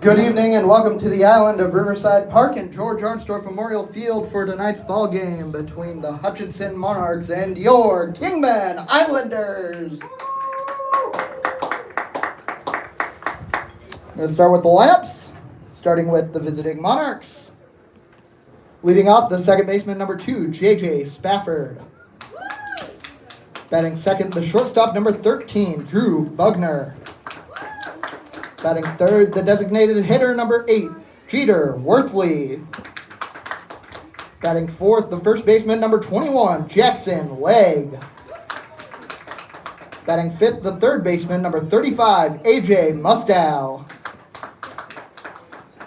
Good evening and welcome to the island of Riverside Park and George Armstrong Memorial Field for tonight's ball game between the Hutchinson Monarchs and your Kingman Islanders. I'm going to start with the lineups, starting with the visiting Monarchs. Leading off, the second baseman, number 2, J.J. Spafford. Batting second, the shortstop, number 13, Drew Bugner. Batting third, the designated hitter, number 8, Jeter Worthley. Batting fourth, the first baseman, number 21, Jackson Legg. Batting fifth, the third baseman, number 35, A.J. Mustow.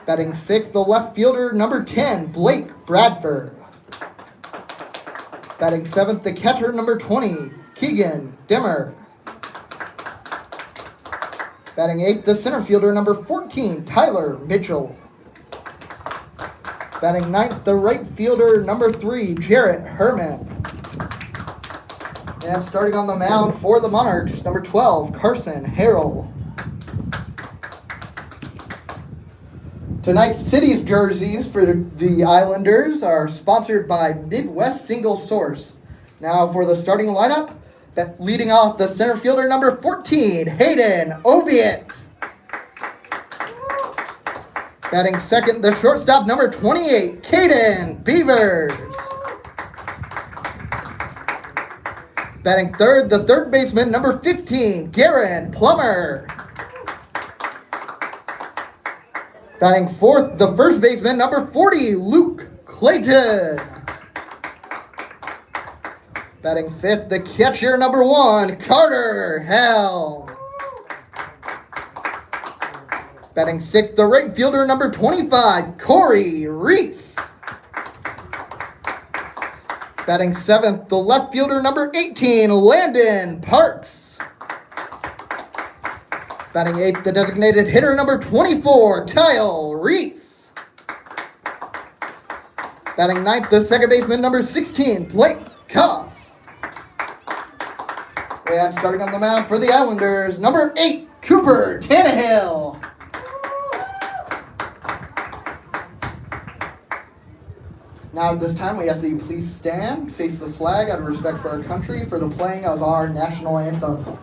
Batting sixth, the left fielder, number 10, Blake Bradford. Batting seventh, the catcher, number 20, Keegan Dimmer. Batting eighth, the center fielder, number 14, Tyler Mitchell. Batting ninth, the right fielder, number 3, Jarrett Herman. And starting on the mound for the Monarchs, number 12, Carson Harrell. Tonight's city's jerseys for the Islanders are sponsored by Midwest Single Source. Now for the starting lineup, leading off the center fielder, number 14, Hayden Oviatt. Batting second, the shortstop, number 28, Caden Beavers. Batting third, the third baseman, number 15, Garen Plummer. Batting fourth, the first baseman, number 40, Luke Clayton. Batting fifth, the catcher, number 1, Carter Helm. Batting sixth, the right fielder, number 25, Corey Reese. Batting seventh, the left fielder, number 18, Landon Parks. Batting eighth, the designated hitter, number 24, Kyle Reese. Batting ninth, the second baseman, number 16, Blake Koss. And starting on the mound for the Islanders, number 8, Cooper Tannehill. Now at this time, we ask that you please stand, face the flag out of respect for our country for the playing of our national anthem.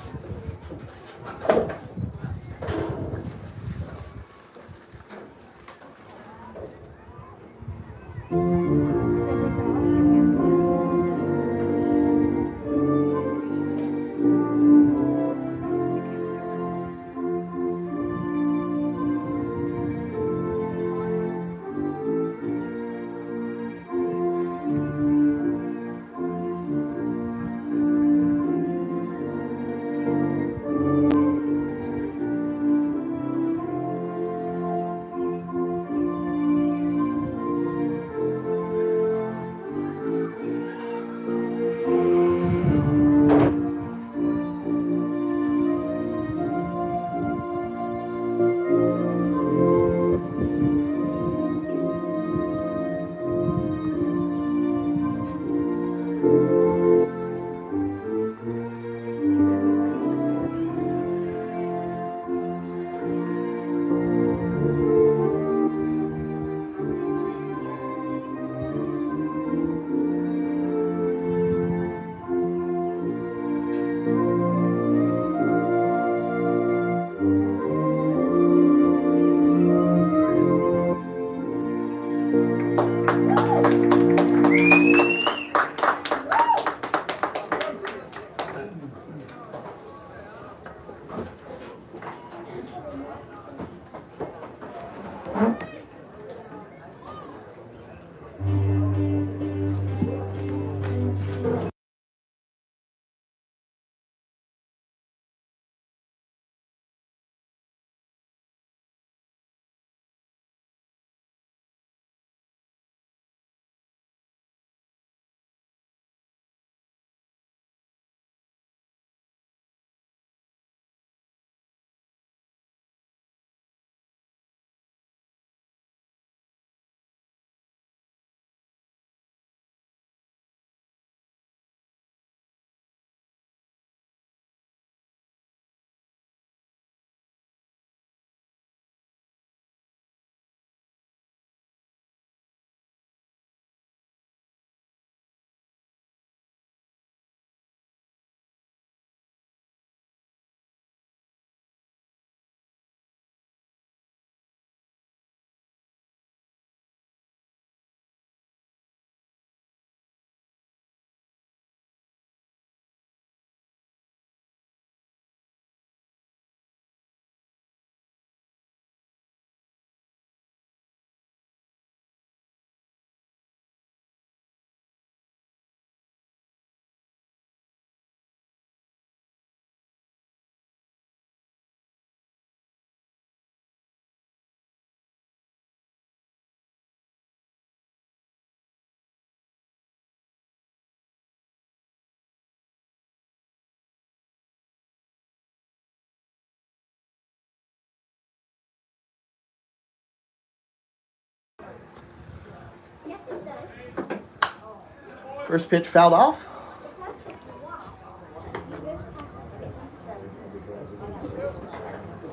First pitch fouled off.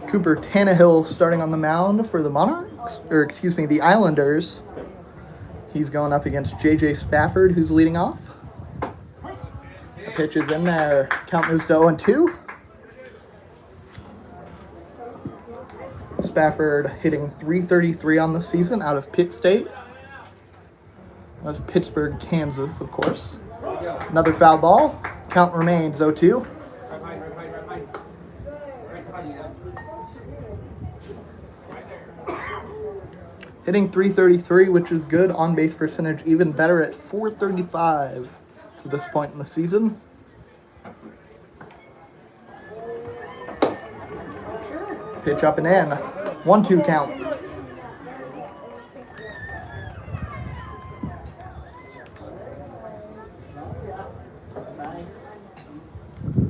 Cooper Tannehill starting on the mound for the Monarchs, or excuse me, the Islanders. He's going up against J.J. Spafford, who's leading off. The pitch is in there. Count moves to 0-2. Spafford hitting .333 on the season out of Pitt State. That's Pittsburgh, Kansas, of course. Another foul ball. Count remains 0-2. Hitting .333, which is good. On-base percentage even better at .435 to this point in the season. Pitch up and in. 1-2 count.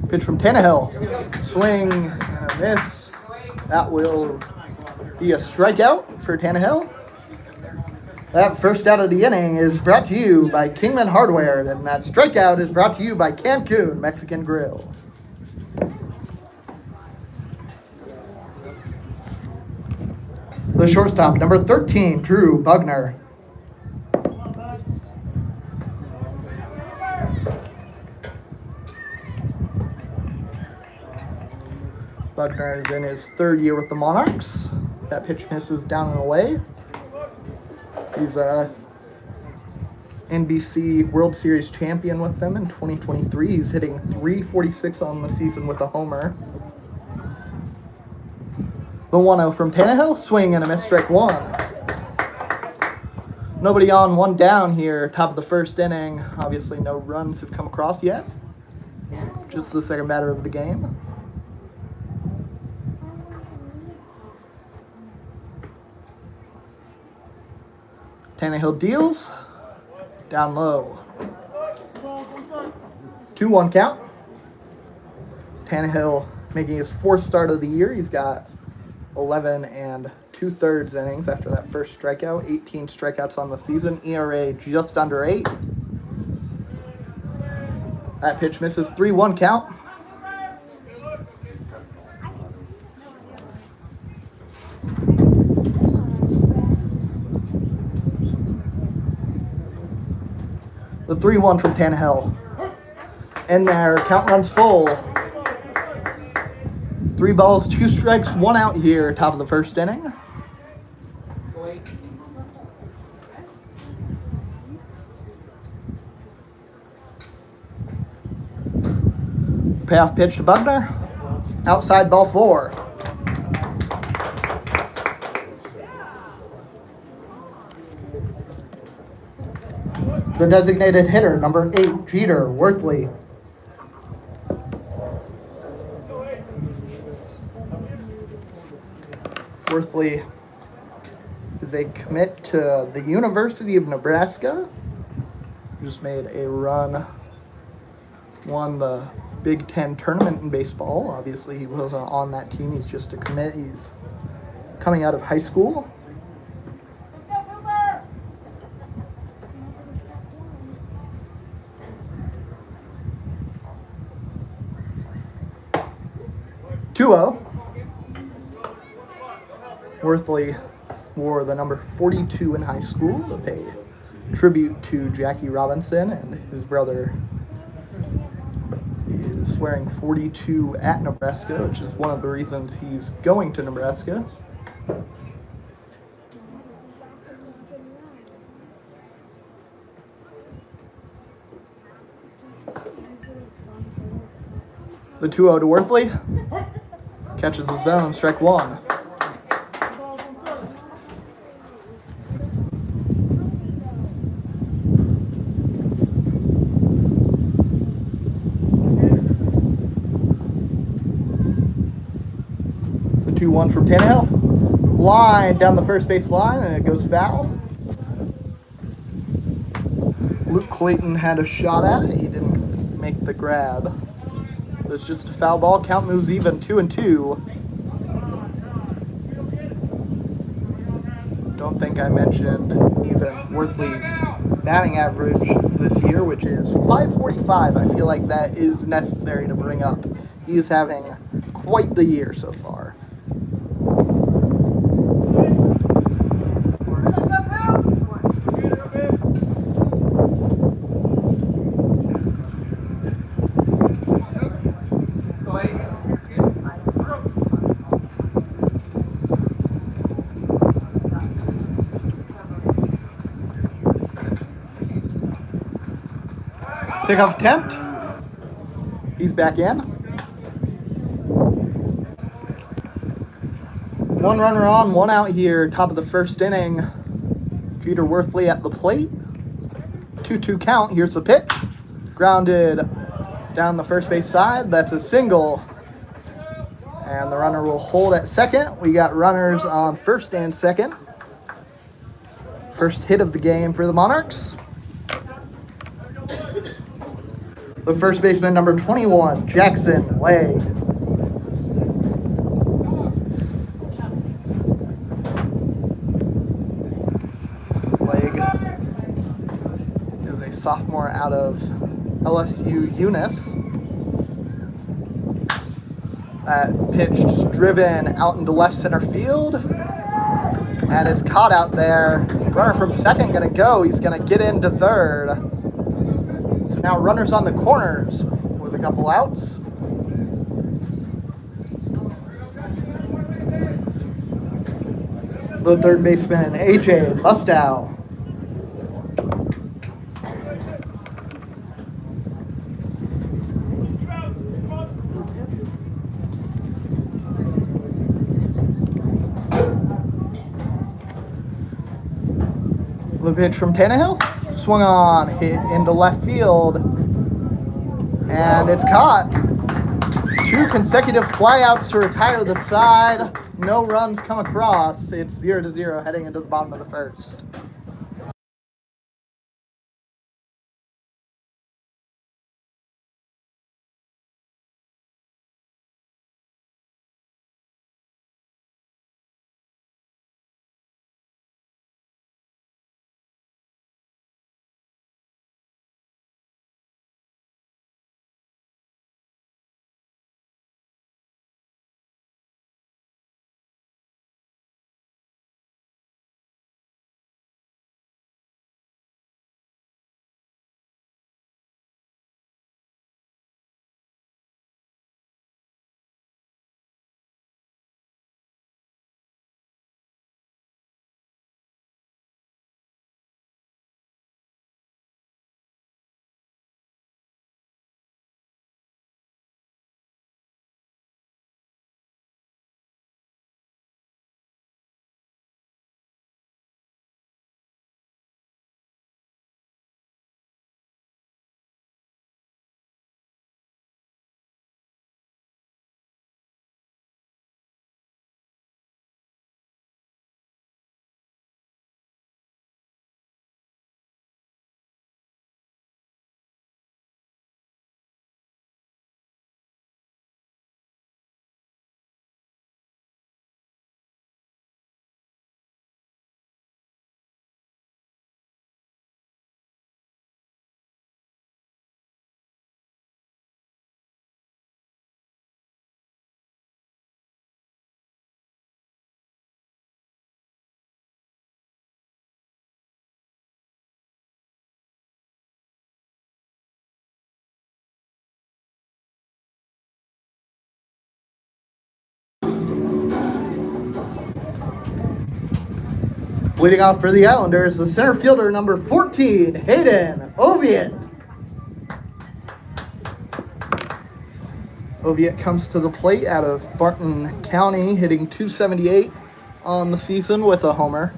Pitch from Tannehill. Swing and a miss. That will be a strikeout for Tannehill. That first out of the inning is brought to you by Kingman Hardware, and that strikeout is brought to you by Cancun Mexican Grill. The shortstop, number 13, Drew Bugner. Bugner is in his third year with the Monarchs. That pitch misses down and away. He's a NBC World Series champion with them in 2023. He's hitting .346 on the season with a homer. The 1-0 from Tannehill, swing and a miss, strike one. Nobody on, one down here, top of the first inning. Obviously no runs have come across yet. Just the second batter of the game. Tannehill deals, down low. 2-1 count. Tannehill making his fourth start of the year. He's got 11 2/3 innings after that first strikeout. 18 strikeouts on the season. ERA just under 8. That pitch misses. 3-1 count. The 3-1 from Tannehill. In there, count runs full. 3 balls, 2 strikes, 1 out here, top of the first inning. Payoff pitch to Bugner. Outside, ball 4. The designated hitter, number 8, Jeter Worthley. Worthley is a commit to the University of Nebraska. Just made a run, won the Big Ten tournament in baseball. Obviously, he wasn't on that team. He's just a commit. He's coming out of high school. Let's go, Cooper! 2-0. Worthley wore the number 42 in high school to pay tribute to Jackie Robinson, and his brother is wearing 42 at Nebraska, which is one of the reasons he's going to Nebraska. The 2-0 to Worthley. Catches the zone, strike one. The 2-1 from Tannehill. Line down the first base line, and it goes foul. Luke Clayton had a shot at it. He didn't make the grab. It's just a foul ball. Count moves even, 2-2. don't think I mentioned even Worthley's batting average this year, which is .545. I feel like that is necessary to bring up. He is having quite the year so far. Let's go, Coop! Pickoff attempt. He's back in. One runner on, one out here, top of the first inning. Jeter Worthley at the plate. 2-2 count. Here's the pitch. Grounded down the first base side. That's a single. And the runner will hold at second. We got runners on first and second. First hit of the game for the Monarchs. The first baseman, number 21, Jackson Legg. Legg is a sophomore out of LSU Eunice. That pitch driven out into left center field. And it's caught out there. Runner from second gonna go. He's gonna get into third. So now runners on the corners with a couple outs. The third baseman, AJ Mustow. The pitch from Tannehill. Swung on, hit into left field, and it's caught. 2 consecutive flyouts to retire the side. No runs come across. It's 0-0 heading into the bottom of the first. Leading off for the Islanders, the center fielder, number 14, Hayden Oviatt. Oviatt comes to the plate out of Barton County, hitting .278 on the season with a homer.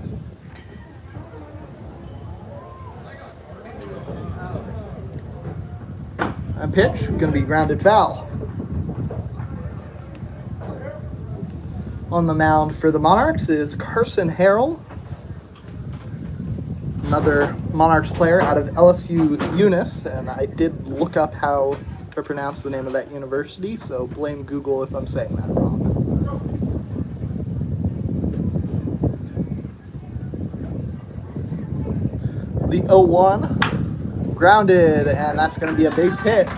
And pitch, going to be grounded foul. On the mound for the Monarchs is Carson Harrell, another Monarchs player out of LSU Eunice, and I did look up how to pronounce the name of that university, so blame Google if I'm saying that wrong. the 0-1. Grounded, and that's going to be a base hit,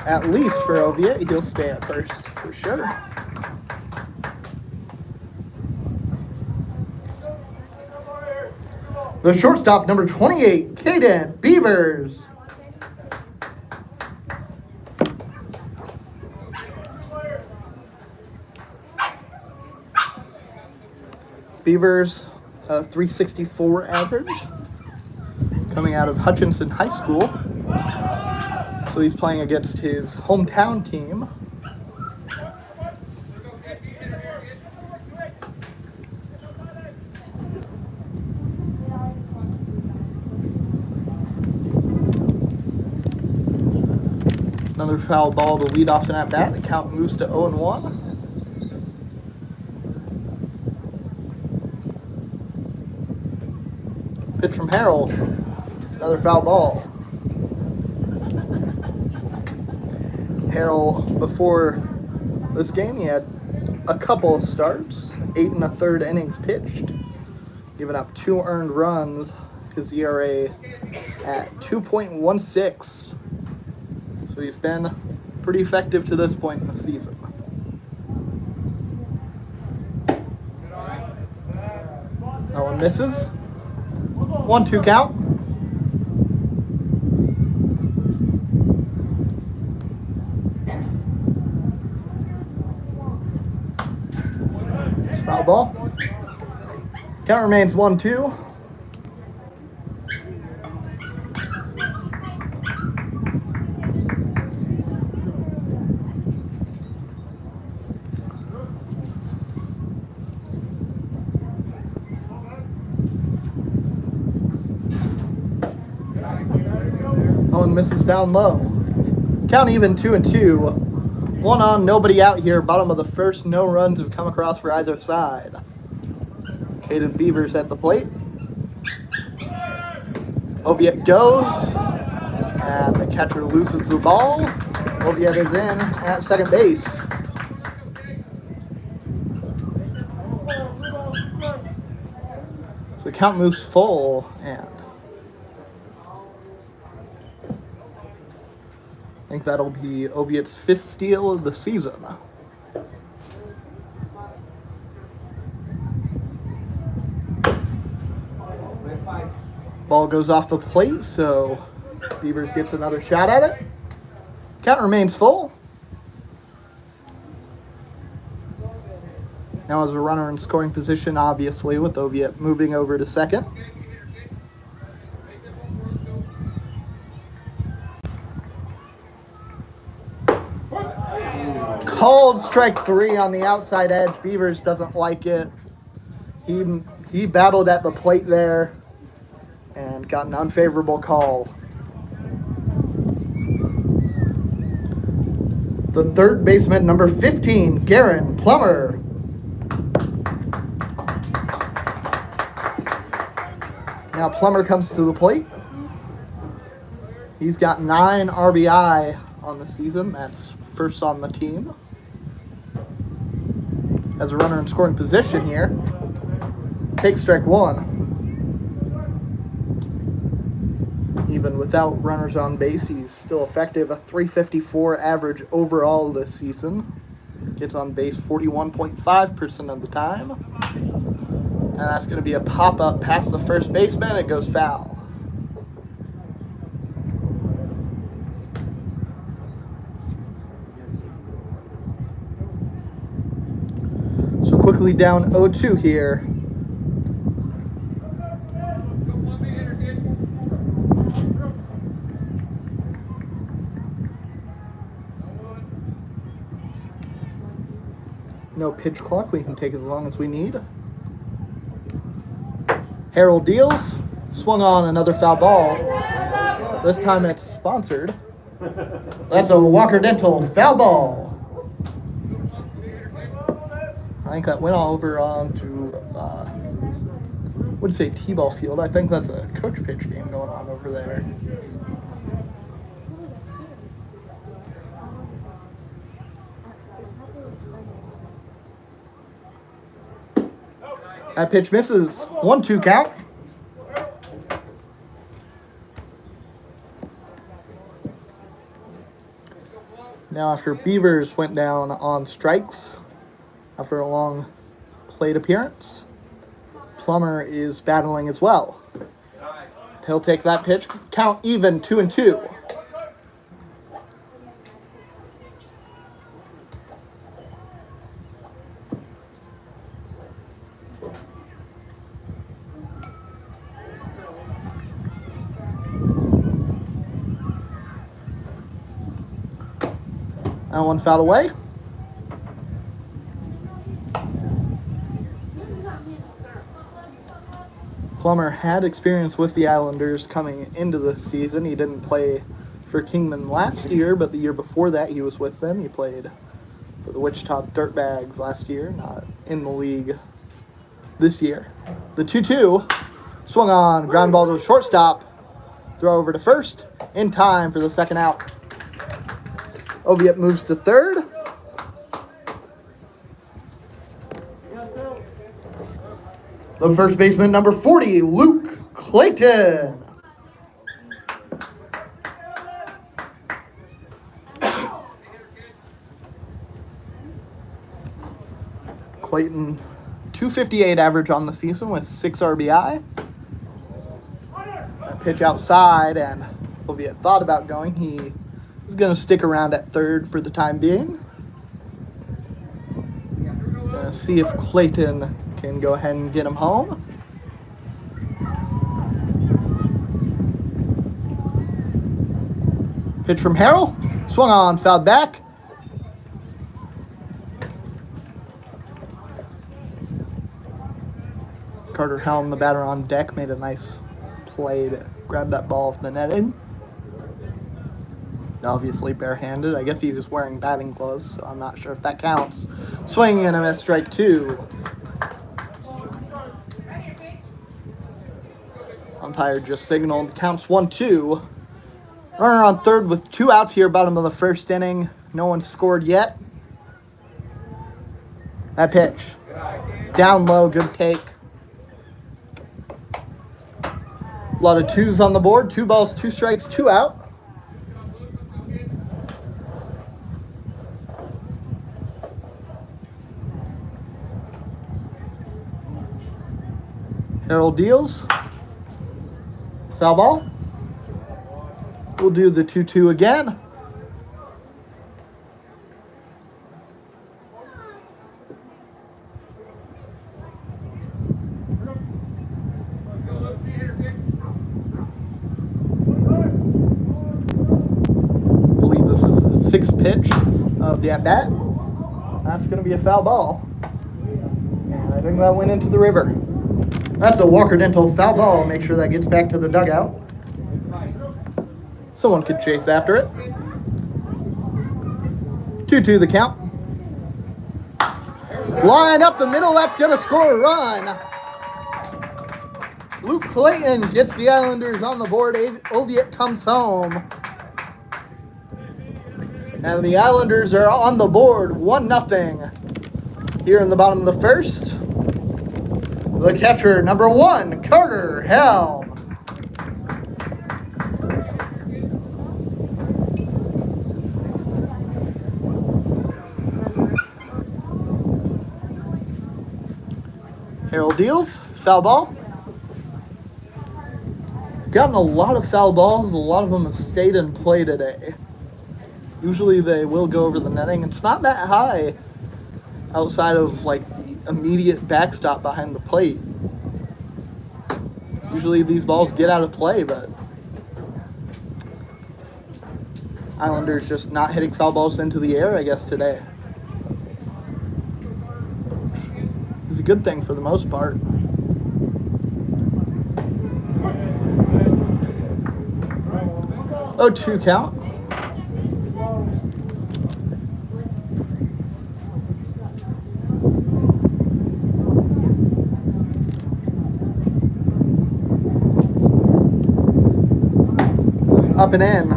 at least for Oviatt. He'll stay at first for sure. The shortstop, number 28, Caden Beavers. Beavers, 364 average, coming out of Hutchinson High School. So he's playing against his hometown team. Another foul ball to lead off an at-bat. The count moves to 0-1. Pitch from Harold. Another foul ball. Harold, before this game, he had a couple of starts, 8 1/3 innings pitched, giving up 2 earned runs. His ERA at 2.16. So he's been pretty effective to this point in the season. That one misses. 1-2 count. It's foul ball. Count remains 1-2. Owen misses down low. Count even 2-2. 1 on, nobody out here. Bottom of the first, no runs have come across for either side. Caden Beavers at the plate. Oviatt goes, and the catcher loses the ball. Oviatt is in at second base. So the count moves full, and I think that'll be Oviatt's 5th steal of the season. Ball goes off the plate, so Beavers gets another shot at it. Count remains full. Now as a runner in scoring position, obviously, with Oviatt moving over to second. Called strike 3 on the outside edge. Beavers doesn't like it. He battled at the plate there and got an unfavorable call. The third baseman, number 15, Garen Plummer. Now Plummer comes to the plate. He's got 9 RBI on the season. That's first on the team. As a runner in scoring position here, takes strike 1. Even without runners on base, he's still effective. A 354 average overall this season. Gets on base 41.5% of the time. And that's going to be a pop-up past the first baseman. It goes foul. So quickly down 0-2 here. No pitch clock. We can take as long as we need. Harold deals. Swung on another foul ball. This time it's sponsored. That's a Walker Dental foul ball. I think that went all over onto, wouldn't say T-ball field. I think that's a coach pitch game going on over there. That pitch misses. 1-2 count. Now after Beavers went down on strikes after a long plate appearance, Plummer is battling as well. He'll take that pitch. Count even, 2-2. That one fouled away. Plummer had experience with the Islanders coming into the season. He didn't play for Kingman last year, but the year before that he was with them. He played for the Wichita Dirtbags last year, not in the league this year. The 2-2 swung on, ground ball to the shortstop. Throw over to first in time for the second out. Oviatt moves to third. The first baseman, number 40, Luke Clayton. Clayton, 258 average on the season with 6 RBI. A pitch outside, and Oviatt thought about going. He is going to stick around at third for the time being. See if Clayton can go ahead and get him home. Pitch from Harrell. Swung on, fouled back. Carter Helm, the batter on deck, made a nice play to grab that ball off the netting. Obviously barehanded. I guess he's just wearing batting gloves, so I'm not sure if that counts. Swinging and a miss, strike 2. Umpire just signaled. Counts 1-2. Runner on third with 2 outs here, bottom of the first inning. No one scored yet. That pitch. Down low, good take. A lot of 2s on the board. 2 balls, 2 strikes, 2 out. Harold deals. Foul ball. We'll do the 2-2 again. I believe this is the 6th pitch of the at-bat. That's going to be a foul ball. And I think that went into the river. That's a Walker Dental foul ball. Make sure that gets back to the dugout. Someone could chase after it. 2-2 the count. Line up the middle. That's going to score a run. Luke Clayton gets the Islanders on the board. Oviatt comes home. And the Islanders are on the board 1-0 here in the bottom of the first. The catcher, number 1, Carter Helm. Harold deals. Foul ball. We've gotten a lot of foul balls. A lot of them have stayed in play today. Usually they will go over the netting. It's not that high outside of like the immediate backstop behind the plate. Usually these balls get out of play, but Islanders just not hitting foul balls into the air, I guess, today. It's a good thing for the most part. Oh, 2 count. Up and in.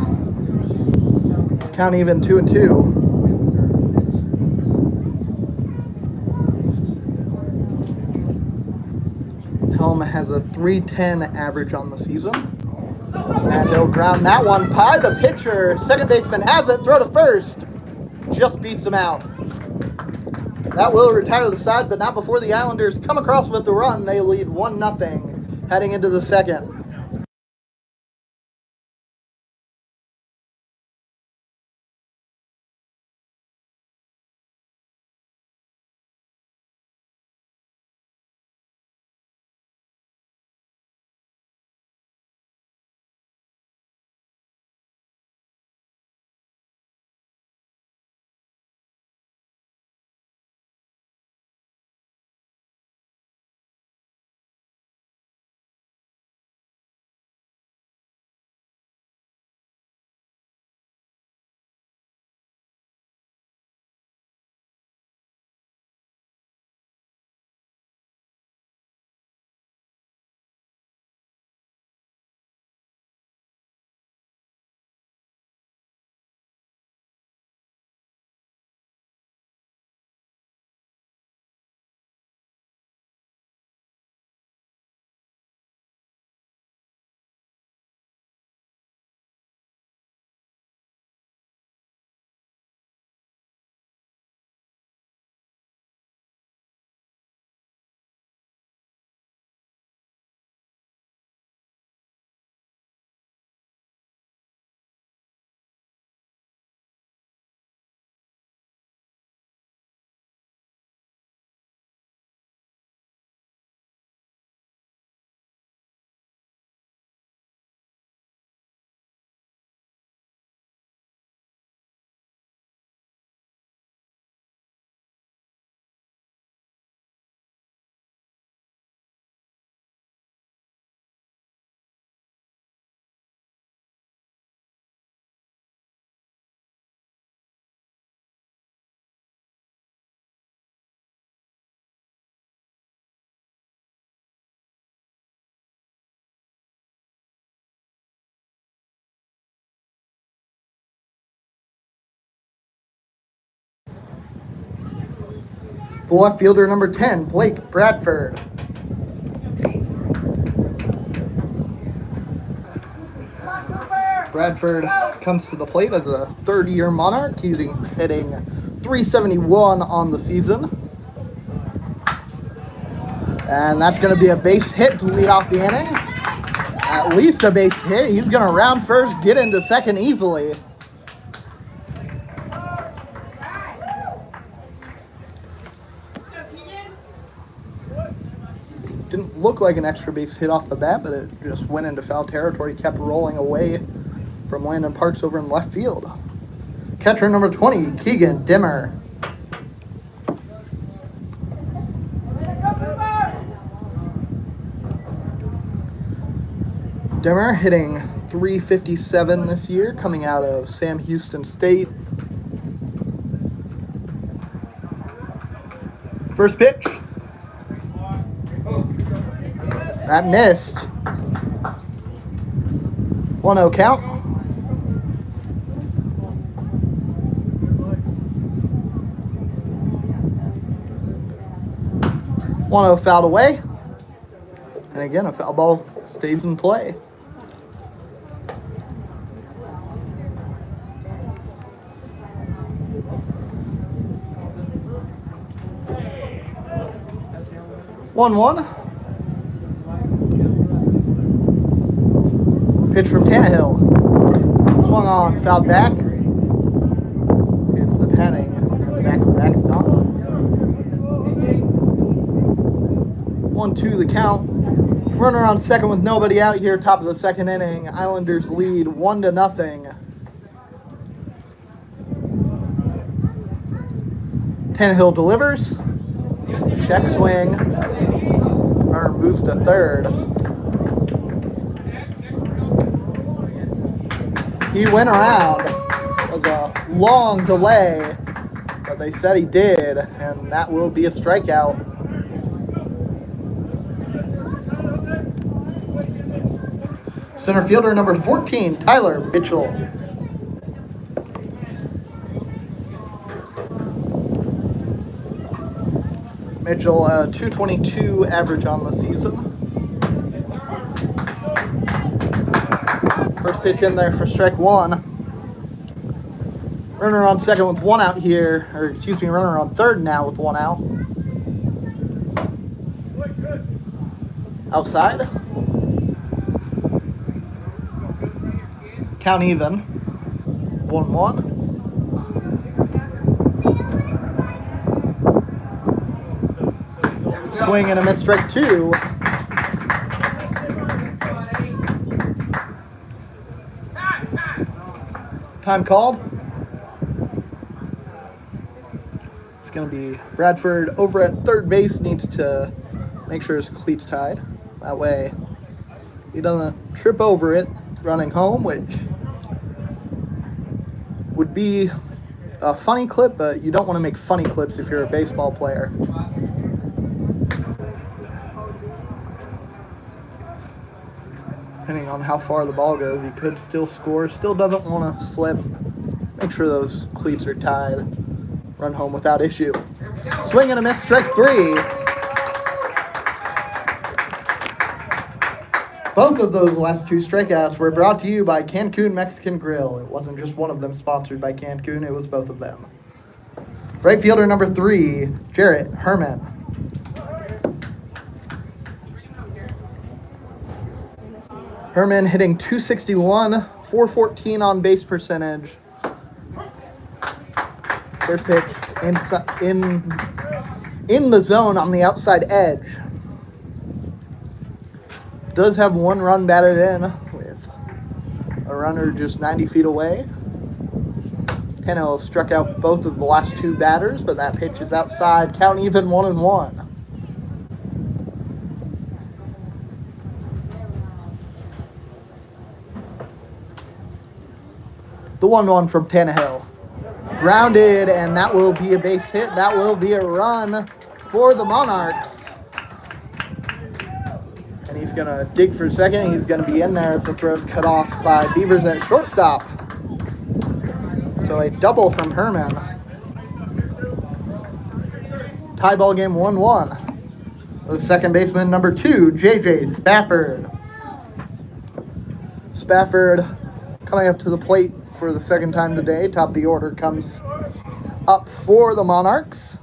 Count even, 2-2. Helm has a .310 average on the season. And he'll ground that one by the pitcher. Second baseman has it. Throw to first. just beats him out. That will retire the side, but not before the Islanders come across with the run. They lead 1-0 heading into the second. The left fielder, number 10, Blake Bradford. Bradford comes to the plate as a third-year Monarch. He's hitting .371 on the season. And that's going to be a base hit to lead off the inning. At least a base hit. He's going to round first, get into second easily. Didn't look like an extra base hit off the bat, but it just went into foul territory, kept rolling away from Landon Parks over in left field. Catcher number 20, Keegan Dimmer. Dimmer hitting .357 this year, coming out of Sam Houston State. First pitch. That missed. 1-0 count. Fouled away. And again, a foul ball stays in play. One. Pitch from Tannehill. Swung on, fouled back. It's the padding at the back of the backstop. 1-2 the count. Runner on second with nobody out here, top of the second inning. Islanders lead 1-0. Tannehill delivers. Check swing. Runner moves to third. He went around. It was a long delay, but they said he did, and that will be a strikeout. Center fielder number 14, Tyler Mitchell. Mitchell, .222 average on the season. First pitch in there for strike one. Runner on second with 1 out here, or excuse me, runner on third now with 1 out. Outside. Count even. 1-1. Swing and a miss, strike 2. Time called. It's going to be Bradford over at third base, needs to make sure his cleat's tied. That way he doesn't trip over it running home, which would be a funny clip, but you don't want to make funny clips if you're a baseball player. Depending on how far the ball goes, he could still score. Still doesn't want to slip. Make sure those cleats are tied. Run home without issue. Swing and a miss, strike 3. Both of those last 2 strikeouts were brought to you by Cancun Mexican Grill. It wasn't just one of them sponsored by Cancun, it was both of them. Right fielder number 3, Jarrett Herman. Herman hitting .261, .414 on base percentage. First pitch in the zone on the outside edge. Does have 1 run batted in with a runner just 90 feet away. Tannehill struck out both of the last 2 batters, but that pitch is outside. Count even, 1-1. The 1-1 from Tannehill. Grounded, and that will be a base hit. That will be a run for the Monarchs. And he's going to dig for second. He's going to be in there as the throw's cut off by Beavers at shortstop. So a double from Herman. Tie ball game 1-1. The second baseman, number 2, J.J. Spafford. Spafford coming up to the plate for the second time today. Top of the order comes up for the Monarchs.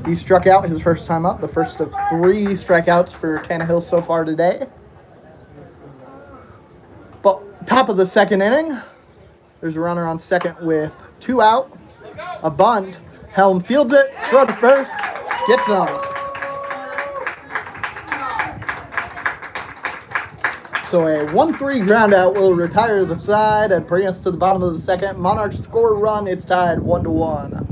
He struck out his first time up, the first of 3 strikeouts for Tannehill so far today. But top of the second inning, there's a runner on second with 2 out, a bunt. Helm fields it, throw to first, gets them. So a 1-3 ground out will retire the side and bring us to the bottom of the second. Monarchs score a run. It's tied 1-1.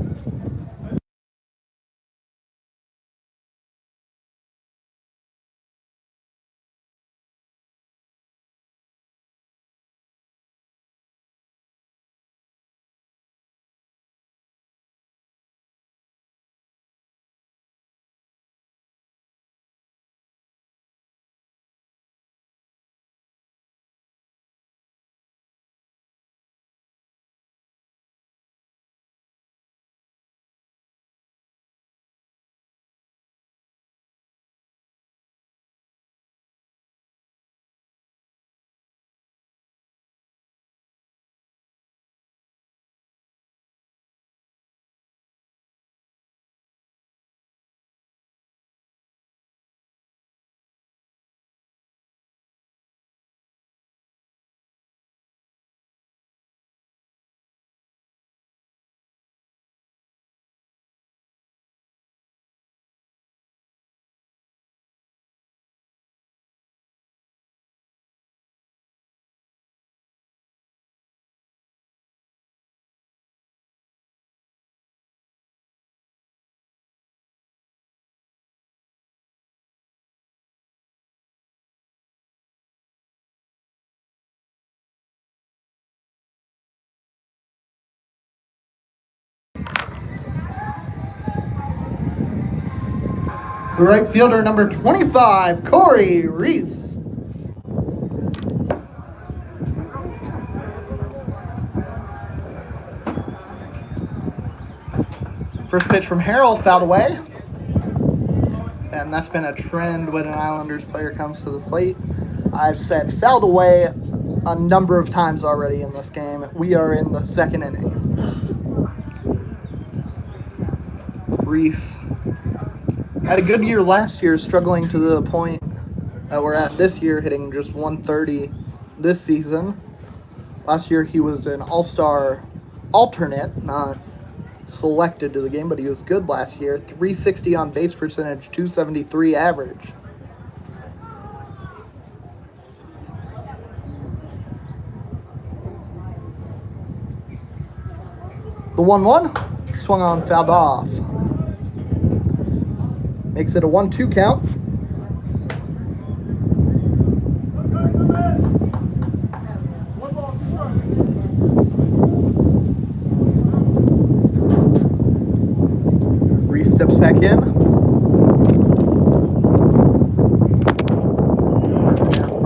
Right fielder number 25, Corey Reese. First pitch from Harrell, fouled away. And that's been a trend when an Islanders player comes to the plate. I've said fouled away a number of times already in this game. We are in the second inning. Reese had a good year last year, struggling to the point that we're at this year, hitting just 130 this season. Last year he was an all-star alternate, not selected to the game, but he was good last year. 360 on base percentage, 273 average. The 1-1 swung on, fouled off. Makes it a 1-2 count. Reese steps back in.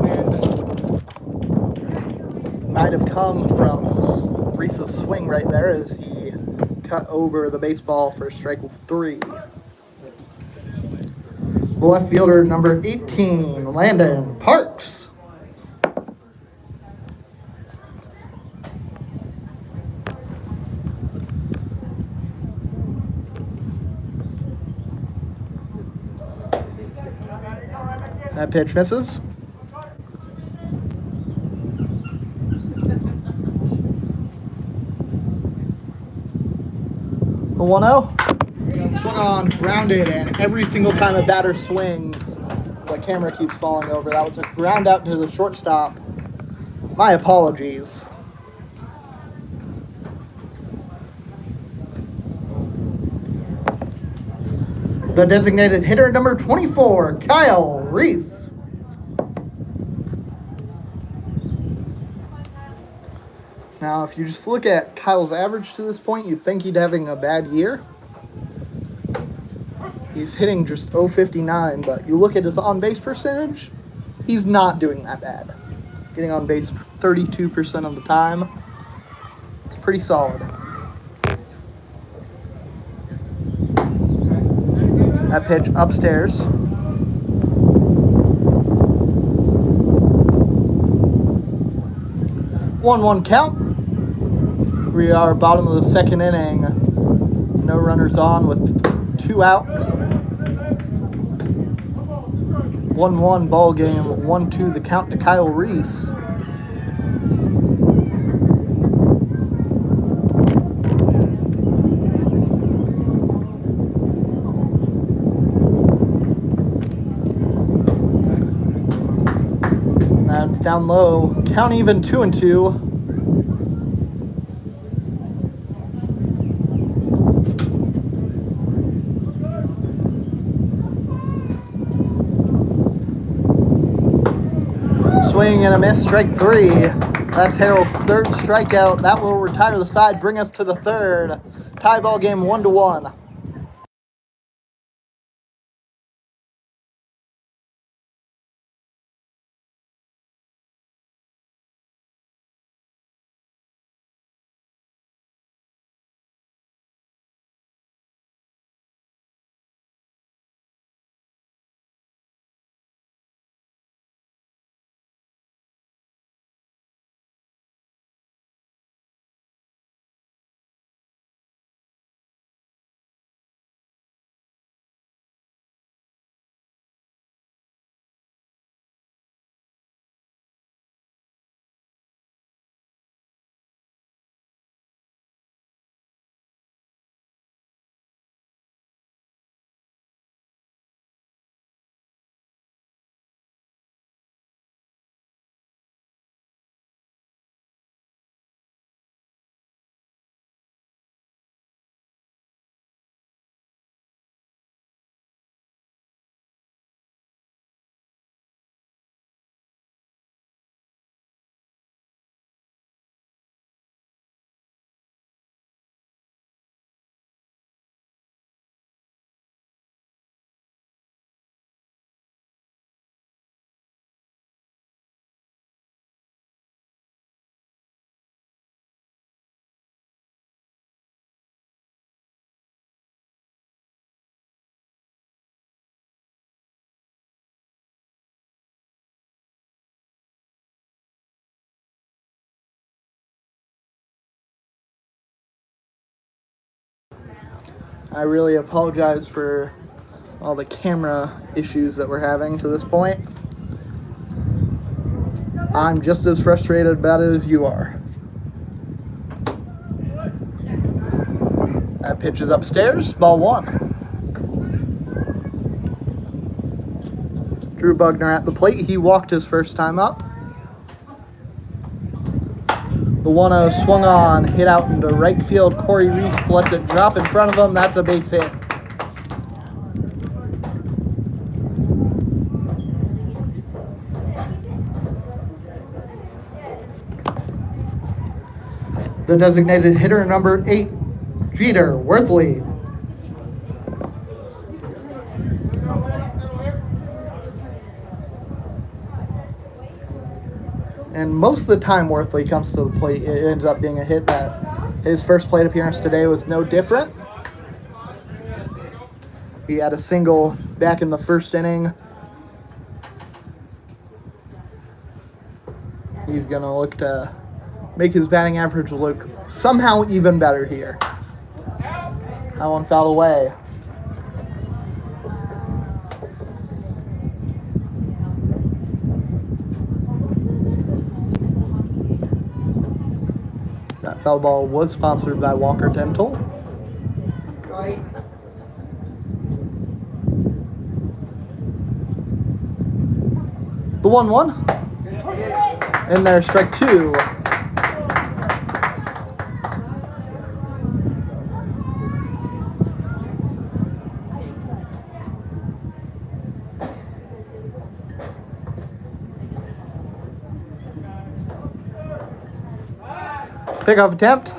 And might have come from Reese's swing right there as he cut over the baseball for strike 3. The left fielder, number 18, Landon Parks. That pitch misses. The 1-0. Swung on, grounded, and every single time a batter swings, the camera keeps falling over. That was a ground out to the shortstop. My apologies. The designated hitter, number 24, Kyle Reese. Now, if you just look at Kyle's average to this point, you'd think he'd having a bad year. He's hitting just .059, but you look at his on-base percentage, he's not doing that bad. Getting on base 32% of the time. It's pretty solid. That pitch upstairs. One count. We are bottom of the second inning. No runners on with 2 out. 1-1 ball game. 1-2 the count to Kyle Reese. That's down low. Count even 2-2. Swing and a miss, strike 3. That's Harrell's 3rd strikeout. That will retire the side, bring us to the 3rd. Tie ball game 1-1. I really apologize for all the camera issues that we're having to this point. I'm just as frustrated about it as you are. That pitch is upstairs, ball 1. Drew Bugner at the plate. He walked his first time up. The 1-0 swung on, hit out into right field. Corey Reese lets it drop in front of him. That's a base hit. The designated hitter, number 8, Jeter Worthley. And most of the time Worthley comes to the plate, it ends up being a hit. That his first plate appearance today was no different. He had a single back in the first inning. He's going to look to make his batting average look somehow even better here. That one fouled away. That foul ball was sponsored by Walker Dental. Right. The 1-1. And there's strike 2. Pickoff attempt.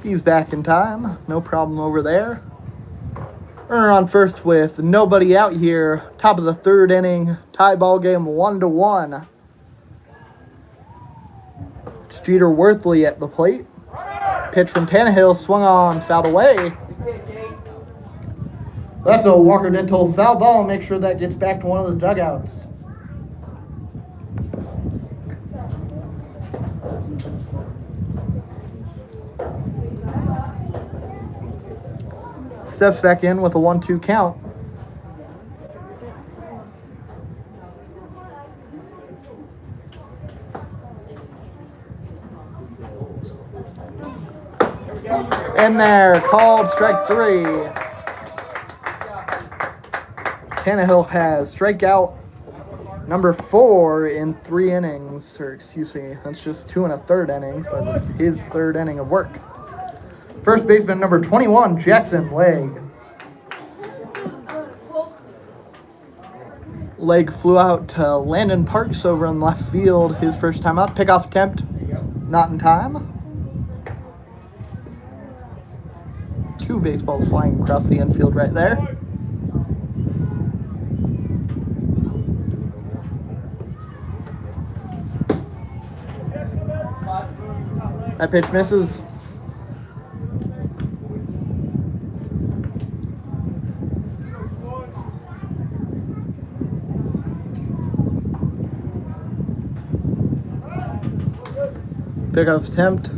He's back in time. No problem over there. Runner on first with nobody out here. Top of the 3rd inning. Tie ball game 1-1. It's Jeter Worthley at the plate. Pitch from Tannehill. Swung on. Fouled away. That's a Walker Dental foul ball. Make sure that gets back to one of the dugouts. Steps back in with a 1-2 count. In there, called strike 3. Tannehill has strikeout number 4 in 3 innings, or excuse me, that's just 2 1/3 innings, but it's his 3rd inning of work. First baseman number 21, Jackson Legg. Legg flew out to Landon Parks over in left field his first time up. Pickoff attempt, not in time. 2 baseballs flying across the infield right there. That pitch misses. Pickoff attempt.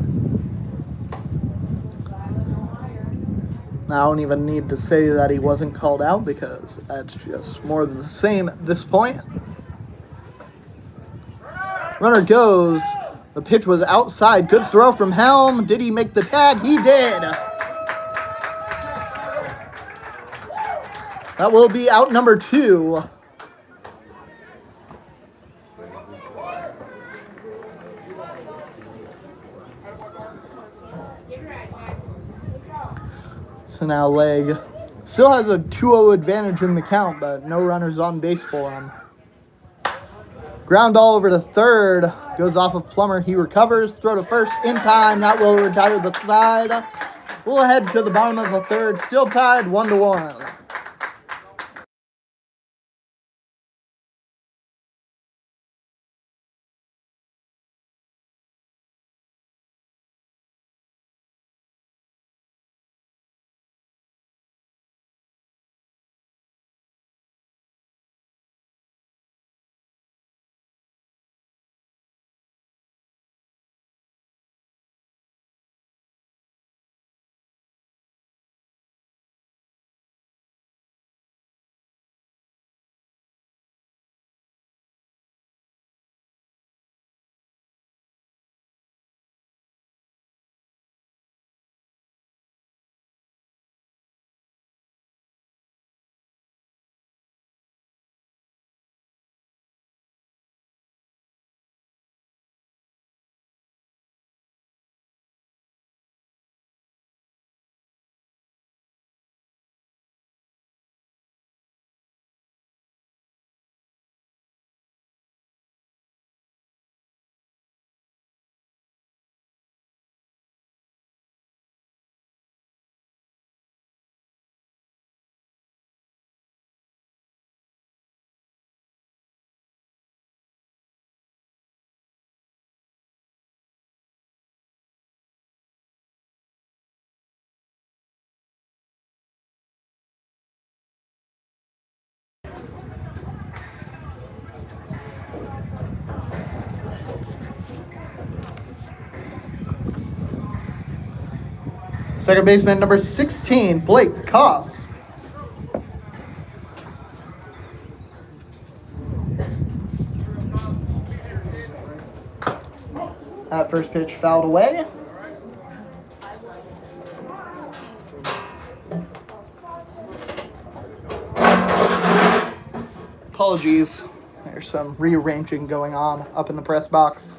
I don't even need to say that he wasn't called out because that's just more of the same at this point. Runner goes. The pitch was outside. Good throw from Helm. Did he make the tag? He did. That will be out number 2. So now Legg still has a 2-0 advantage in the count, but no runners on base for him. Ground ball over to 3rd. Goes off of Plummer. He recovers. Throw to first in time. That will retire the side. We'll head to the bottom of the 3rd. Still tied 1-1. Second baseman number 16, Blake Koss. That first pitch fouled away. Apologies. There's some rearranging going on up in the press box.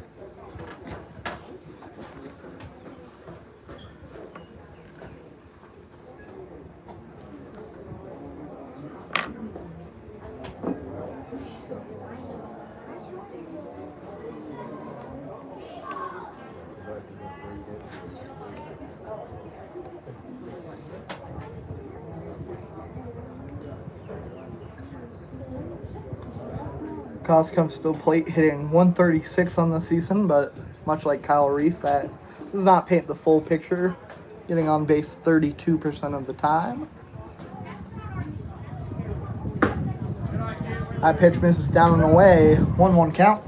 Koss comes to the plate hitting 136 on the season, but much like Kyle Reese, that does not paint the full picture, getting on base 32% of the time. That pitch misses down and away, 1-1 count.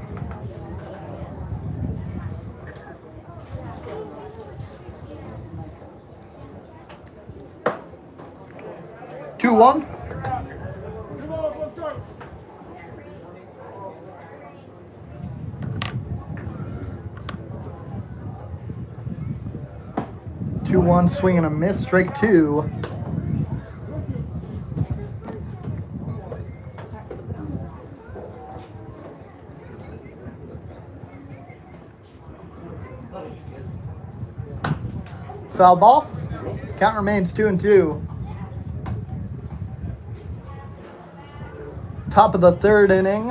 Two one. Two-one, swing and a miss, strike two. Foul ball. Count remains 2-2. Top of the third inning.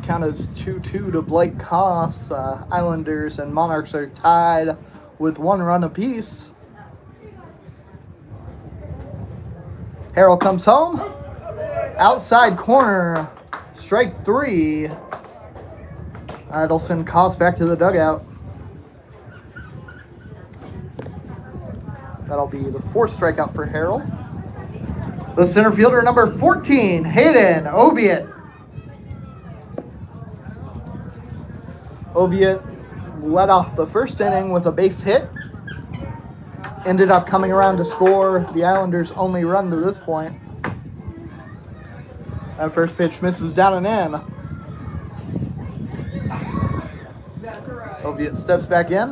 Count is 2-2 to Blake Koss. Islanders and Monarchs are tied with 1 run apiece. Harrell comes home. Outside corner. Strike 3. That'll send Koss back to the dugout. That'll be the 4th strikeout for Harrell. The center fielder, number 14, Hayden Oviatt. Oviatt led off the first inning with a base hit. Ended up coming around to score the Islanders' only run to this point. That first pitch misses down and in. Oviatt steps back in.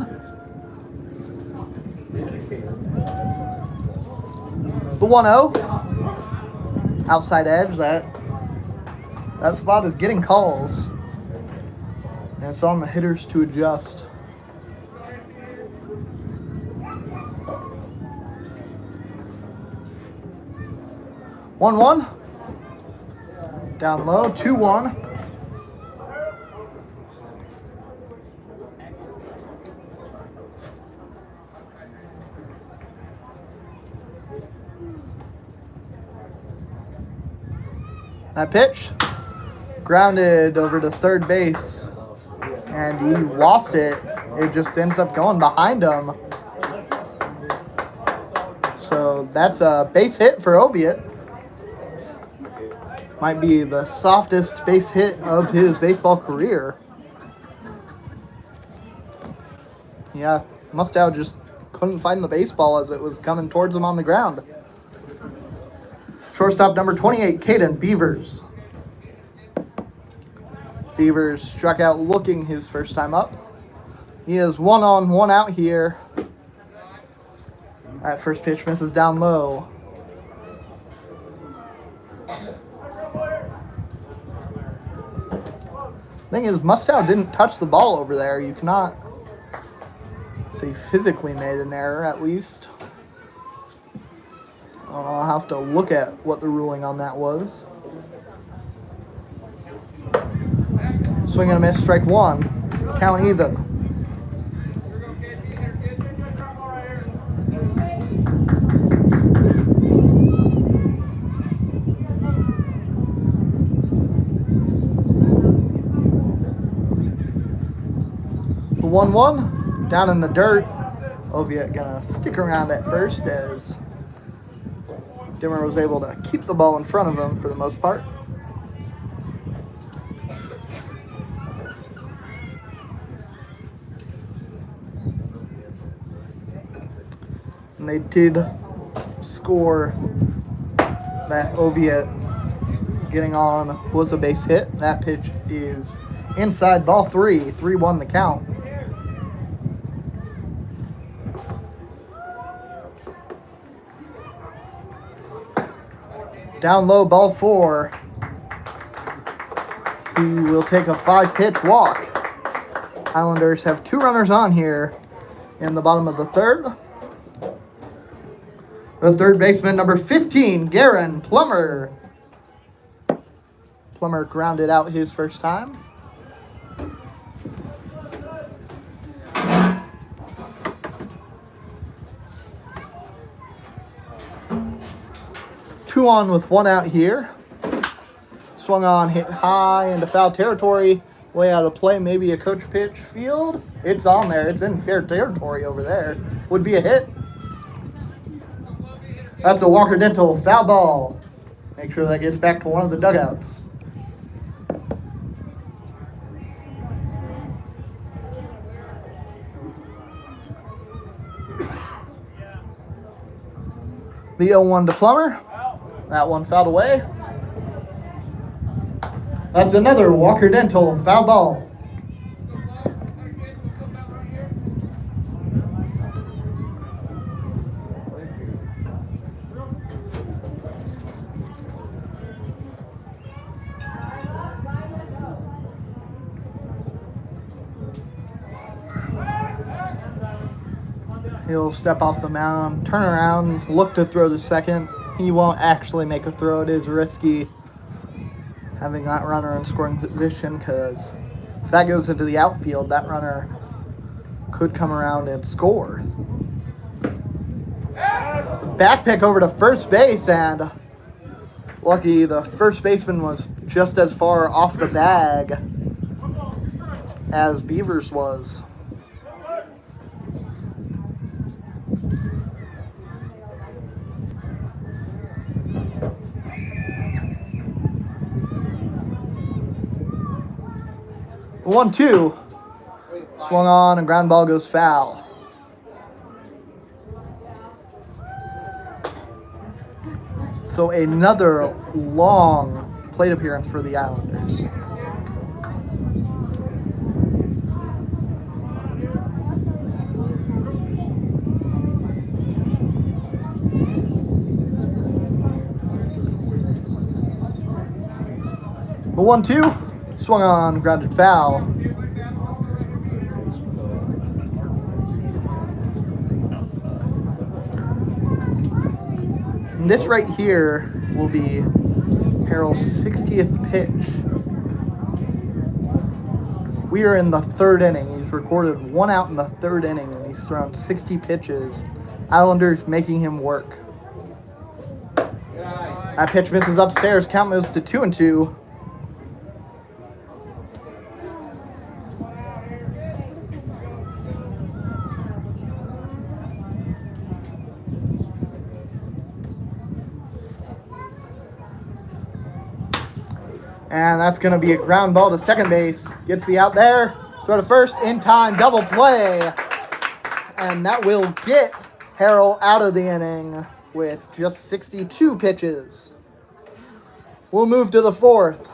The 1-0. Outside edge, that spot is getting calls. And it's on the hitters to adjust. One. Down low, 2-1. That pitch, grounded over to third base, and he lost it. It just ends up going behind him. So that's a base hit for Oviatt. Might be the softest base hit of his baseball career. Yeah, Mustow just couldn't find the baseball as it was coming towards him on the ground. Shortstop number 28, Caden Beavers. Beavers struck out looking his first time up. He is 1 on, 1 out here. That first pitch misses down low. Thing is, Mustow didn't touch the ball over there. You cannot say physically made an error, at least. I'll have to look at what the ruling on that was. Swing and a miss, strike 1. Count even. The 1-1 down in the dirt. Oviatt gonna stick around at first as Dimmer was able to keep the ball in front of him for the most part. And they did score. That Oviatt getting on was a base hit. That pitch is inside, ball 3. 3-1 the count. Down low, ball 4. He will take a 5-pitch walk. Islanders have 2 runners on here in the bottom of the 3rd. The third baseman, number 15, Garen Plummer. Plummer grounded out his first time. Two on with 1 out here. Swung on, hit high into foul territory. Way out of play, maybe a coach pitch field. It's on there. It's in fair territory over there. Would be a hit. That's a Walker Dental foul ball. Make sure that gets back to one of the dugouts. The 0-1 to Plummer. That one fouled away. That's another Walker Dental foul ball. He'll step off the mound, turn around, look to throw to second. He won't actually make a throw. It is risky having that runner in scoring position, because if that goes into the outfield, that runner could come around and score. Back pick over to first base, and lucky the first baseman was just as far off the bag as Beavers was. The 1-2. Swung on and ground ball goes foul. So another long plate appearance for the Islanders. The 1-2. Swung on, grounded foul. And this right here will be Harrell's 60th pitch. We are in the 3rd inning. He's recorded 1 out in the 3rd inning, and he's thrown 60 pitches. Islanders making him work. That pitch misses upstairs. Count moves to 2-2. And that's going to be a ground ball to second base. Gets the out there. Throw to first. In time. Double play. And that will get Harrell out of the inning with just 62 pitches. We'll move to the 4th.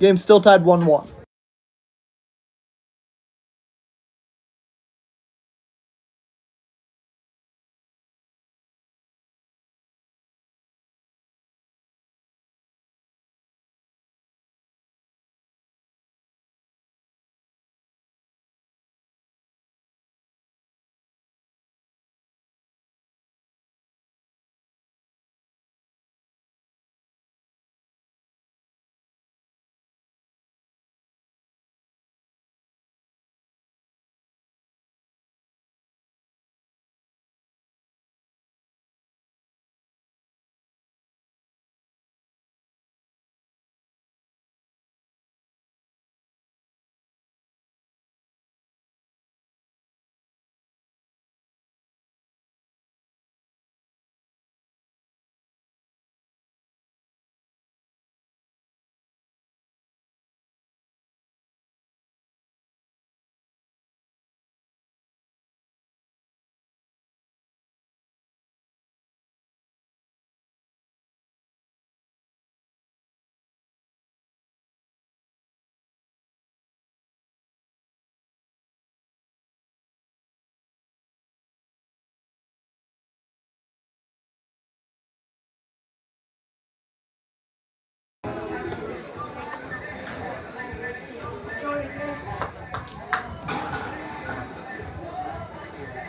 Game still tied 1-1.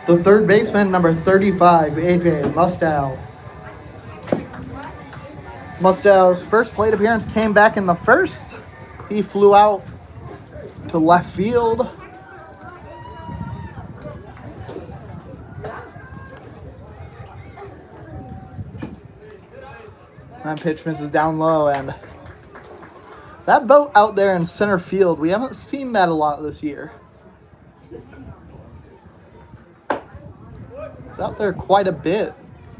The third baseman, number 35, AJ Mustow. Mustow's first plate appearance came back in the first. He flew out to left field. That pitch misses down low, and that boat out there in center field, we haven't seen that a lot this year. It's out there quite a bit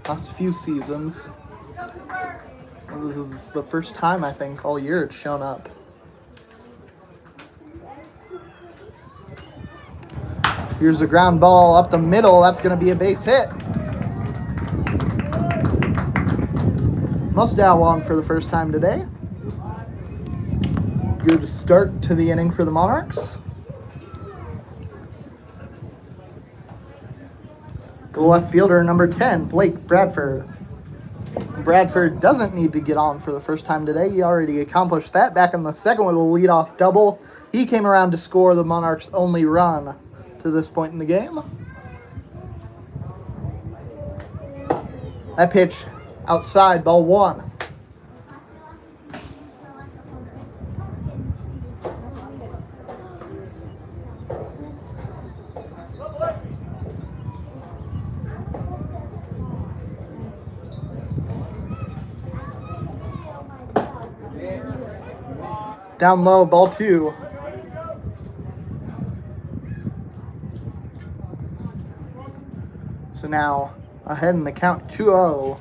last few seasons. This is the first time, I think, all year it's shown up. Here's a ground ball up the middle. That's going to be a base hit. Mustow on for the first time today. Good start to the inning for the Monarchs. The left fielder, number 10, Blake Bradford. Bradford doesn't need to get on for the first time today. He already accomplished that back in the second with a leadoff double. He came around to score the Monarchs' only run to this point in the game. That pitch outside, ball one. Down low, ball two. So now ahead in the count 2-0.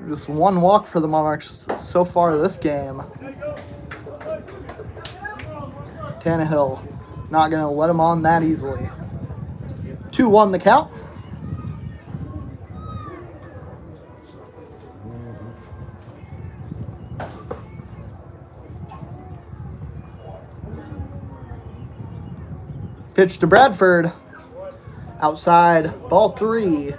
Just one walk for the Monarchs so far this game. Tannehill not going to let him on that easily. 2-1 the count. Pitch to Bradford. Outside, ball three.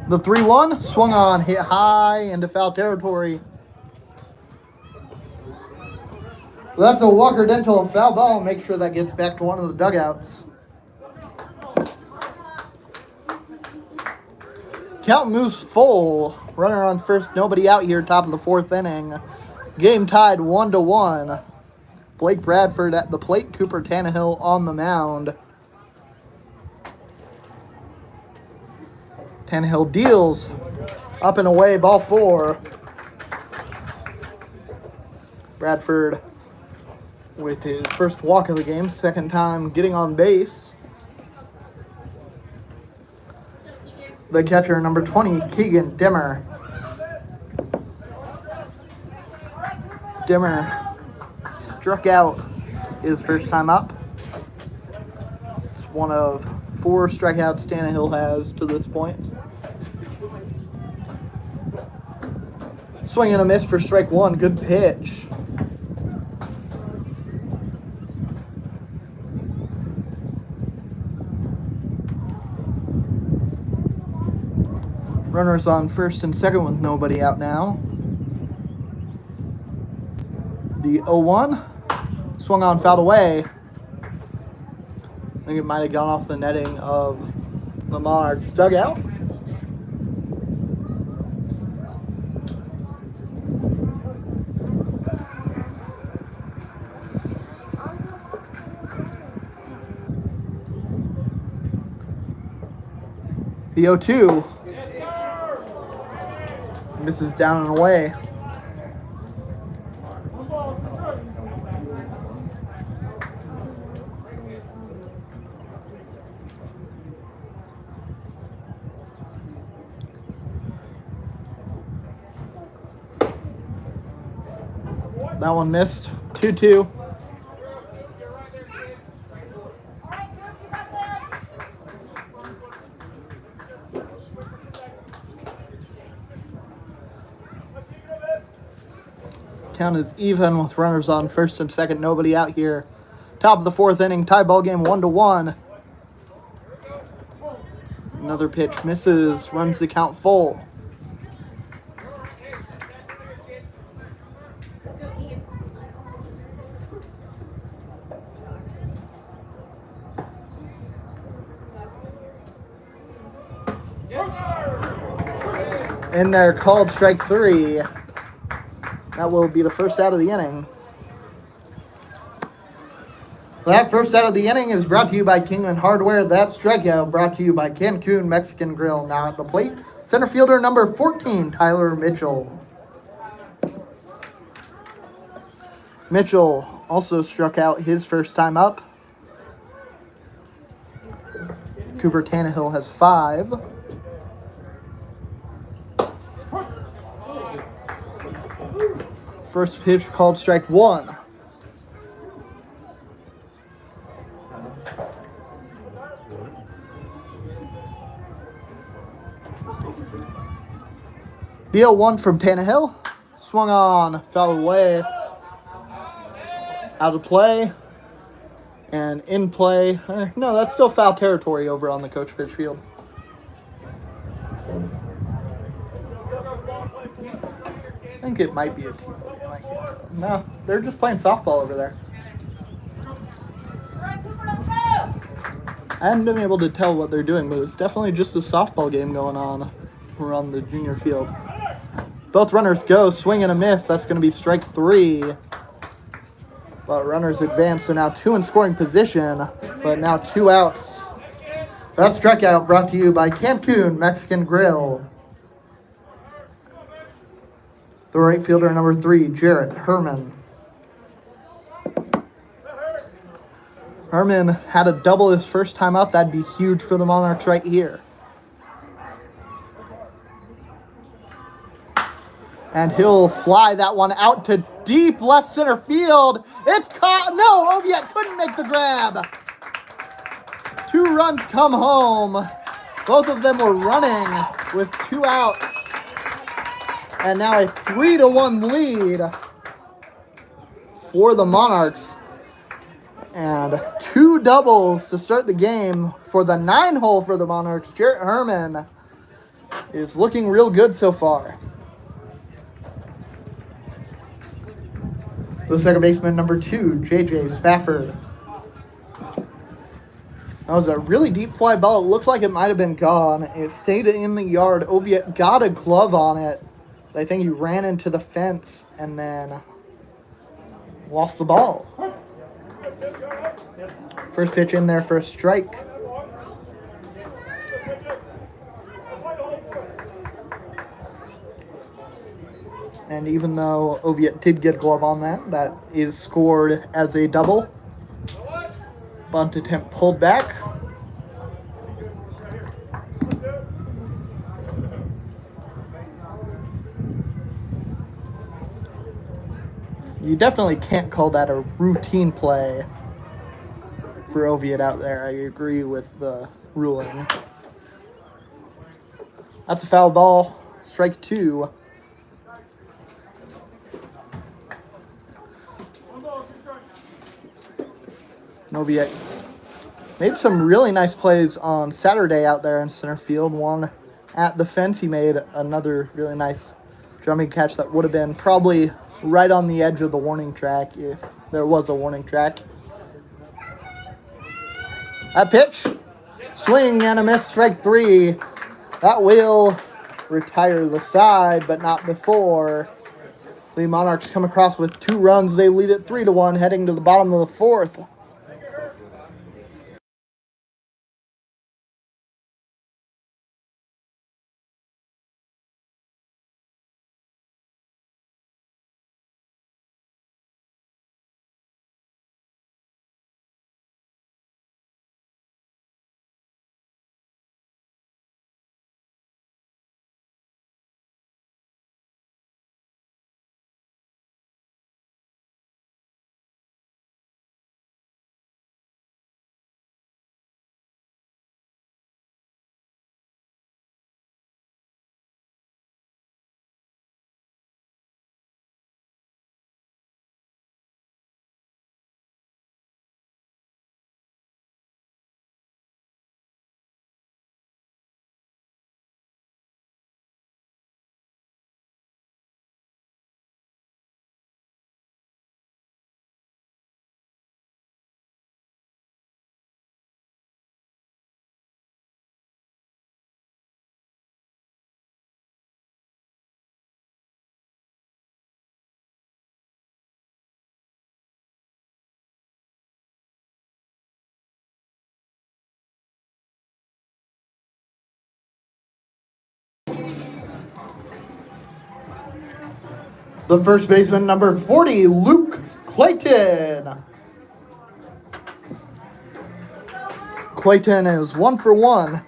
The 3-1 swung on, hit high into foul territory. Well, that's a Walker Dental foul ball. Make sure that gets back to one of the dugouts. Count moves full. Runner on first, nobody out here, top of the fourth inning. Game tied 1-1. Blake Bradford at the plate, Cooper Tannehill on the mound. Tannehill deals. Up and away, ball four. Bradford with his first walk of the game, second time getting on base. The catcher, number 20, Keegan Dimmer. Dimmer struck out his first time up. It's one of 4 strikeouts Tannehill has to this point. Swing and a miss for strike one. Good pitch. Runners on first and second with nobody out now. The 0-1 swung on, fouled away. I think it might have gone off the netting of the Monarchs dugout. The 0-2 misses down and away. That one missed. 2-2. Count is even with runners on first and second, nobody out here. Top of the fourth inning, tie ball game 1-1. Another pitch misses, runs the count full. In there, called strike 3. That will be the first out of the inning. That first out of the inning is brought to you by Kingman Hardware. That strikeout brought to you by Cancun Mexican Grill. Now at the plate, center fielder number 14, Tyler Mitchell. Mitchell also struck out his first time up. Cooper Tannehill has 5. First pitch called strike 1. The 0-1 from Tannehill. Swung on, fouled away. Out of play. And in play. No, that's still foul territory over on the coach pitch field. I think it might be a team game. No, they're just playing softball over there. I haven't been able to tell what they're doing, but it's definitely just a softball game going on. We're on the junior field. Both runners go, swing and a miss. That's going to be strike 3. But runners advance, so now 2 in scoring position, but now 2 outs. That strikeout brought to you by Cancun Mexican Grill. The right fielder number 3, Jarrett Herman. Herman had a double his first time up. That'd be huge for the Monarchs right here. And he'll fly that one out to deep left center field. It's caught. No, Oviatt couldn't make the grab. 2 runs come home. Both of them were running with 2 outs. And now a 3-1 lead for the Monarchs. And 2 doubles to start the game for the 9-hole for the Monarchs. Jarrett Herman is looking real good so far. The second baseman, number 2, J.J. Spafford. That was a really deep fly ball. It looked like it might have been gone. It stayed in the yard. Oviatt got a glove on it. But I think he ran into the fence and then lost the ball. First pitch in there for a strike. And even though Oviatt did get a glove on that, that is scored as a double. Bunt attempt pulled back. You definitely can't call that a routine play for Oviatt out there. I agree with the ruling. That's a foul ball. Strike 2. Oviatt made some really nice plays on Saturday out there in center field. One at the fence. He made another really nice drumming catch that would have been probably right on the edge of the warning track if there was a warning track. That pitch, swing and a miss, strike 3. That will retire the side, but not before. The Monarchs come across with 2 runs. They lead it 3-1, heading to the bottom of the 4th. The first baseman, number 40, Luke Clayton. Clayton is 1 for 1.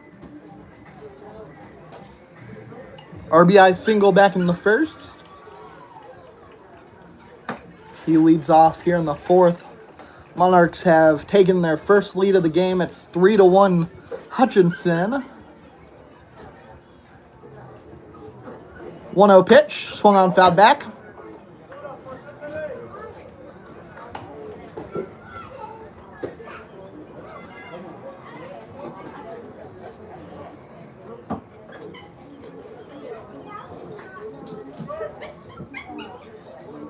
RBI single back in the first. He leads off here in the fourth. Monarchs have taken their first lead of the game at 3-1 Hutchinson. 1-0 pitch, swung on, fouled back.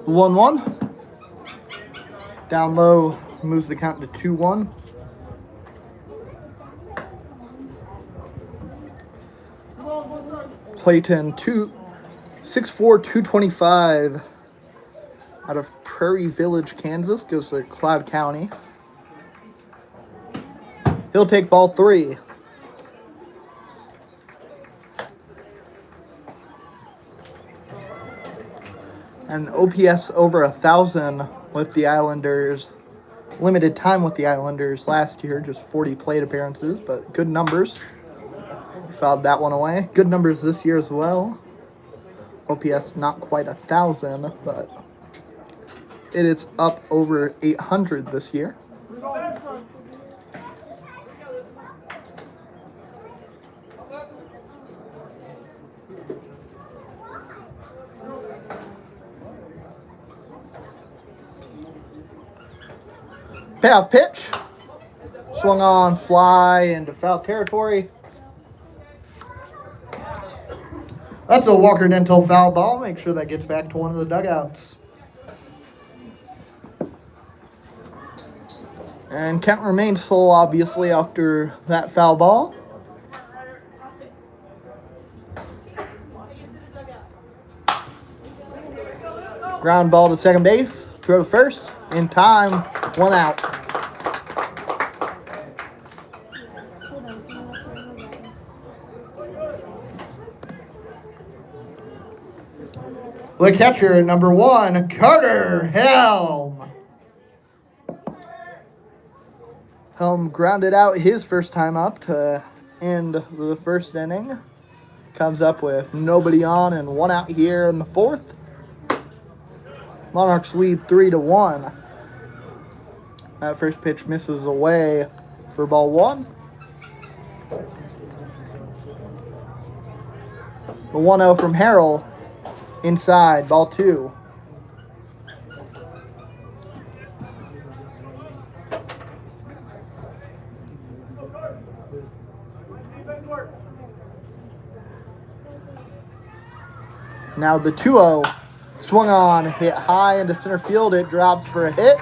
The 1-1. Down low, moves the count to 2-1. Clayton, 6'4", 225, out of Prairie Village, Kansas, goes to Cloud County. He'll take ball 3. And OPS over 1,000 with the Islanders. Limited time with the Islanders last year, just 40 plate appearances, but good numbers. Fouled that one away. Good numbers this year as well. OPS not quite 1,000, but it is up over 800 this year. Payoff pitch. Swung on, fly into foul territory. That's a Walker Dental foul ball. Make sure that gets back to one of the dugouts. And count remains full, obviously, after that foul ball. Ground ball to second base. Throw to first. In time. 1 out. The catcher, number 1, Carter Helm. Helm grounded out his first time up to end the first inning. Comes up with nobody on and 1 out here in the fourth. Monarchs lead 3-1. That first pitch misses away for ball 1. The 1-0 from Harrell. Inside, ball 2. Now the 2-0. Swung on, hit high into center field. It drops for a hit.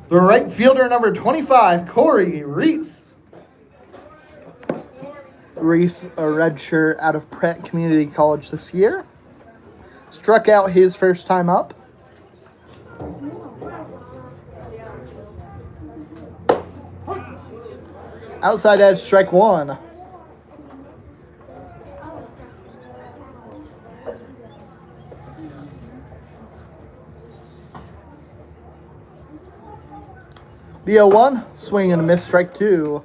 The right fielder, number 25, Corey Reese. Reese, a redshirt out of Pratt Community College this year. Struck out his first time up. Outside edge, strike 1. The 0-1, swing and a miss, strike 2.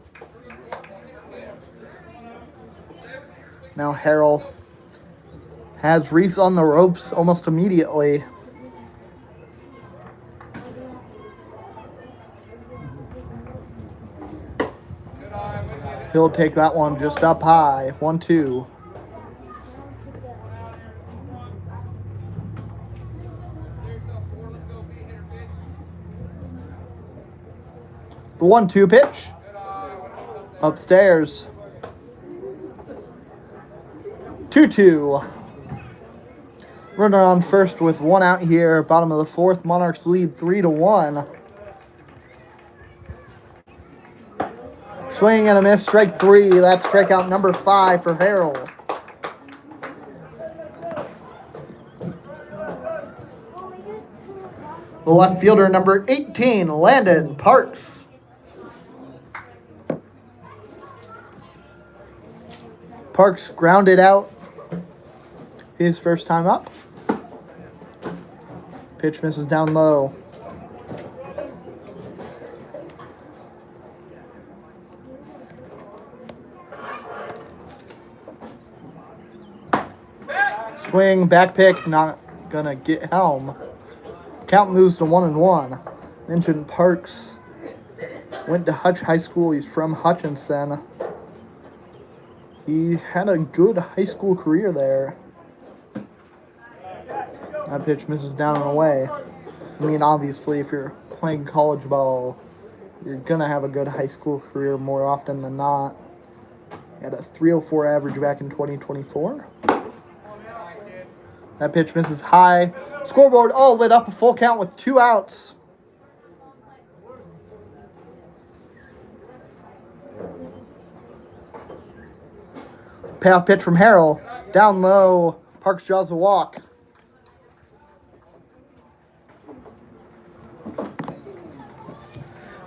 Now Harrell has Reese on the ropes almost immediately. He'll take that one just up high. 1-2. The 1-2 pitch. Upstairs. 2-2. Runner on first with 1 out here. Bottom of the fourth. Monarchs lead 3-1. Swing and a miss. Strike 3. That's strikeout number 5 for Harrell. The left fielder, number 18, Landon Parks. Parks grounded out his first time up. Pitch misses down low. Swing, back pick, not gonna get home. Count moves to 1-1. Mentioned Parks went to Hutch High School. He's from Hutchinson. He had a good high school career there. That pitch misses down and away. I mean, obviously, if you're playing college ball, you're gonna have a good high school career more often than not. He had a 304 average back in 2024. That pitch misses high. Scoreboard all lit up, a full count with 2 outs. Payoff pitch from Harrell. Down low. Parks draws a walk.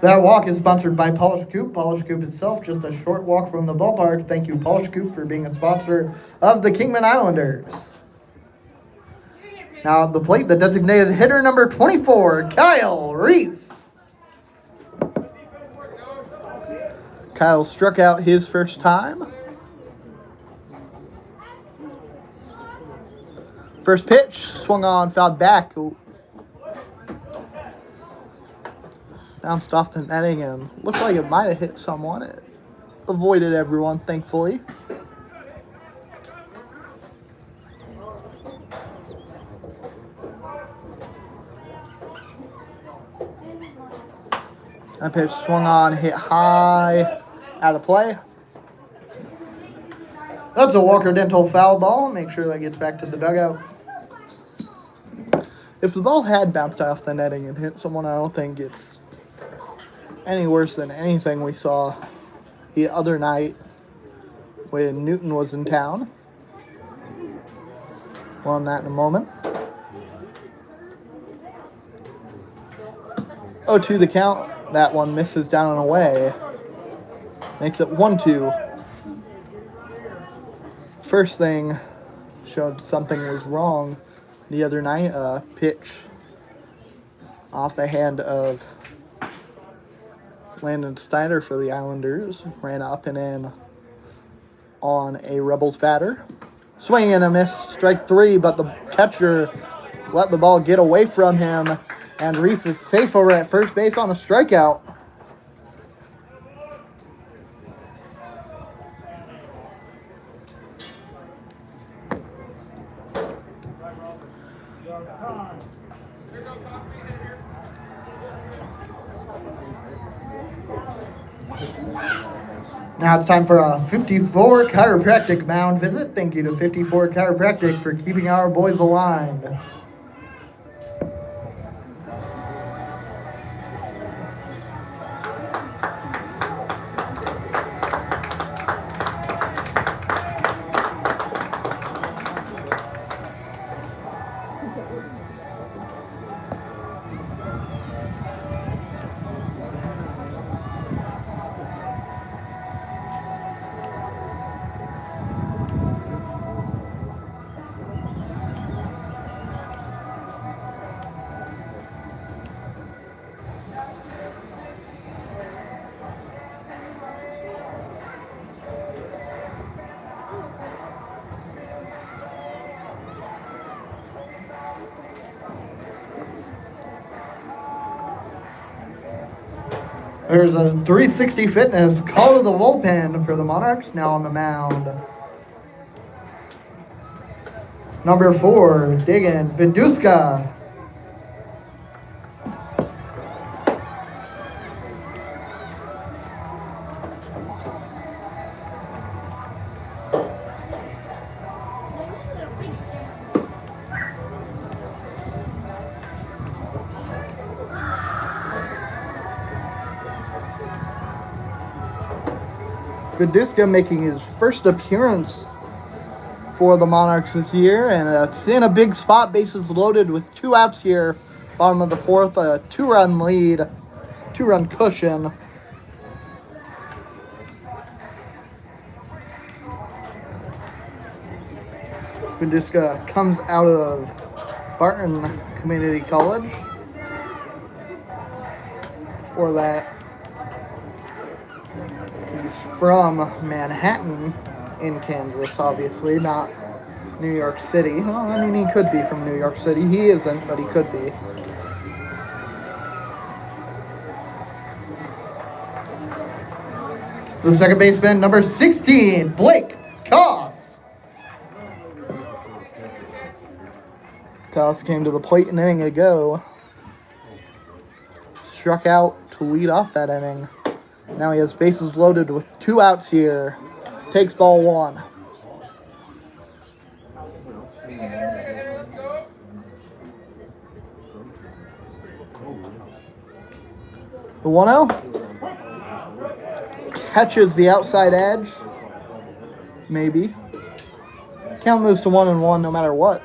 That walk is sponsored by Polish Coop. Polish Coop itself, just a short walk from the ballpark. Thank you, Polish Coop, for being a sponsor of the Kingman Islanders. Now at the plate, the designated hitter, number 24, Kyle Reese. Kyle struck out his first time. First pitch, swung on, fouled back. Bounced off the netting and looked like it might have hit someone. It avoided everyone, thankfully. That pitch swung on, hit high, out of play. That's a Walker Dental foul ball. Make sure that gets back to the dugout. If the ball had bounced off the netting and hit someone, I don't think it's any worse than anything we saw the other night when Newton was in town. More on that in a moment. 0-2 the count. That one misses down and away. Makes it 1-2. First thing showed something was wrong the other night. A pitch off the hand of Landon Steiner for the Islanders. Ran up and in on a Rebels batter. Swing and a miss. Strike 3, but the catcher let the ball get away from him. And Reese is safe over at first base on a strikeout. Now it's time for a 54 chiropractic mound visit. Thank you to 54 Chiropractic for keeping our boys aligned. There's a 360 fitness call to the bullpen for the Monarchs, now on the mound. Number 4, digging, Viduska. Viduska making his first appearance for the Monarchs this year, and it's in a big spot, bases loaded with 2 outs here Bottom of the fourth, a 2-run lead, 2-run cushion. Fundiska comes out of Barton Community College. Before that, he's from Manhattan in Kansas, obviously, not New York City. Well, I mean, he could be from New York City. He isn't, but he could be. The second baseman, number 16, Blake Koss. Koss came to the plate an inning ago. Struck out to lead off that inning. Now he has bases loaded with 2 outs here. Takes ball 1. The 1-0 catches the outside edge. Maybe. Count moves to 1-1 no matter what.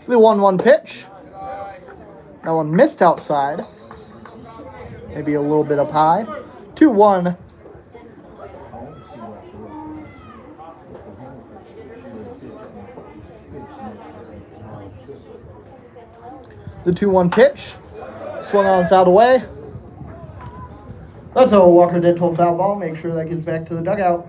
The 1-1 pitch. That one missed outside. Maybe a little bit up high. 2-1. The 2-1 pitch. Swung on and fouled away. That's how Walker did to a foul ball. Make sure that gets back to the dugout.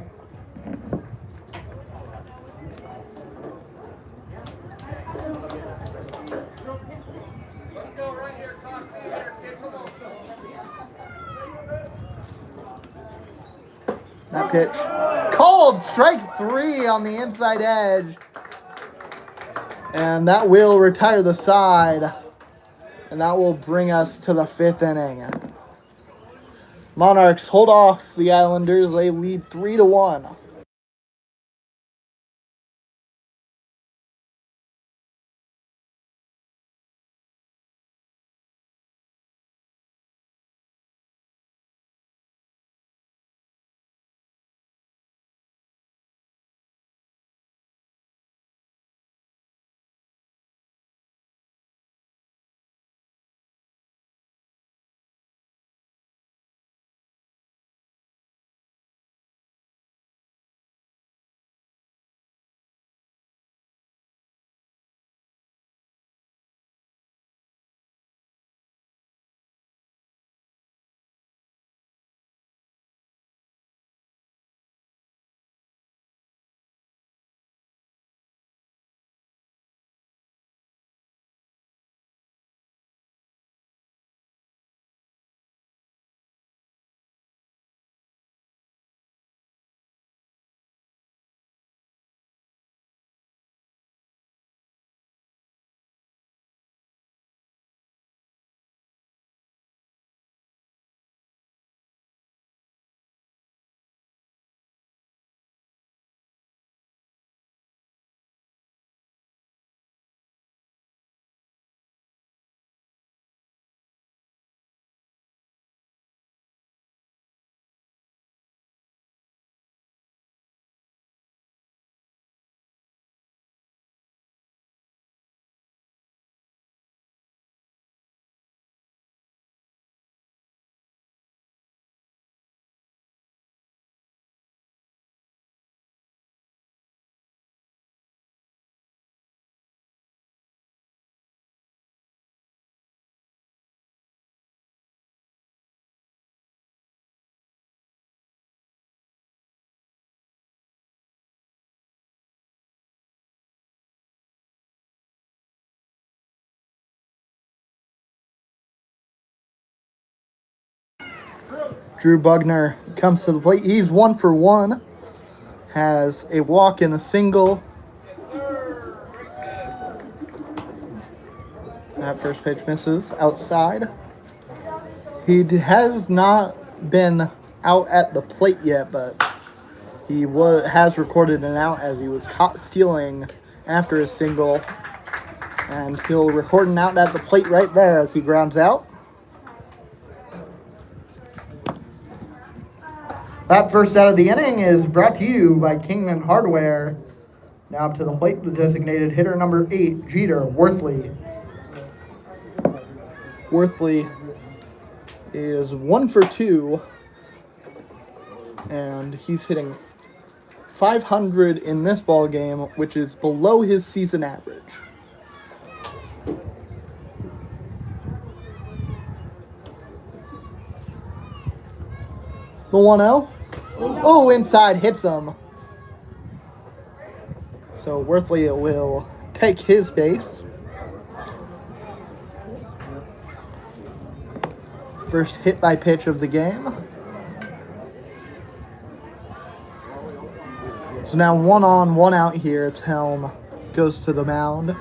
That pitch called strike 3 on the inside edge. And that will retire the side. And that will bring us to the 5th inning. Monarchs hold off the Islanders. They lead 3-1. Drew Bugner comes to the plate. He's 1 for 1. Has a walk and a single. That first pitch misses outside. He has not been out at the plate yet, but he has recorded an out as he was caught stealing after a single. And he'll record an out at the plate right there as he grounds out. That first out of the inning is brought to you by Kingman Hardware. Now up to the plate, the designated hitter number 8, Jeter Worthley. Worthley is 1 for 2, and he's hitting .500 in this ball game, which is below his season average. The 1-0. Oh, inside, hits him. So Worthley will take his base. First hit by pitch of the game. So now 1 on, 1 out here. It's Helm. Goes to the mound.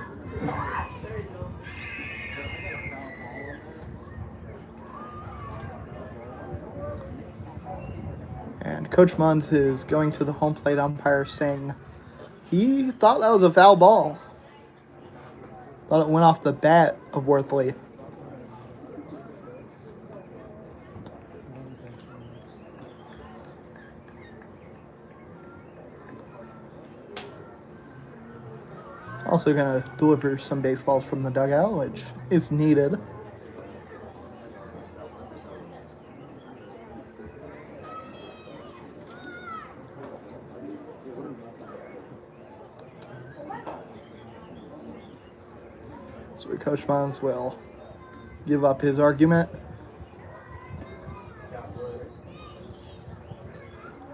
And Coach Munz is going to the home plate umpire saying he thought that was a foul ball. Thought it went off the bat of Worthley. Also going to deliver some baseballs from the dugout, which is needed. So Coach Munz will give up his argument.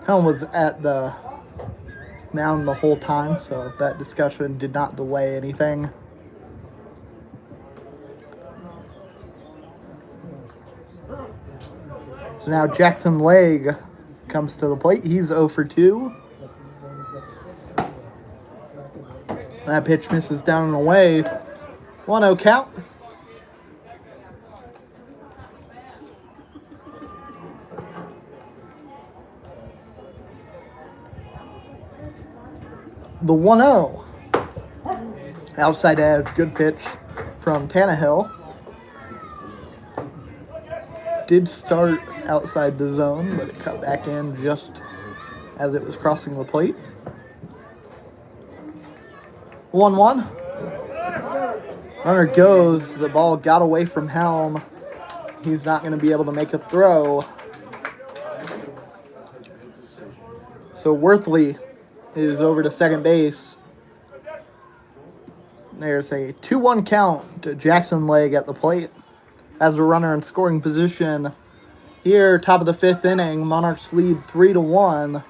Helm was at the mound the whole time, so that discussion did not delay anything. So now Jackson Legg comes to the plate. He's 0 for 2. That pitch misses down and away. 1-0 count. The 1-0. Outside edge, good pitch from Tannehill. Did start outside the zone, but it cut back in just as it was crossing the plate. 1-1. Runner goes. The ball got away from Helm. He's not going to be able to make a throw. So Worthley is over to second base. There's a 2-1 count to Jackson Legg at the plate. As a runner in scoring position here, top of the 5th inning, Monarchs lead 3-1.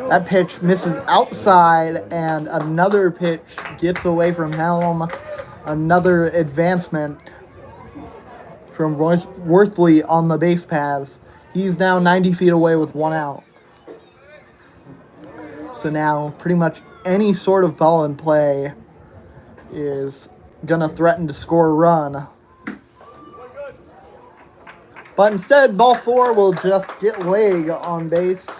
That pitch misses outside, and another pitch gets away from Helm. Another advancement from Worthley on the base paths. He's now 90 feet away with 1 out. So now pretty much any sort of ball in play is going to threaten to score a run. But instead, ball 4 will just get Legg on base.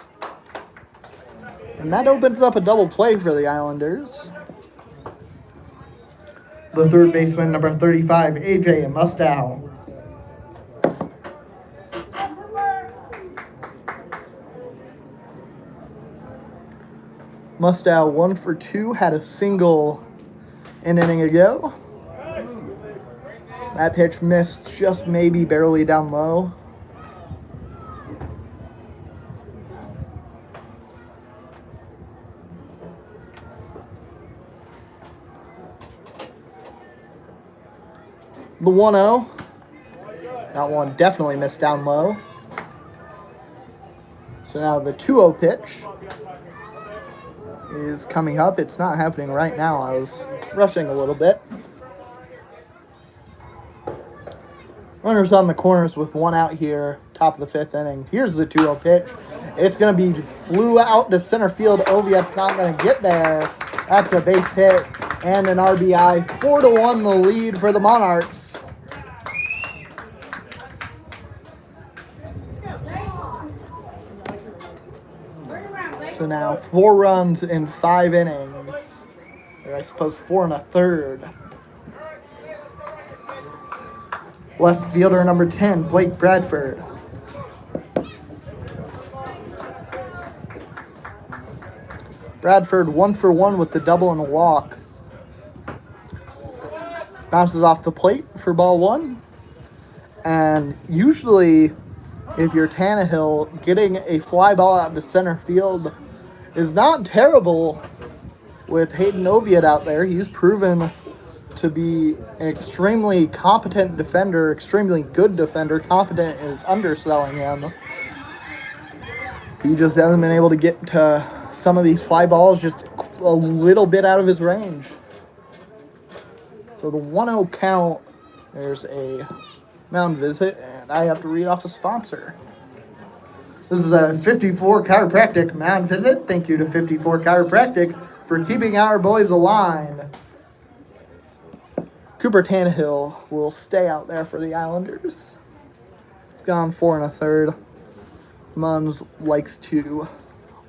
And that opens up a double play for the Islanders. The third baseman, number 35, AJ Mustow. Mustow 1 for 2, had a single an inning ago. That pitch missed just maybe barely down low. The 1-0. That one definitely missed down low. So now the 2-0 pitch is coming up. It's not happening right now. I was rushing a little bit. Runners on the corners with 1 out here, top of the 5th inning. Here's the 2-0 pitch. It's going to be flew out to center field. Oviatt's not going to get there. That's a base hit and an RBI. 4-1 the lead for the Monarchs. So now 4 runs in 5 innings. Or I suppose 4 1/3. Left fielder number 10, Blake Bradford. Bradford 1 for 1 with the double and a walk. Bounces off the plate for ball 1. And usually, if you're Tannehill, getting a fly ball out to center field is not terrible with Hayden Oviatt out there. He's proven to be an extremely competent defender, extremely good defender. Competent is underselling him. He just hasn't been able to get to some of these fly balls just a little bit out of his range. So the 1-0 count, there's a mound visit, and I have to read off a sponsor. This is a 54 Chiropractic mound visit. Thank you to 54 Chiropractic for keeping our boys aligned. Cooper Tannehill will stay out there for the Islanders. He's gone 4 1/3. Munns likes to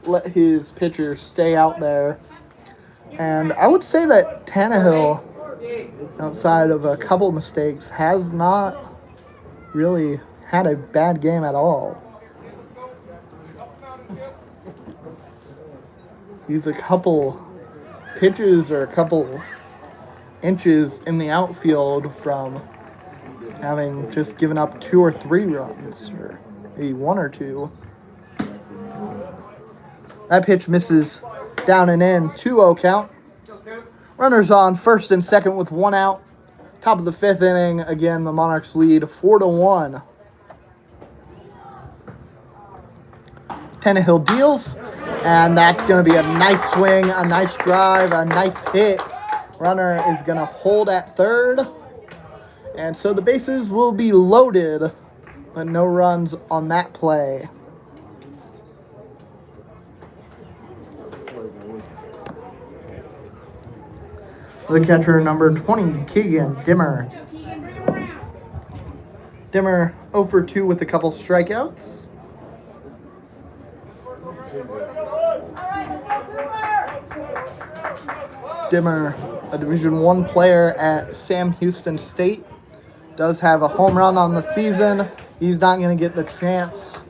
let his pitchers stay out there. And I would say that Tannehill, outside of a couple mistakes, has not really had a bad game at all. He's a couple pitches or a couple inches in the outfield from having just given up 2 or 3 runs, or maybe 1 or 2. That pitch misses down and in. 2-0 count. Runners on first and second with 1 out. Top of the 5th inning. Again, the Monarchs lead 4-1. Tannehill deals, and that's going to be a nice swing, a nice drive, a nice hit. Runner is going to hold at third, and so the bases will be loaded, but no runs on that play. The catcher, number 20, Keegan Dimmer. Dimmer 0 for 2 with a couple strikeouts. Dimmer, a Division I player at Sam Houston State, does have a home run on the season. He's not going to get the chance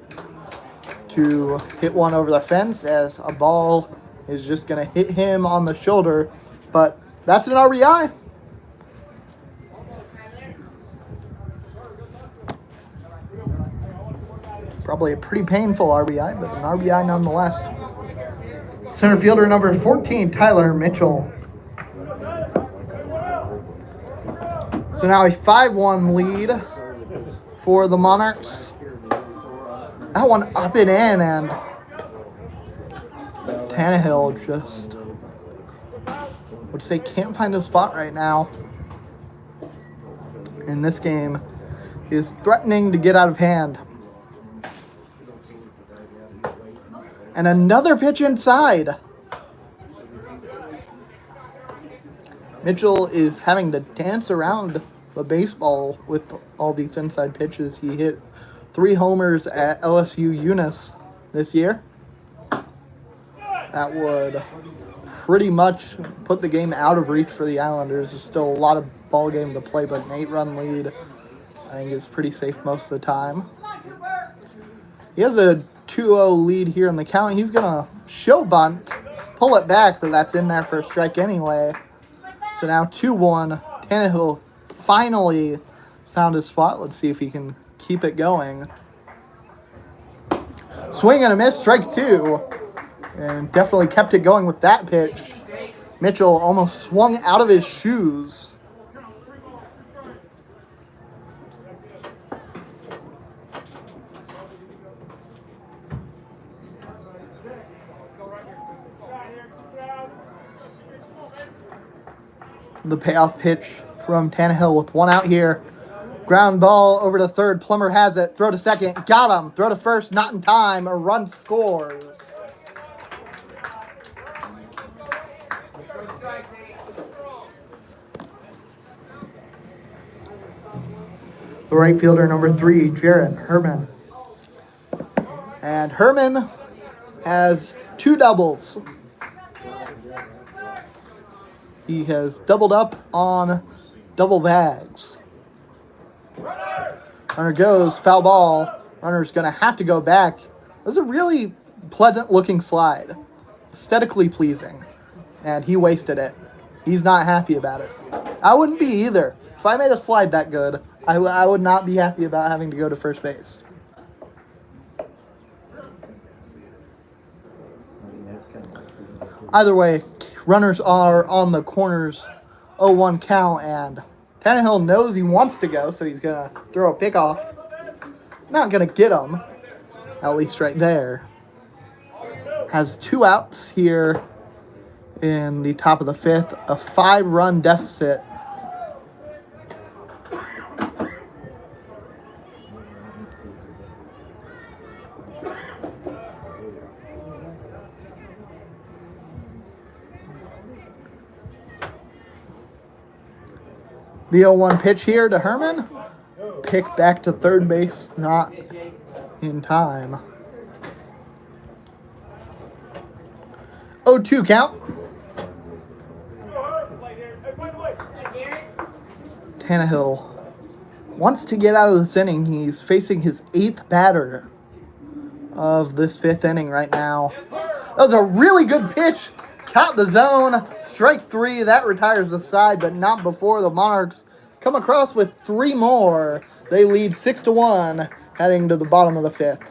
to hit one over the fence, as a ball is just going to hit him on the shoulder, but that's an RBI. Probably a pretty painful RBI, but an RBI nonetheless. Center fielder number 14, Tyler Mitchell. So now a 5-1 lead for the Monarchs. That one up and in, and Tannehill just, would say, can't find a spot right now. And this game is threatening to get out of hand. And another pitch inside. Mitchell is having to dance around the baseball with all these inside pitches. He hit 3 homers at LSU Eunice this year. That would pretty much put the game out of reach for the Islanders. There's still a lot of ball game to play, but an 8-run lead, I think, is pretty safe most of the time. He has a 2-0 lead here in the count. He's going to show bunt, pull it back, but that's in there for a strike anyway. So now 2-1. Tannehill finally found his spot. Let's see if he can keep it going. Swing and a miss, strike 2. And definitely kept it going with that pitch. Mitchell almost swung out of his shoes. The payoff pitch from Tannehill with 1 out here. Ground ball over to third. Plummer has it. Throw to second. Got him. Throw to first. Not in time. A run scores. The right fielder, number 3, Jared Herman. And Herman has 2 doubles. He has doubled up on double bags. Runner goes, foul ball. Runner's going to have to go back. It was a really pleasant-looking slide. Aesthetically pleasing. And he wasted it. He's not happy about it. I wouldn't be either. If I made a slide that good, I would not be happy about having to go to first base. Either way, runners are on the corners, 0-1 count, and Tannehill knows he wants to go, so he's going to throw a pickoff. Not going to get him, at least right there. Has 2 outs here in the top of the 5th, a 5-run deficit. The 0-1 pitch here to Herman. Pick back to third base, not in time. 0-2 count. Tannehill wants to get out of this inning. He's facing his 8th batter of this 5th inning right now. That was a really good pitch. Caught the zone. Strike 3. That retires the side, but not before the Monarchs come across with 3 more. They lead 6-1 heading to the bottom of the 5th.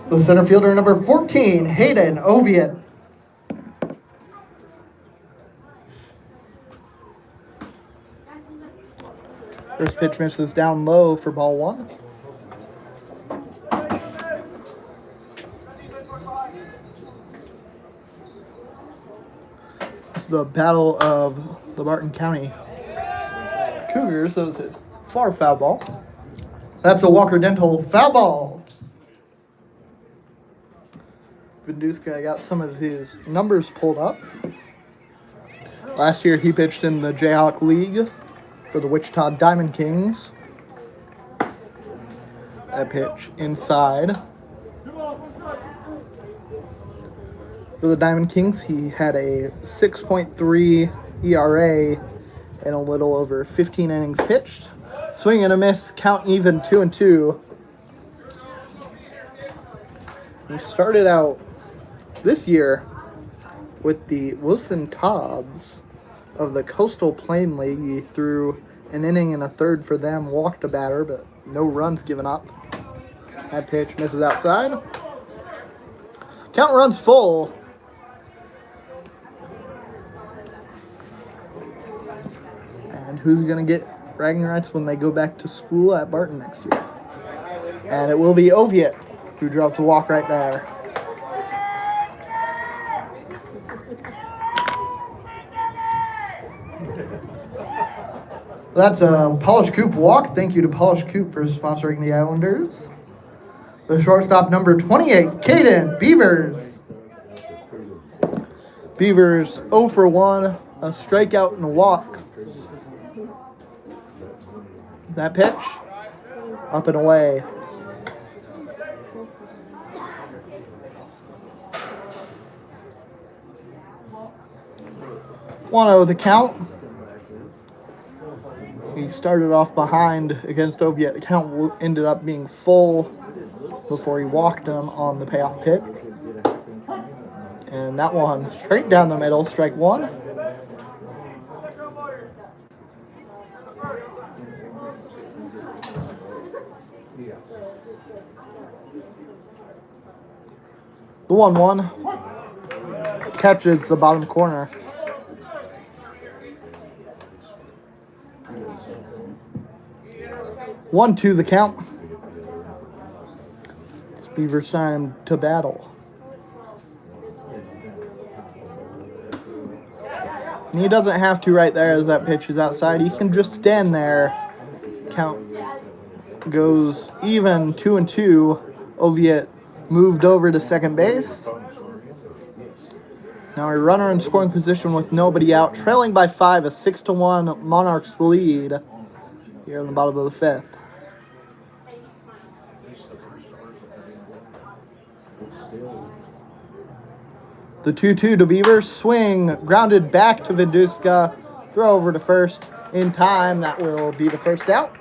The center fielder, number 14, Hayden Oviatt. First pitch misses down low for ball 1. This is a battle of the Barton County Cougars. So it's a far foul ball. That's a Walker Dental foul ball. Vinduska got some of his numbers pulled up. Last year he pitched in the Jayhawk League for the Wichita Diamond Kings. A pitch inside. For the Diamond Kings, he had a 6.3 ERA and a little over 15 innings pitched. Swing and a miss, count even 2-2. He started out this year with the Wilson Cobbs of the Coastal Plain League. He threw an inning and a third for them, walked a batter, but no runs given up. That pitch misses outside. Count runs full. And who's going to get bragging rights when they go back to school at Barton next year? And it will be Oviatt, who draws the walk right there. That's a Polish Coop walk. Thank you to Polish Coop for sponsoring the Islanders. The shortstop, number 28, Caden Beavers. Beavers 0 for 1, a strikeout and a walk. That pitch, up and away. 1-0 the count. He started off behind against Oviet. The count ended up being full before he walked him on the payoff pitch. And that one straight down the middle, strike one. The 1-1 catches the bottom corner. One, two, the count. It's Beavers time to battle. And he doesn't have to right there as that pitch is outside. He can just stand there. Count goes even, 2-2. Oviet moved over to second base. Now a runner in scoring position with nobody out, trailing by 5, a 6-1 Monarchs lead here in the bottom of the fifth. The 2-2 to Beavers, swing, grounded back to Viduska, throw over to first in time. That will be the first out.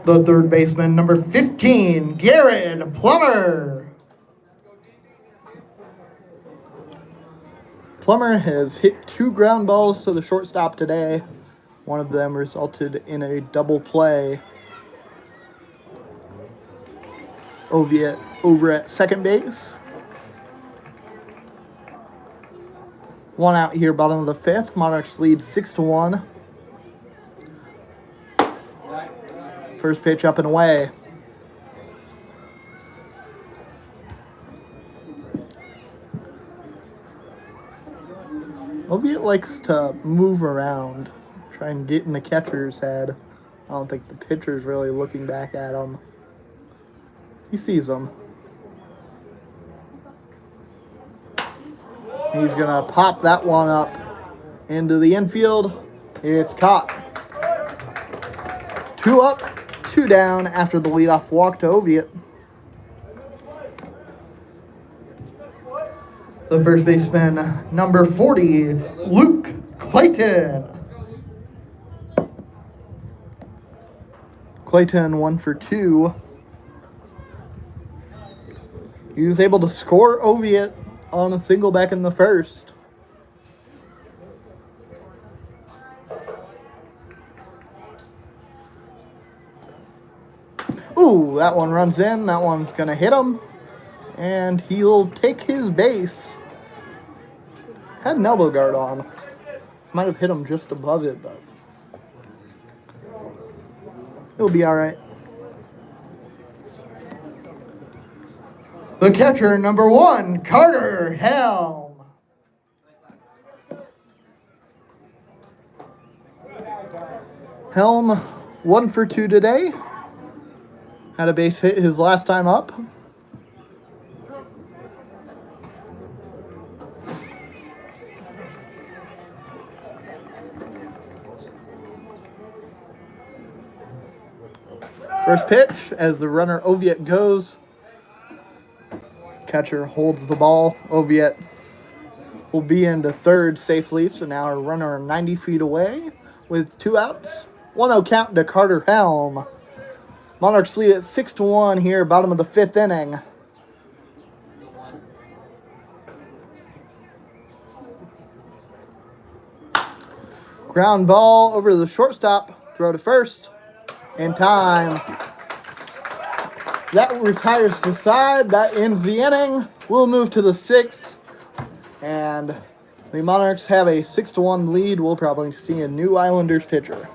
The third baseman, number 15, Garrett Plummer. Plummer has hit 2 ground balls to the shortstop today. One of them resulted in a double play. Oviet over at second base. 1 out here, bottom of the fifth. Monarchs lead 6-1. First pitch up and away. Oviet likes to move around, try and get in the catcher's head. I don't think the pitcher's really looking back at him. He sees him. He's going to pop that one up into the infield. It's caught. 2 up, 2 down after the leadoff walk to Oviet. The first baseman, number 40, Luke Clayton. Clayton 1 for 2. He was able to score Oviet on a single back in the first. Ooh, that one runs in. That one's going to hit him. And he'll take his base. Had an elbow guard on. Might have hit him just above it, but he'll be all right. The catcher, number 1, Carter Helm. Helm, 1 for 2 today. Had a base hit his last time up. First pitch as the runner Oviet goes. Catcher holds the ball. Oviet will be into third safely. So now our runner 90 feet away with 2 outs. 1-0 count to Carter Helm. Monarchs lead at 6-1 here, bottom of the 5th inning. Ground ball over the shortstop. Throw to first. In time. That retires the side. That ends the inning. We'll move to the 6th. And the Monarchs have a 6-1 lead. We'll probably see a new Islanders pitcher.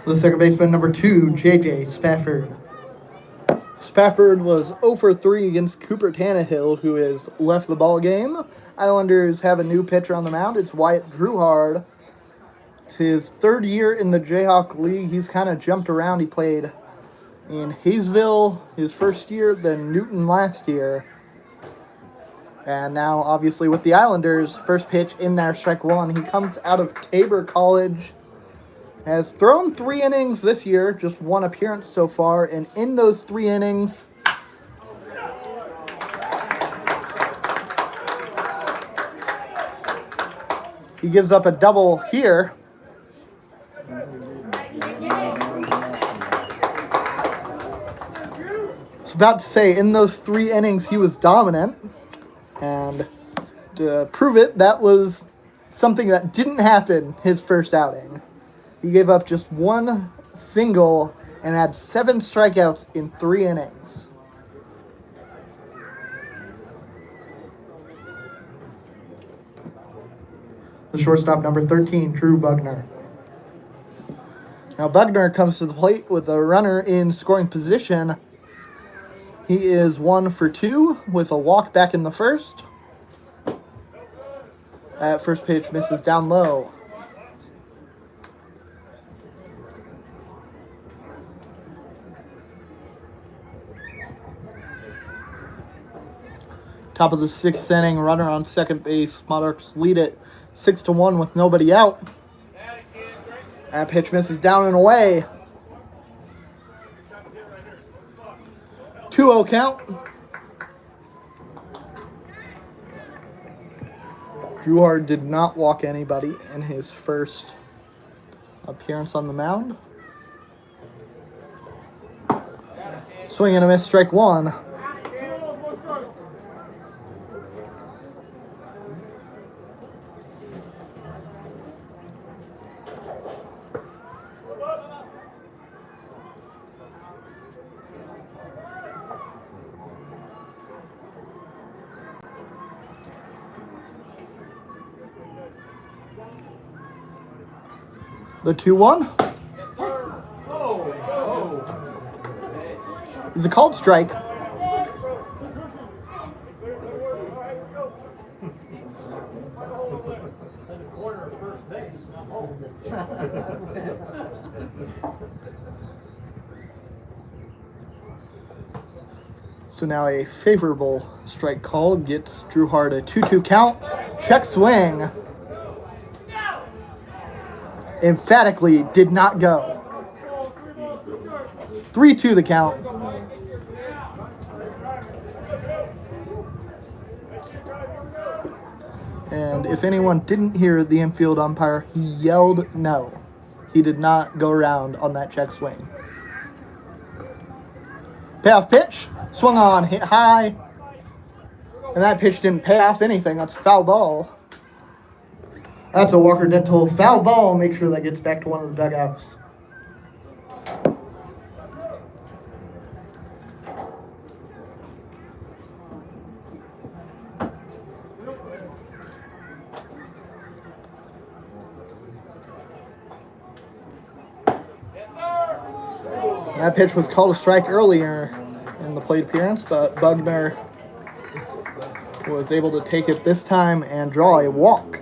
The second baseman, number 2, J.J. Spafford. Spafford was 0 for 3 against Cooper Tannehill, who has left the ball game. Islanders have a new pitcher on the mound. It's Wyatt Druhard. It's his third year in the Jayhawk League. He's kind of jumped around. He played in Hayesville his first year, then Newton last year. And now, obviously, with the Islanders, first pitch in there, strike one. He comes out of Tabor College. Has thrown 3 innings this year, just 1 appearance so far, and in those 3 innings, he gives up a double here. I was about to say, in those 3 innings, he was dominant, and to prove it, that was something that didn't happen his first outing. He gave up just 1 single and had 7 strikeouts in 3 innings. The shortstop, number 13, Drew Bugner. Now Bugner comes to the plate with a runner in scoring position. He is 1 for 2 with a walk back in the first. That first pitch misses down low. Top of the 6th inning, runner on second base. Monarchs lead it 6-1 with nobody out. That pitch misses down and away. 2-0 count. Druhard did not walk anybody in his first appearance on the mound. Swing and a miss, strike one. The 2-1 is a called strike. So now a favorable strike call gets Druhard a 2-2 count. Check swing. Emphatically did not go. 3-2 the count. And if anyone didn't hear the infield umpire, he yelled no. He did not go around on that check swing. Payoff pitch. Swung on, hit high. And that pitch didn't pay off anything. That's a foul ball. That's a Walker Dental foul ball. Make sure that gets back to one of the dugouts. That pitch was called a strike earlier in the plate appearance, but Bugner was able to take it this time and draw a walk.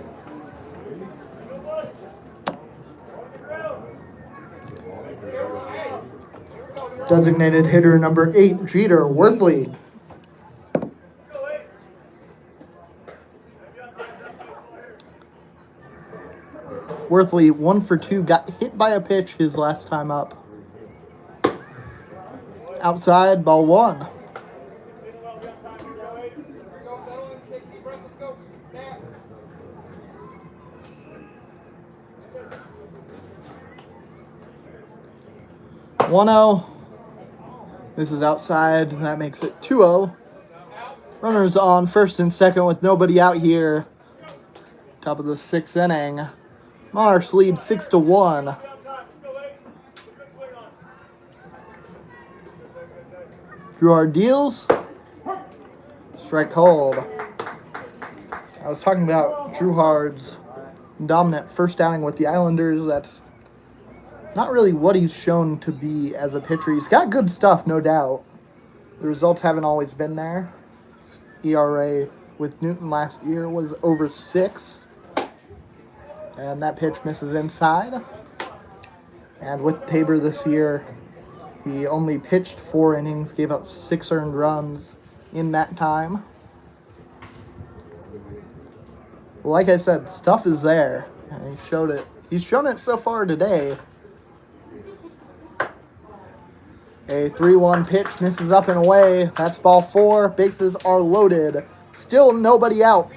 Designated hitter number 8, Jeter Worthley. Worthley, 1 for 2, got hit by a pitch his last time up. Outside, ball 1. This is outside. That makes it 2-0. Runners on first and second with nobody out here. Top of the 6th inning. Monarchs lead 6-1. Druhard deals. Strike called. I was talking about Druhard's dominant first outing with the Islanders. That's not really what he's shown to be as a pitcher. He's got good stuff, no doubt. The results haven't always been there. His ERA with Newton last year was over 6. And that pitch misses inside. And with Tabor this year, he only pitched 4 innings, gave up 6 earned runs in that time. Like I said, stuff is there. And he showed it. He's shown it so far today. A 3-1 pitch misses up and away. That's ball 4. Bases are loaded. Still nobody out.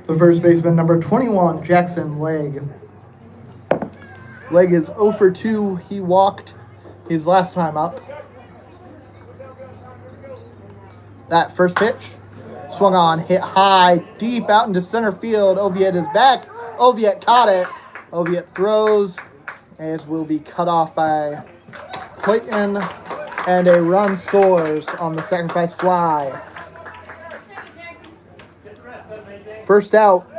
The first baseman, number 21, Jackson Legg. Legg is 0 for 2. He walked his last time up. That first pitch, swung on, hit high, deep out into center field. Oviatt is back. Oviatt caught it. Oviatt throws, as will be cut off by Clayton, and a run scores on the sacrifice fly. First out.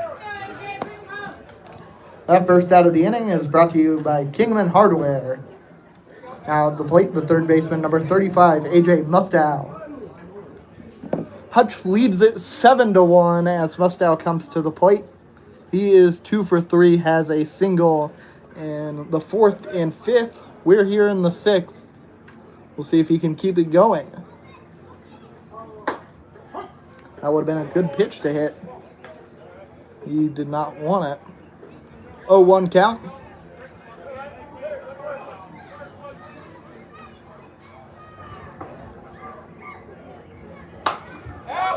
That first out of the inning is brought to you by Kingman Hardware. Now at the plate, the third baseman, number 35, AJ Mustow. Hutch leads it 7-1 as Mustow comes to the plate. He is 2 for 3, has a single in the 4th and 5th. We're here in the 6th. We'll see if he can keep it going. That would have been a good pitch to hit. He did not want it. 0-1 count.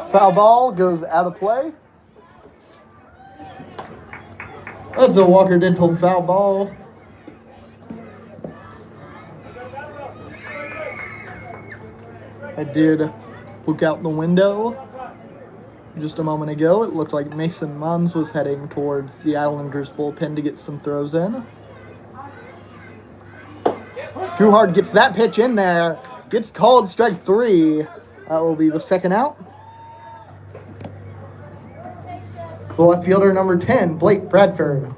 Foul ball goes out of play. That's a Walker Dental foul ball. I did look out the window just a moment ago. It looked like Mason Munns was heading towards the Islanders bullpen to get some throws in. Trueheart gets that pitch in there. Gets called strike 3. That will be the second out. The left fielder, number 10, Blake Bradford.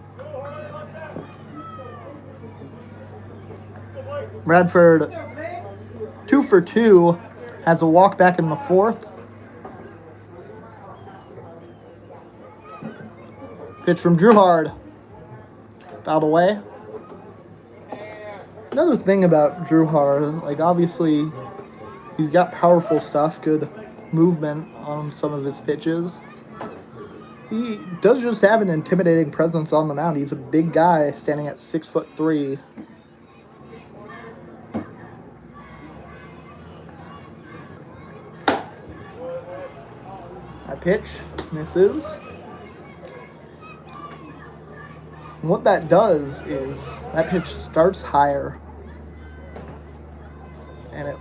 Bradford, 2 for 2, has a walk back in the 4th. Pitch from Trueheart. Fouled away. Another thing about Trueheart, like obviously he's got powerful stuff, good movement on some of his pitches. He does just have an intimidating presence on the mound. He's a big guy standing at 6'3". That pitch misses. And what that does is that pitch starts higher and it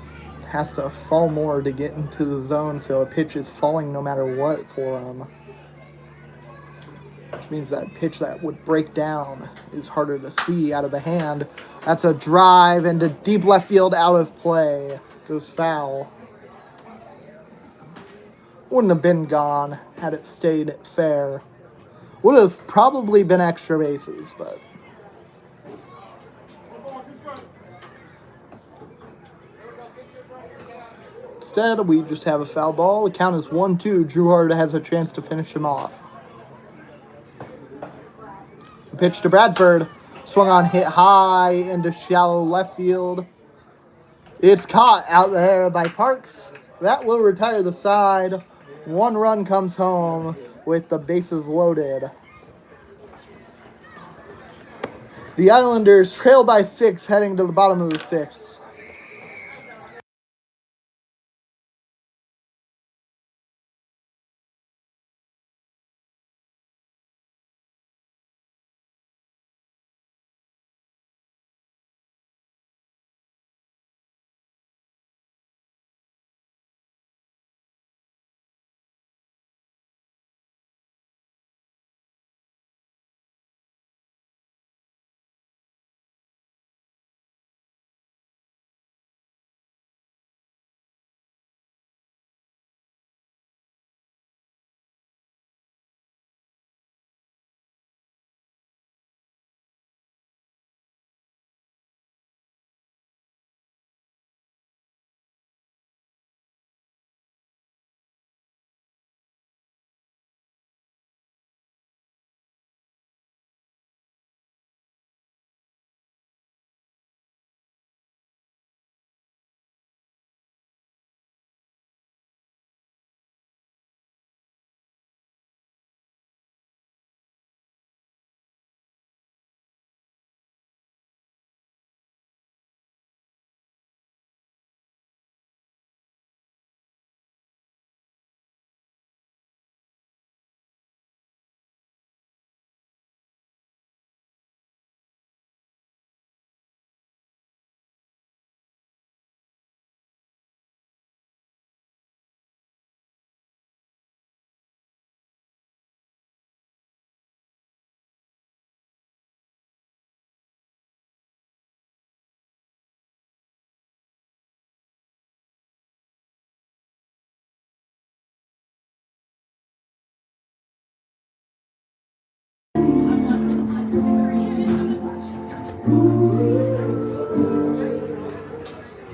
has to fall more to get into the zone, so a pitch is falling no matter what for him. Which means that pitch that would break down is harder to see out of the hand. That's a drive into deep left field, out of play. Goes foul. Wouldn't have been gone had it stayed fair. Would have probably been extra bases, but instead we just have a foul ball. The count is 1-2. Trueheart has a chance to finish him off. Pitch to Bradford. Swung on, hit high into shallow left field. It's caught out there by Parks. That will retire the side. 1 run comes home with the bases loaded. The Islanders trail by 6 heading to the bottom of the 6th.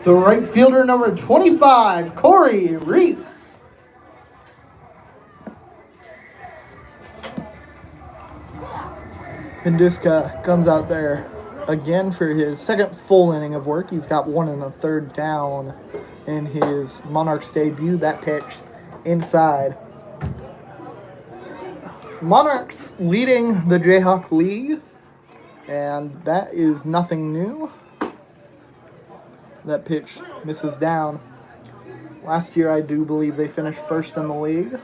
The right fielder, number 25, Corey Reese. Hinduska comes out there again for his second full inning of work. He's got 1 1/3 down in his Monarchs debut. That pitch inside. Monarchs leading the Jayhawk League, and that is nothing new. That pitch misses down. Last year, I do believe they finished first in the league.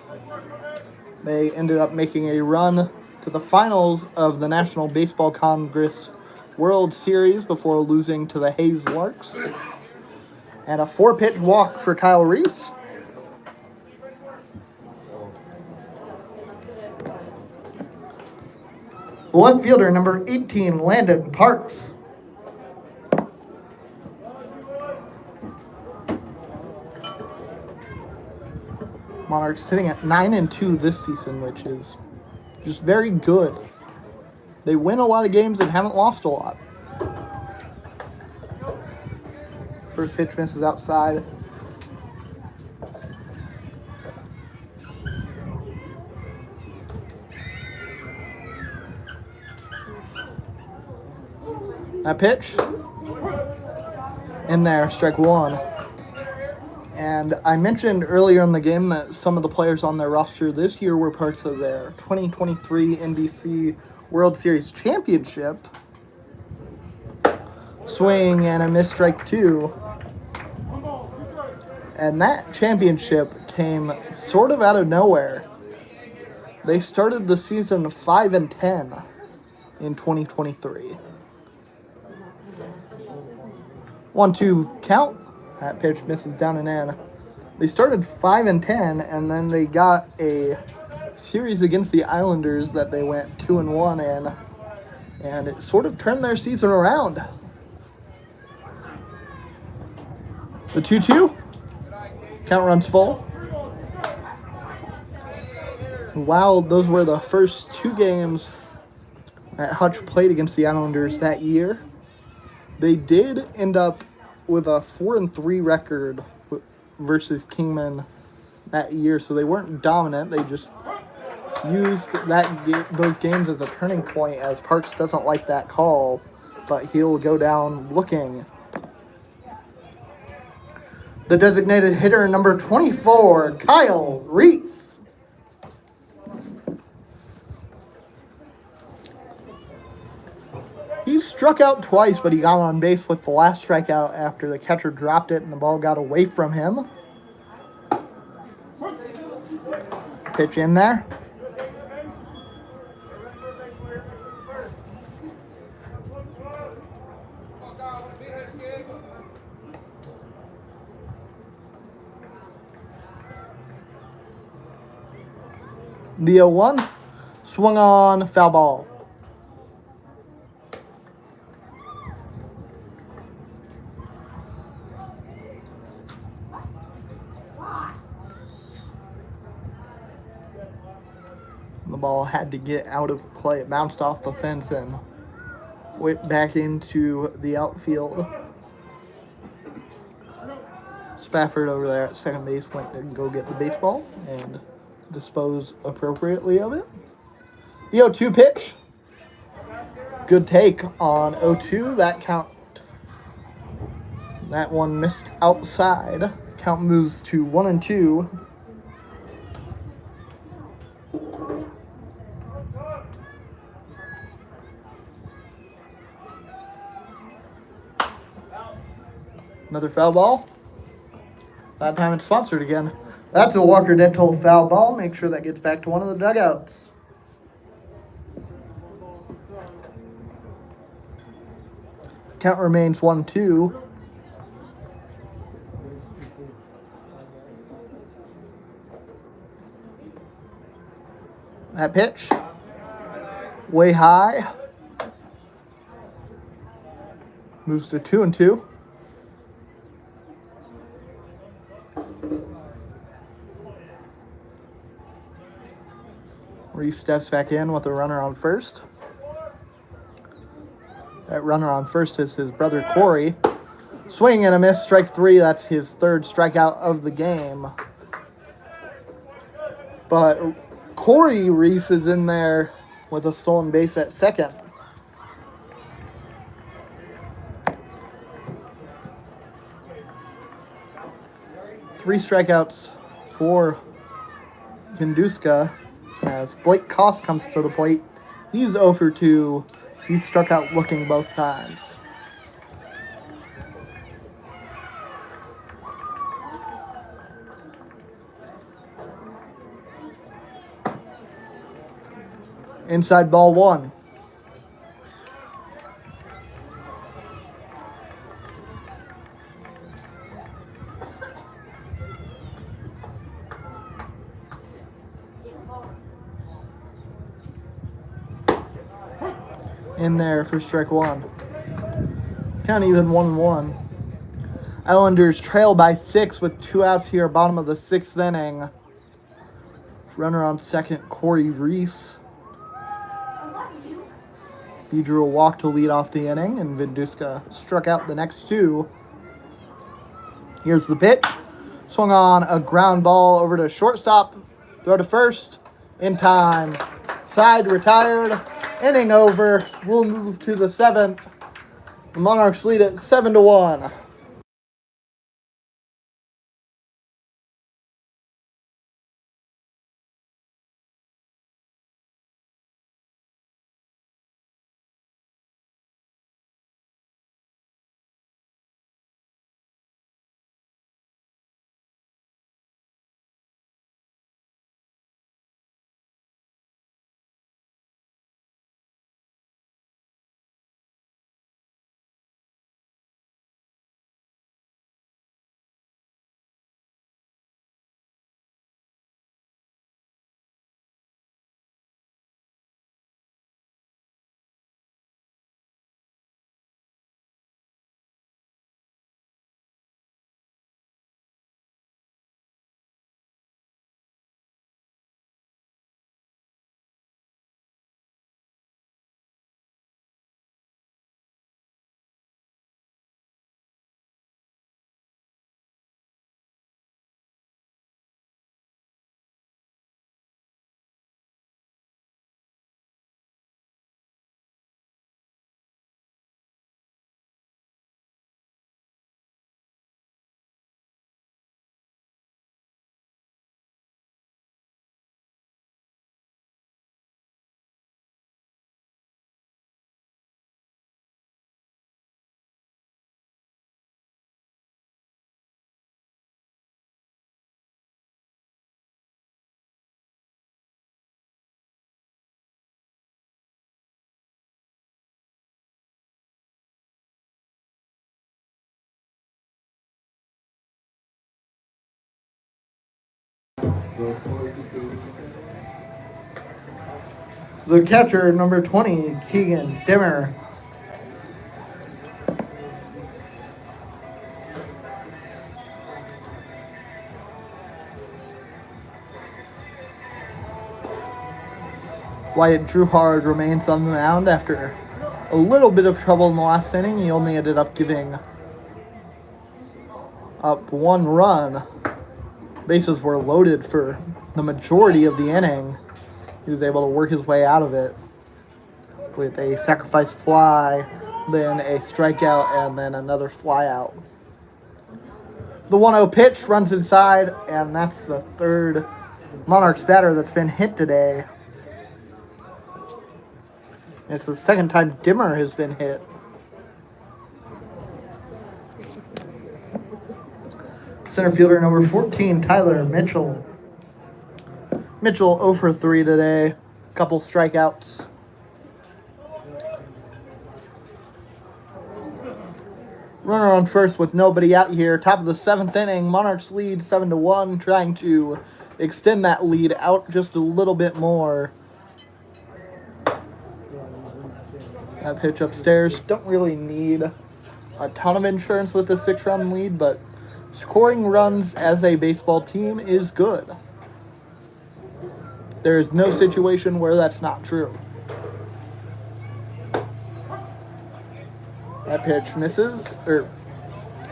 They ended up making a run to the finals of the National Baseball Congress World Series before losing to the Hayes Larks. And a 4-pitch walk for Kyle Reese. Left fielder, number 18, Landon Parks. Monarchs sitting at 9-2 this season, which is just very good. They win a lot of games and haven't lost a lot. First pitch misses outside. That pitch in there, strike 1. And I mentioned earlier in the game that some of the players on their roster this year were parts of their 2023 NBC World Series Championship. Swing and a miss, strike 2. And that championship came sort of out of nowhere. They started the season 5-10 in 2023. 1-2 count. That pitch misses down and in. They started 5-10, and then they got a series against the Islanders that they went 2-1 in, and it sort of turned their season around. The 2-2. Count runs full. Wow, those were the first 2 games that Hutch played against the Islanders that year. They did end up with a 4-3 record versus Kingman that year, so they weren't dominant. They just used those games as a turning point, as Parks doesn't like that call, but he'll go down looking. The designated hitter, number 24, Kyle Reese. He struck out twice, but he got on base with the last strikeout after the catcher dropped it and the ball got away from him. Pitch in there. The 0-1, swung on, foul ball. The ball had to get out of play. It bounced off the fence and went back into the outfield. Spafford over there at second base went to go get the baseball and dispose appropriately of it. The 0-2 pitch. Good take on 0-2. That count. That one missed outside. Count moves to 1-2. Another foul ball. That time it's sponsored again. That's a Walker Dental foul ball. Make sure that gets back to one of the dugouts. Count remains 1-2. That pitch. Way high. Moves to 2-2. Reese steps back in with a runner on first. That runner on first is his brother Corey. Swing and a miss, strike 3. That's his third strikeout of the game. But Corey Reese is in there with a stolen base at second. Three strikeouts for Vinduska as Blake Koss comes to the plate. He's 0 for 2. He's struck out looking both times. Inside ball 1. In there for strike 1. Count even 1-1. Islanders trail by 6 with 2 outs here, bottom of the 6th inning. Runner on second, Corey Reese. He drew a walk to lead off the inning, and Vinduska struck out the next 2. Here's the pitch. Swung on a ground ball over to shortstop. Throw to first. In time. Side retired. Inning over. We'll move to the 7th. The Monarchs lead at 7-1. The catcher, number 20, Keegan Dimmer. Wyatt Truhard remains on the mound after a little bit of trouble in the last inning. He only ended up giving up 1 run. Bases were loaded for the majority of the inning. He was able to work his way out of it with a sacrifice fly, then a strikeout, and then another fly out. The 1-0 pitch runs inside, and that's the third Monarchs batter that's been hit today. It's the second time Dimmer has been hit. Center fielder number 14, Tyler Mitchell. Mitchell 0 for 3 today. Couple strikeouts. Runner on first with nobody out here. Top of the 7th inning. Monarchs lead 7-1. Trying to extend that lead out just a little bit more. That pitch upstairs. Don't really need a ton of insurance with a 6-run lead, but scoring runs as a baseball team is good. There is no situation where that's not true. That pitch misses, or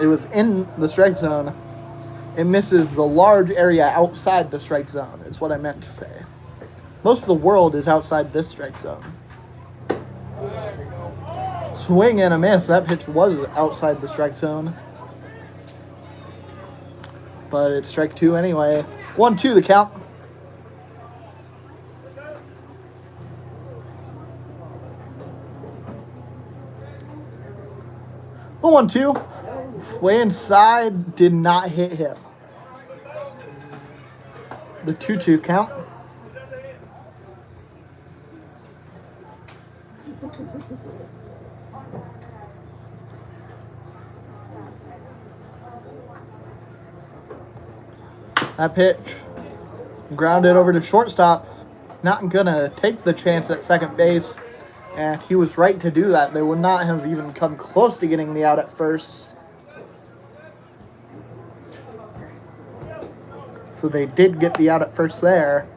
It was in the strike zone. It misses the large area outside the strike zone, is what I meant to say. Most of the world is outside this strike zone. Swing and a miss. That pitch was outside the strike zone. But it's strike two anyway. 1-2 the count. The 1-2. Way inside, did not hit him. The 2-2 count. That pitch grounded over to shortstop. Not gonna take the chance at second base. And he was right to do that. They would not have even come close to getting the out at first. So they did get the out at first there.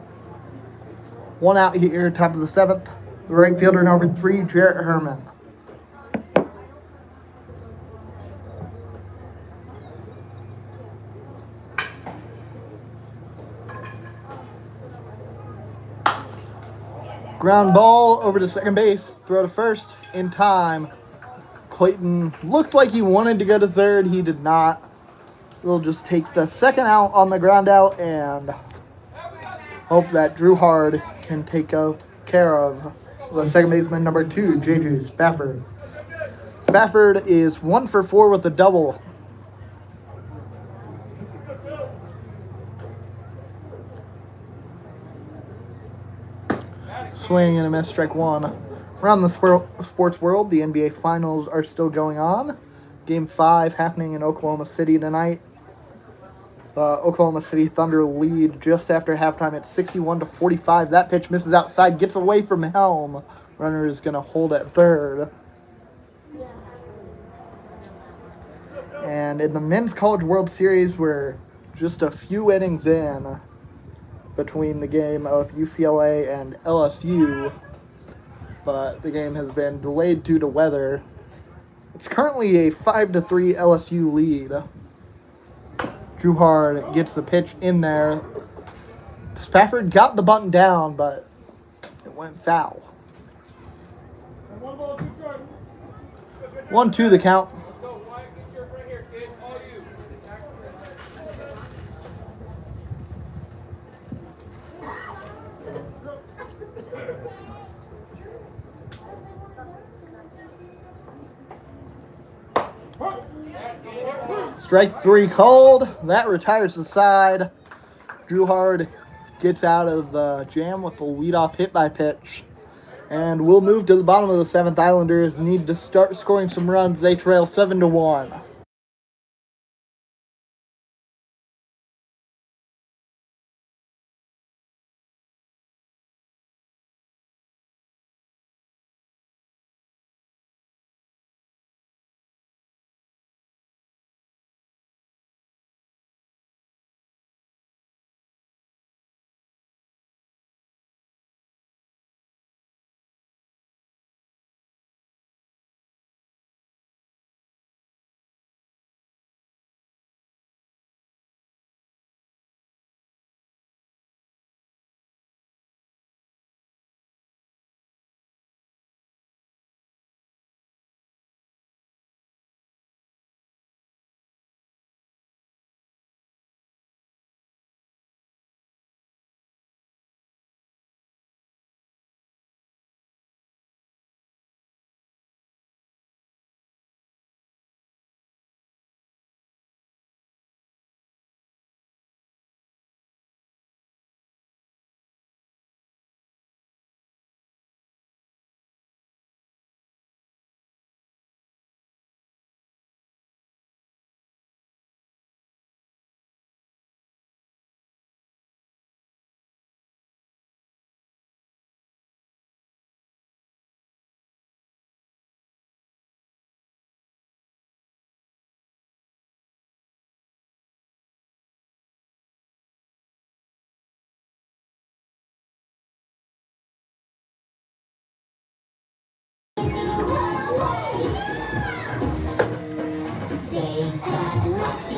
One out here, top of the seventh. The right fielder, number 3, Jarrett Herman. Ground ball over to second base. Throw to first in time. Clayton looked like he wanted to go to third. He did not. We'll just take the second out on the ground out and hope that Drew Hard can take care of the second baseman, number 2, J.J. Spafford. Spafford is 1 for 4 with a double. Swing and a miss, strike one. Around the sports world, the NBA Finals are still going on. Game 5 happening in Oklahoma City tonight. The Oklahoma City Thunder lead just after halftime at 61-45. That pitch misses outside, gets away from Helm. Runner is going to hold at third. And in the Men's College World Series, we're just a few innings in between the game of UCLA and LSU. But the game has been delayed due to weather. It's currently a 5-3 LSU lead. Drew Hard gets the pitch in there. Spafford got the button down, but it went foul. 1-2 the count. Strike 3 called. That retires the side. Drew Hard gets out of the jam with the leadoff hit by pitch. And we'll move to the bottom of the 7th. Islanders need to start scoring some runs. They trail 7-1.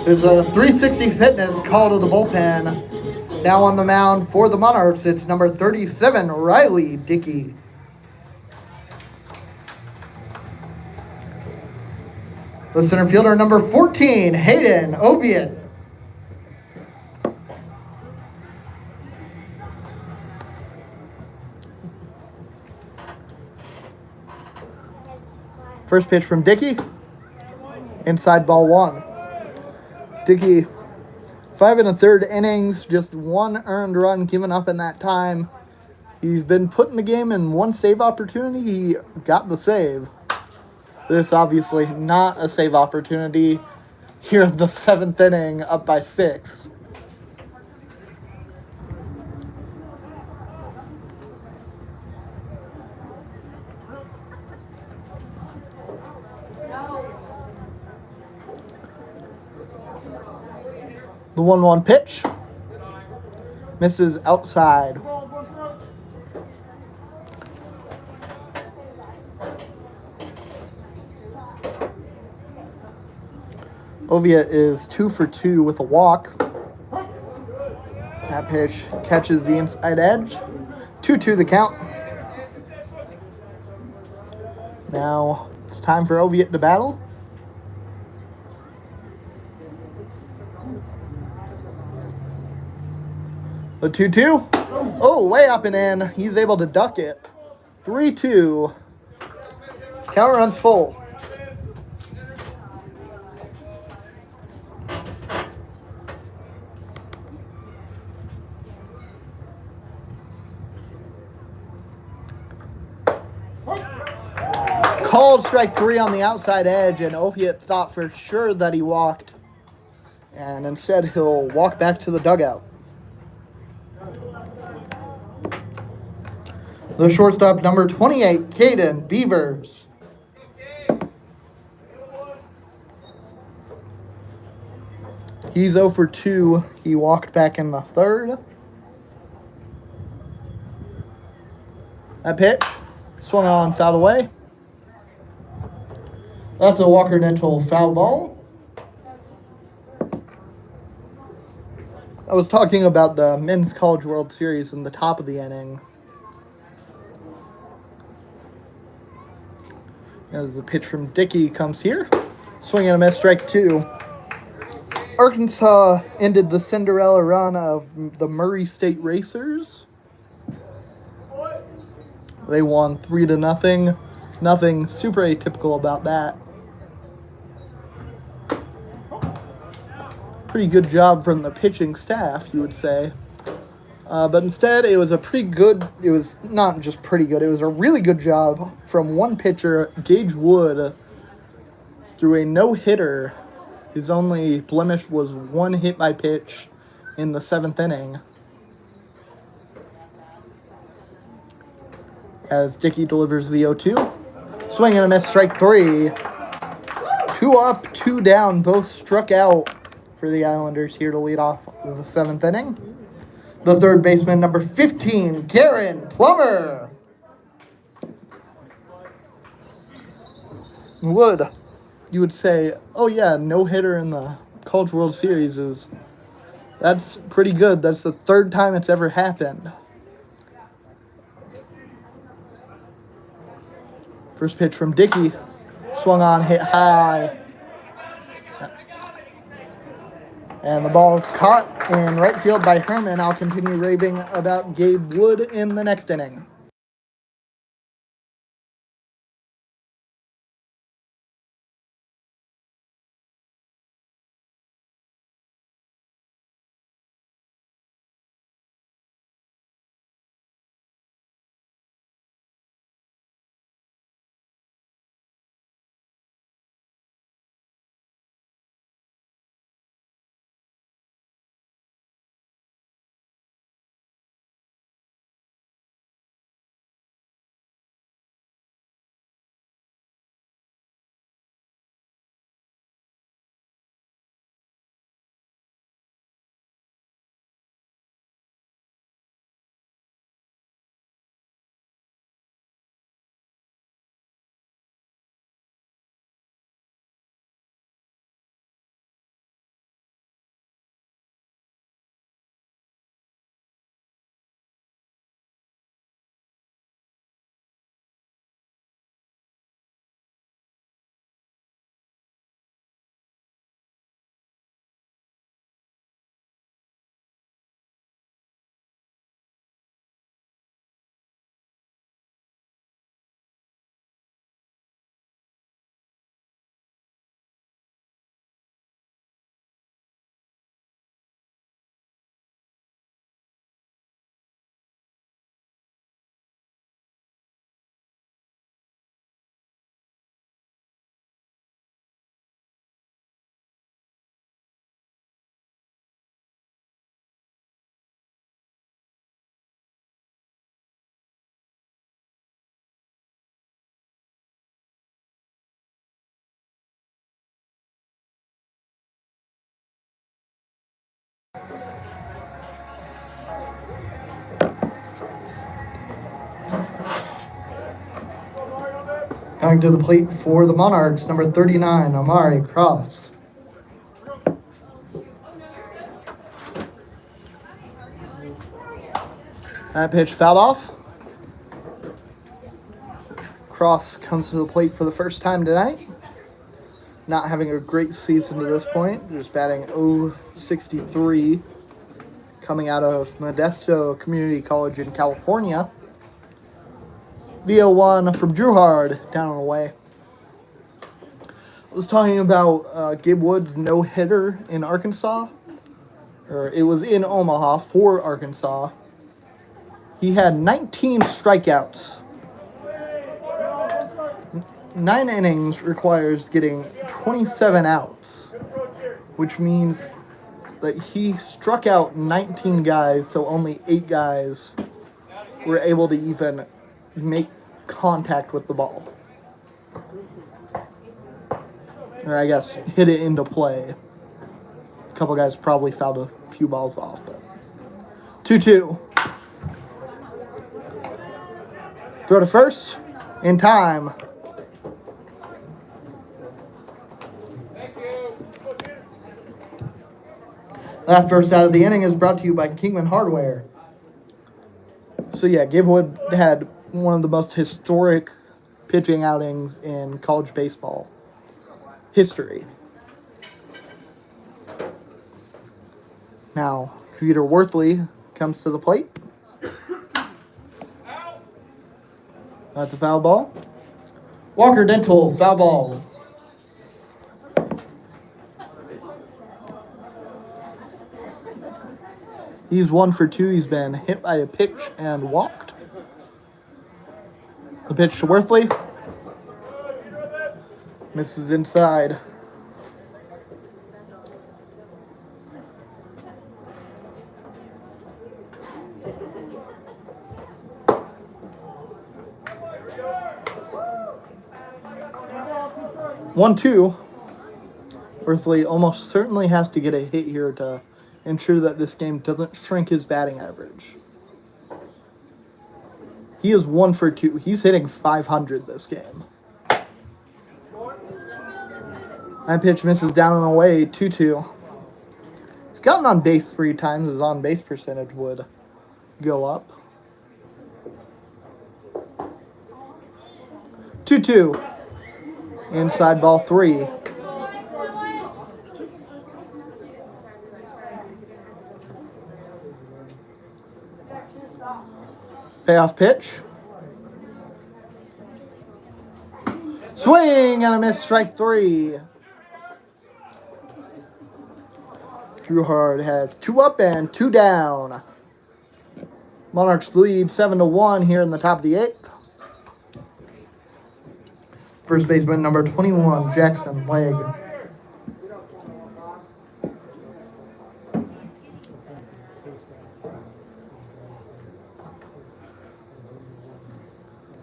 There's a 360 fitness call to the bullpen. Now on the mound for the Monarchs, it's number 37, Riley Dickey. The center fielder, number 14, Hayden Oviatt. First pitch from Dickey. Inside ball 1. Dickey, 5 1/3 innings, just 1 earned run given up in that time. He's been put in the game in 1 save opportunity. He got the save. This obviously not a save opportunity here in the 7th inning, up by 6. The 1-1 pitch misses outside. Oviatt is 2 for 2 with a walk. That pitch catches the inside edge. 2-2 the count. Now it's time for Oviatt to battle. The 2-2. Oh, way up and in. He's able to duck it. 3-2. Count runs full. Called strike 3 on the outside edge, and Oviatt thought for sure that he walked. And instead, he'll walk back to the dugout. The shortstop, number 28, Caden Beavers. He's 0 for 2. He walked back in the 3rd. That pitch swung on, fouled away. That's a Walker Dental foul ball. I was talking about the Men's College World Series in the top of the inning. As the pitch from Dickey comes here. Swing and a miss, strike 2. Arkansas ended the Cinderella run of the Murray State Racers. They won 3-0. Nothing super atypical about that. Pretty good job from the pitching staff, you would say. But instead, it was a really good job from one pitcher, Gage Wood, threw a no-hitter. His only blemish was 1 hit by pitch in the 7th inning. As Dickey delivers the 0-2. Swing and a miss, strike 3. 2 up, 2 down, both struck out for the Islanders here to lead off the 7th inning. The third baseman, number 15, Garen Plummer. Wood, you would say, oh yeah, no hitter in the College World Series that's pretty good. That's the 3rd time it's ever happened. First pitch from Dickey, swung on, hit high. And the ball is caught in right field by Herman. I'll continue raving about Gabe Wood in the next inning. Going to the plate for the Monarchs, number 39, Amari Cross. That pitch fouled off. Cross comes to the plate for the first time tonight. Not having a great season to this point, just batting .063, coming out of Modesto Community College in California. The 0-1 from Drew Hard, down and away. I was talking about Gabe Wood's no-hitter in Arkansas, or it was in Omaha for Arkansas. He had 19 strikeouts. 9 innings requires getting 27 outs, which means that he struck out 19 guys, so only 8 guys were able to even make contact with the ball. Or I guess hit it into play. A couple guys probably fouled a few balls off, but 2-2. Throw to first in time. That first out of the inning is brought to you by Kingman Hardware. So yeah, Gabe Wood had one of the most historic pitching outings in college baseball history. Now, Jeter Worthley comes to the plate. That's a foul ball. Walker Dental, foul ball. He's 1 for 2. He's been hit by a pitch and walked. The pitch to Worthley. Misses inside. One, 2. Worthley almost certainly has to get a hit here to ensure that this game doesn't shrink his batting average. He is 1 for 2. He's hitting .500 this game. That pitch misses down and away, 2-2. He's gotten on base 3 times. His on-base percentage would go up. 2-2. Inside ball 3. Payoff pitch. Swing and a miss, strike 3. Drew Hard has 2 up and 2 down. Monarchs lead 7-1 here in the top of the 8th. First baseman number 21, Jackson Legg.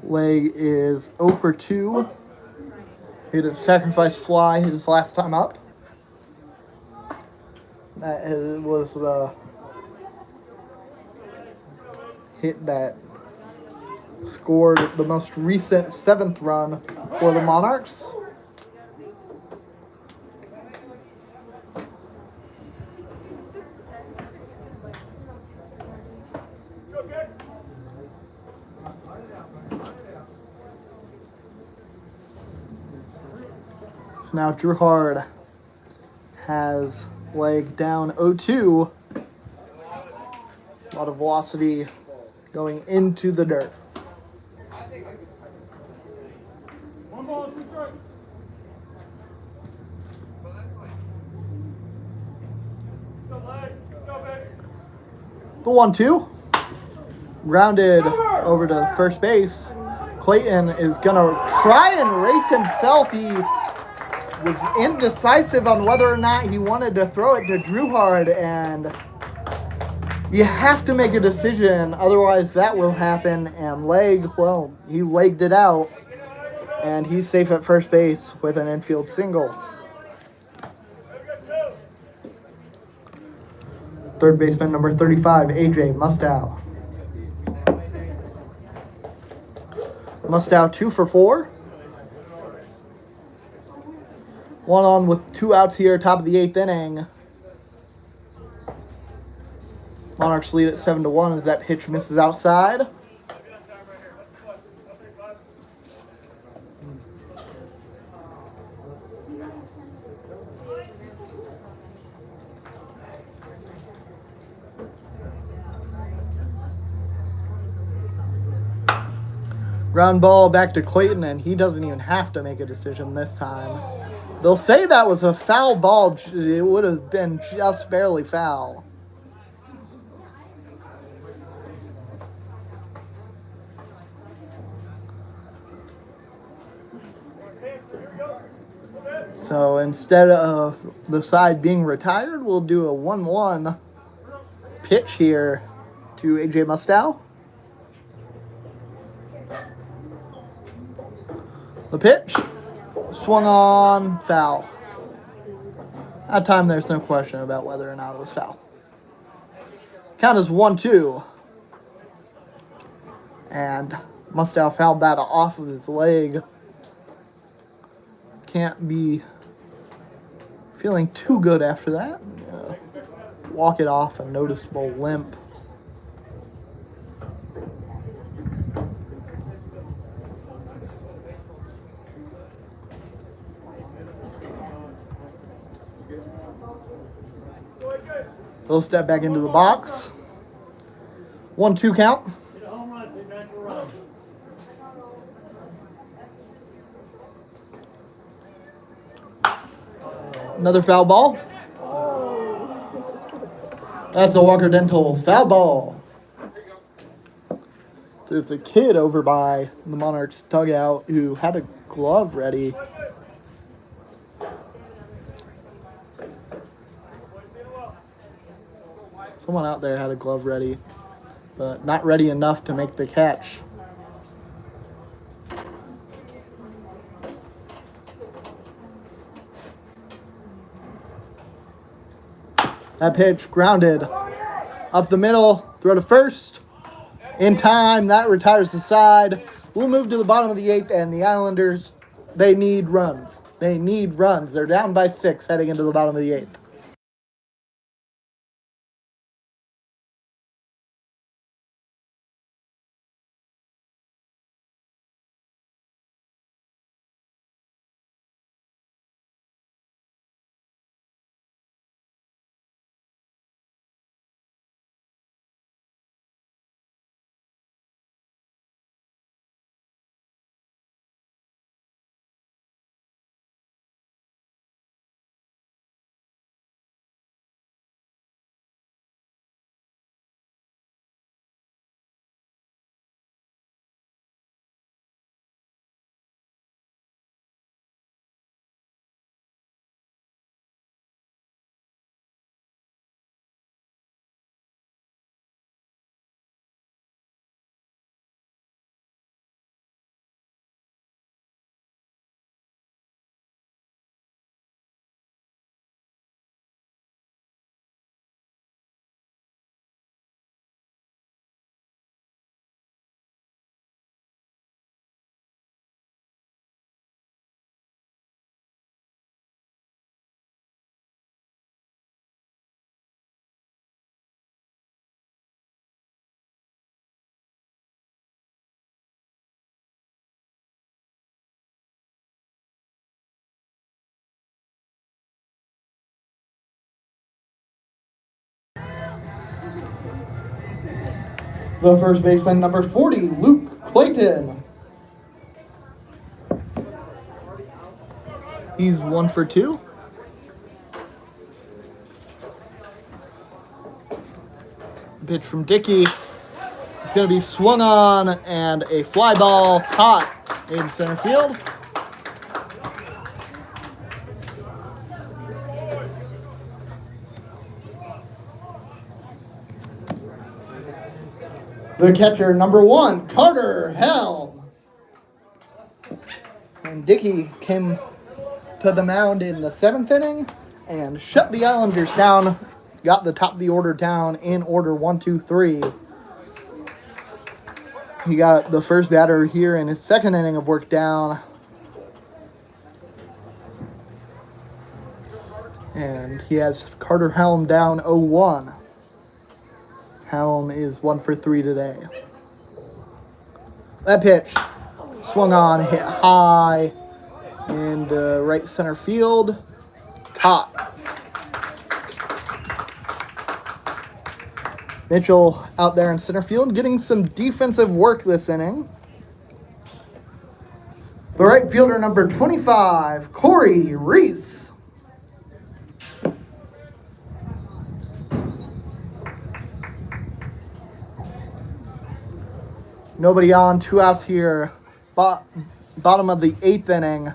Legg is 0 for 2. Hit a sacrifice fly his last time up. That was the hit that scored the most recent 7th run for the Monarchs. So now Drew Hard has Legg down 0-2. A lot of velocity going into the dirt. The 1-2. Grounded over to first base. Clayton is going to try and race himself. He was indecisive on whether or not he wanted to throw it to Drew Hard, and you have to make a decision, otherwise that will happen. And Legg, well, he legged it out, and he's safe at first base with an infield single. Third baseman number 35, AJ Mustow. Mustow 2 for 4. One on with 2 outs here, top of the 8th inning. Monarchs lead at 7-1 as that pitch misses outside. Ground ball back to Clayton, and he doesn't even have to make a decision this time. They'll say that was a foul ball. It would have been just barely foul. So instead of the side being retired, we'll do a 1-1 pitch here to A.J. Mustow. The pitch, swung on, foul. That time there's no question about whether or not it was foul. Count is 1-2. And Mustow fouled that off of his leg. Can't be feeling too good after that. Walk it off, a noticeable limp. He'll step back into the box. 1-2 count. Another foul ball. That's a Walker Dental foul ball. There's a kid over by the Monarchs dugout who had a glove ready. Someone out there had a glove ready, but not ready enough to make the catch. That pitch grounded up the middle, throw to first. In time, that retires the side. We'll move to the bottom of the 8th, and the Islanders, they need runs. They need runs. They're down by 6 heading into the bottom of the 8th. The first baseman, number 40, Luke Clayton. He's 1 for 2. Pitch from Dickey. It's going to be swung on, and a fly ball caught in center field. The catcher, number 1, Carter Helm. And Dickey came to the mound in the 7th inning and shut the Islanders down. Got the top of the order down in order 1, 2, 3. He got the first batter here in his 2nd inning of work down. And he has Carter Helm down 0-1. Helm is 1 for 3 today. That pitch swung on, hit high, and right center field. Caught. Mitchell out there in center field getting some defensive work this inning. The right fielder, number 25, Corey Reese. Nobody on, 2 outs here. Bottom of the 8th inning.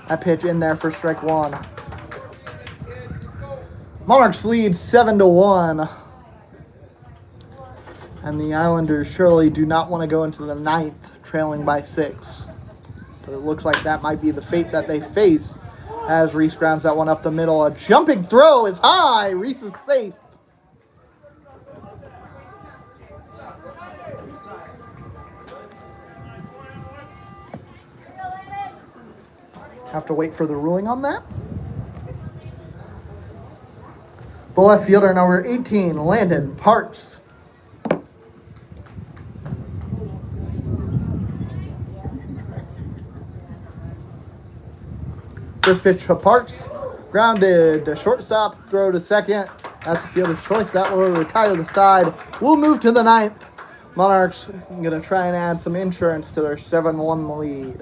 That pitch in there for strike 1. Monarchs lead 7-1. And the Islanders surely do not want to go into the 9th trailing by 6. But it looks like that might be the fate that they face as Reese grounds that one up the middle. A jumping throw is high. Reese is safe. Have to wait for the ruling on that. The left fielder, number 18, Landon Parks. First pitch to Parks, grounded to shortstop, throw to second. That's the fielder's choice. That will retire the side. We'll move to the 9th. Monarchs going to try and add some insurance to their 7-1 lead.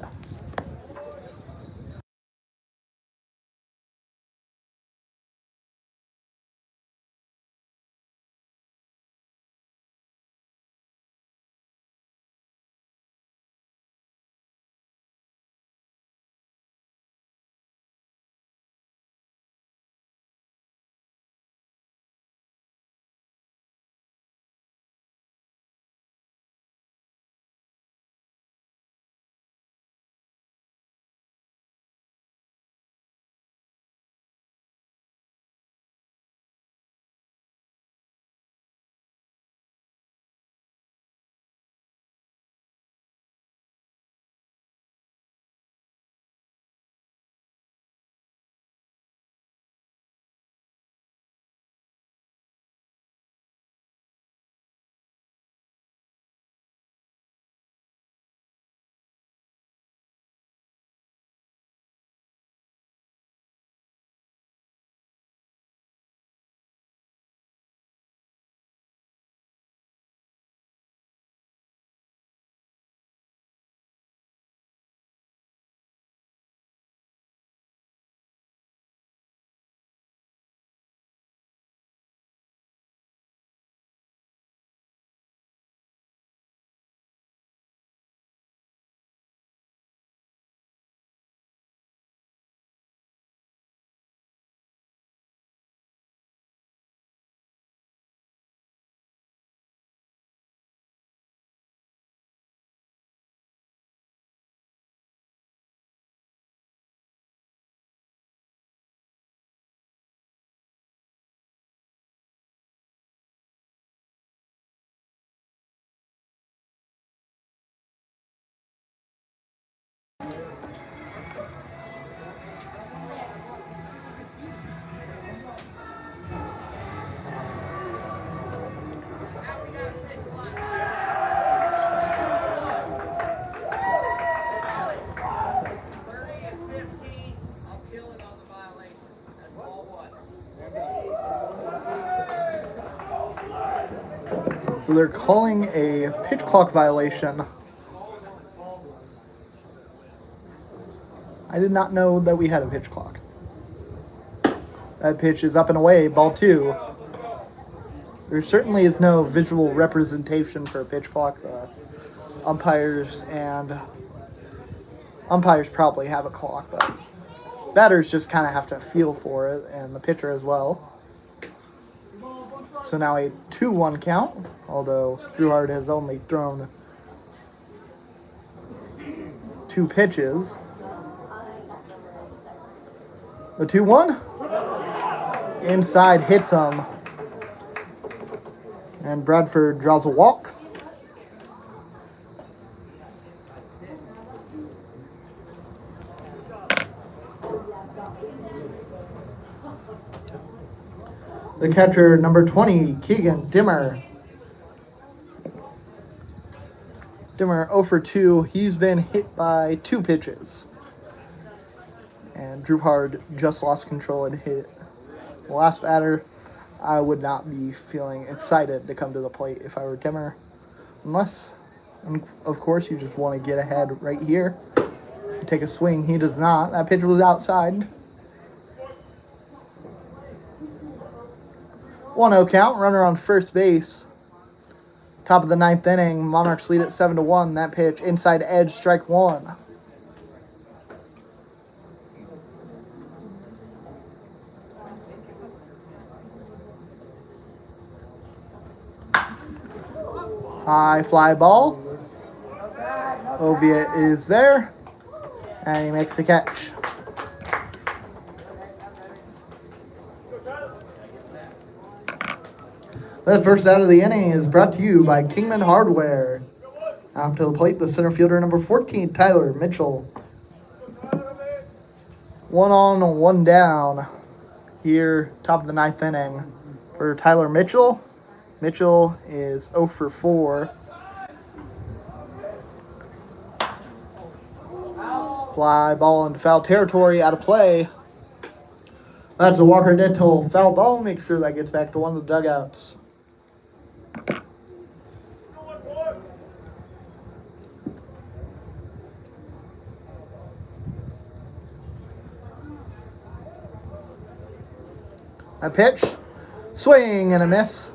So they're calling a pitch clock violation. I did not know that we had a pitch clock. That pitch is up and away, ball 2. There certainly is no visual representation for a pitch clock. Umpires probably have a clock, but batters just kind of have to feel for it, and the pitcher as well. So now a 2-1 count, although Druhard has only thrown 2 pitches. The 2-1. Inside hits him. And Bradford draws a walk. The catcher, number 20, Keegan Dimmer. Dimmer 0 for 2. He's been hit by 2 pitches. And Drew Hard just lost control and hit the last batter. I would not be feeling excited to come to the plate if I were Dimmer. Unless, of course, you just want to get ahead right here. Take a swing. He does not. That pitch was outside. 1-0 count. Runner on first base. Top of the 9th inning. Monarchs lead at 7-1. That pitch inside edge, strike 1. High fly ball. Ovia is there. And he makes the catch. The first out of the inning is brought to you by Kingman Hardware. Out to the plate, the center fielder, number 14, Tyler Mitchell. 1 on, 1 down here, top of the 9th inning for Tyler Mitchell. Mitchell is 0 for 4. Fly ball into foul territory, out of play. That's a Walker Dental foul ball. Make sure that gets back to one of the dugouts. A pitch, swing and a miss.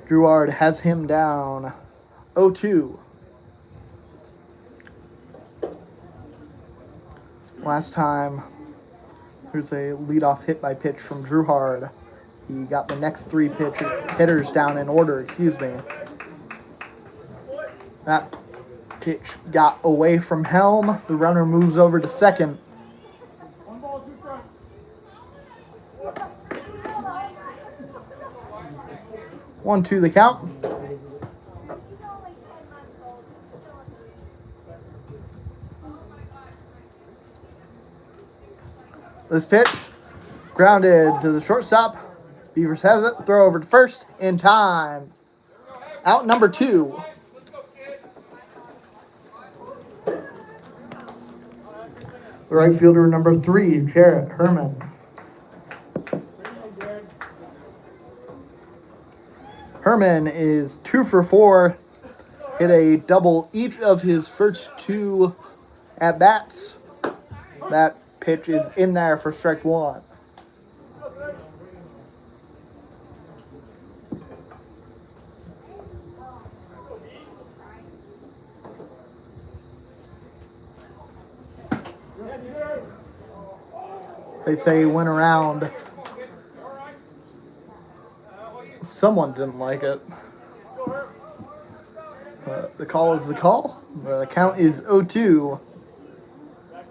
Drouard has him down 0-2. Last time, there's a leadoff hit by pitch from Drouard. He got the next 3 hitters down in order, That pitch got away from Helm. The runner moves over to second. 1-2 the count. This pitch, grounded to the shortstop. Beavers has it. Throw over to first in time. Out number 2. The right fielder, number 3, Jarrett Herman. Herman is 2 for 4. Hit a double each of his first 2 at-bats. That pitch is in there for strike 1. They say he went around. Someone didn't like it. But the call is the call. The count is 0-2.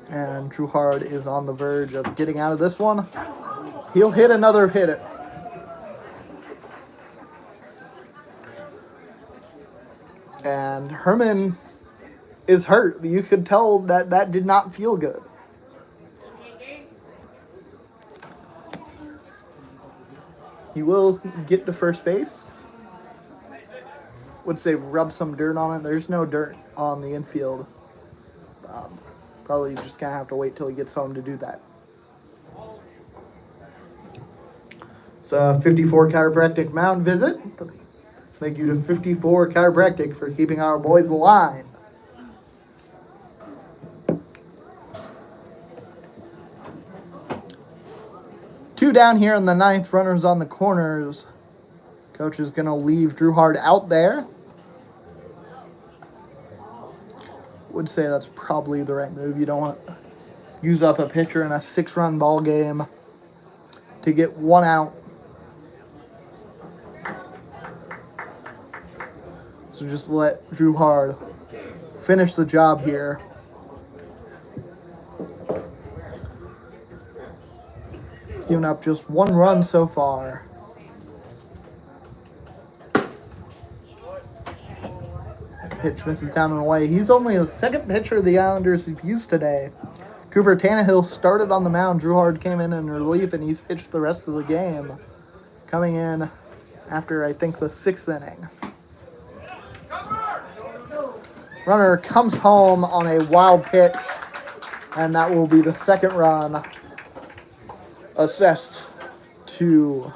And Drouard is on the verge of getting out of this one. He'll hit another hit. And Herman is hurt. You could tell that did not feel good. He will get to first base. Would say rub some dirt on it. There's no dirt on the infield. Probably just gonna have to wait till he gets home to do that. It's a 54 chiropractic mound visit. Thank you to 54 Chiropractic for keeping our boys aligned. Two down here in the 9th, runners on the corners. Coach is going to leave Drouard out there. Would say that's probably the right move. You don't want to use up a pitcher in a 6-run ball game to get 1 out. So just let Drouard finish the job here. He's given up just 1 run so far. pitch misses down and away. He's only the second pitcher the Islanders have used today. Cooper Tannehill started on the mound. Drew Hard came in relief, and he's pitched the rest of the game, coming in after, I think, the 6th inning. Runner comes home on a wild pitch, and that will be the second run assessed to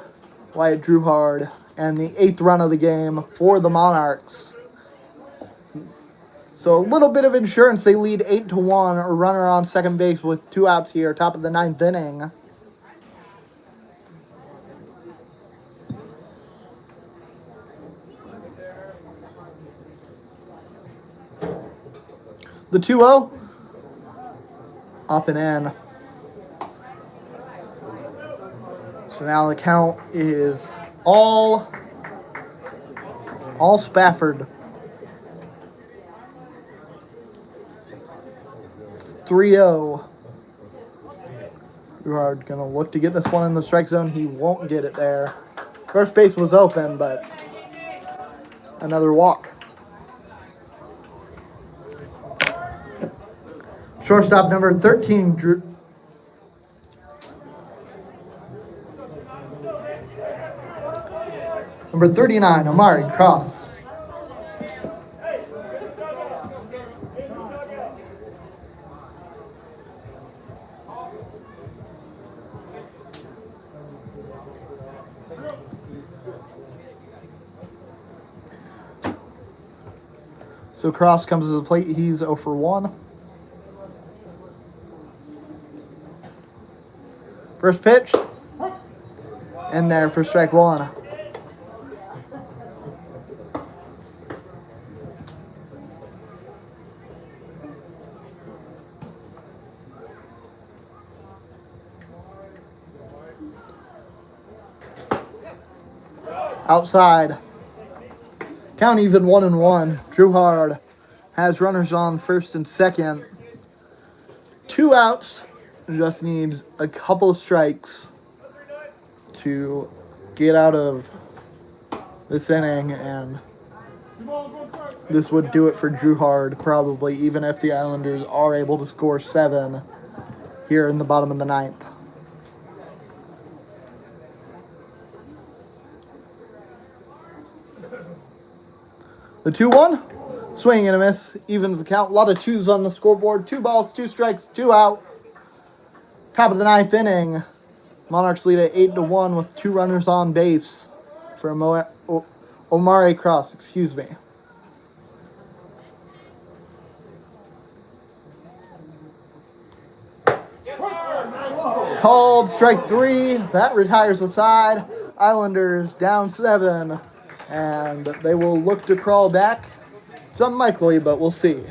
Wyatt Drew Hard, and the 8th run of the game for the Monarchs. So a little bit of insurance. They lead 8-1. A runner on second base with 2 outs here, top of the 9th inning. The 2-0 up and in. So now the count is all Spafford. 3-0. Gerard gonna look to get this one in the strike zone. He won't get it there. First base was open, but another walk. Shortstop number 13, Drew. Number 39, Omari Cross. So Cross comes to the plate. He's 0 for 1. First pitch. In there for strike 1. Outside. Count even 1-1. Drew Hard has runners on first and second. 2 outs. Just needs a couple of strikes to get out of this inning, and this would do it for Drew Hard, probably, even if the Islanders are able to score 7 here in the bottom of the 9th. The 2-1, swing and a miss, evens the count. A lot of 2s on the scoreboard. 2 balls, 2 strikes, 2 out. Top of the 9th inning. Monarchs lead at 8-1 with 2 runners on base for Omari Cross. Excuse me. Called strike 3. That retires the side. Islanders down 7. And they will look to crawl back. It's unlikely, but we'll see.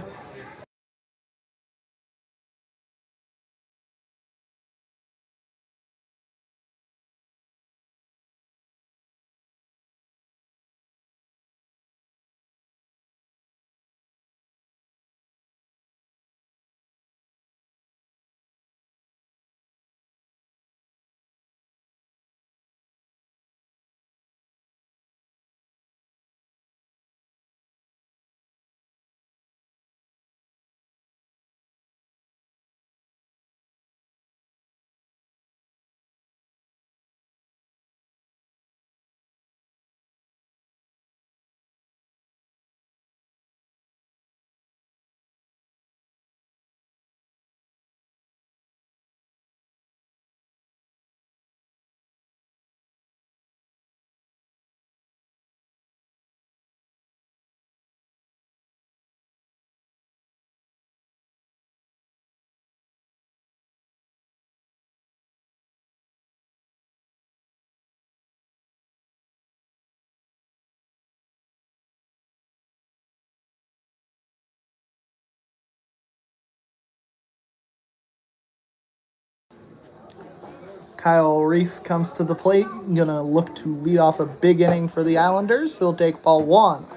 Kyle Reese comes to the plate. Gonna look to lead off a big inning for the Islanders. He'll take ball 1.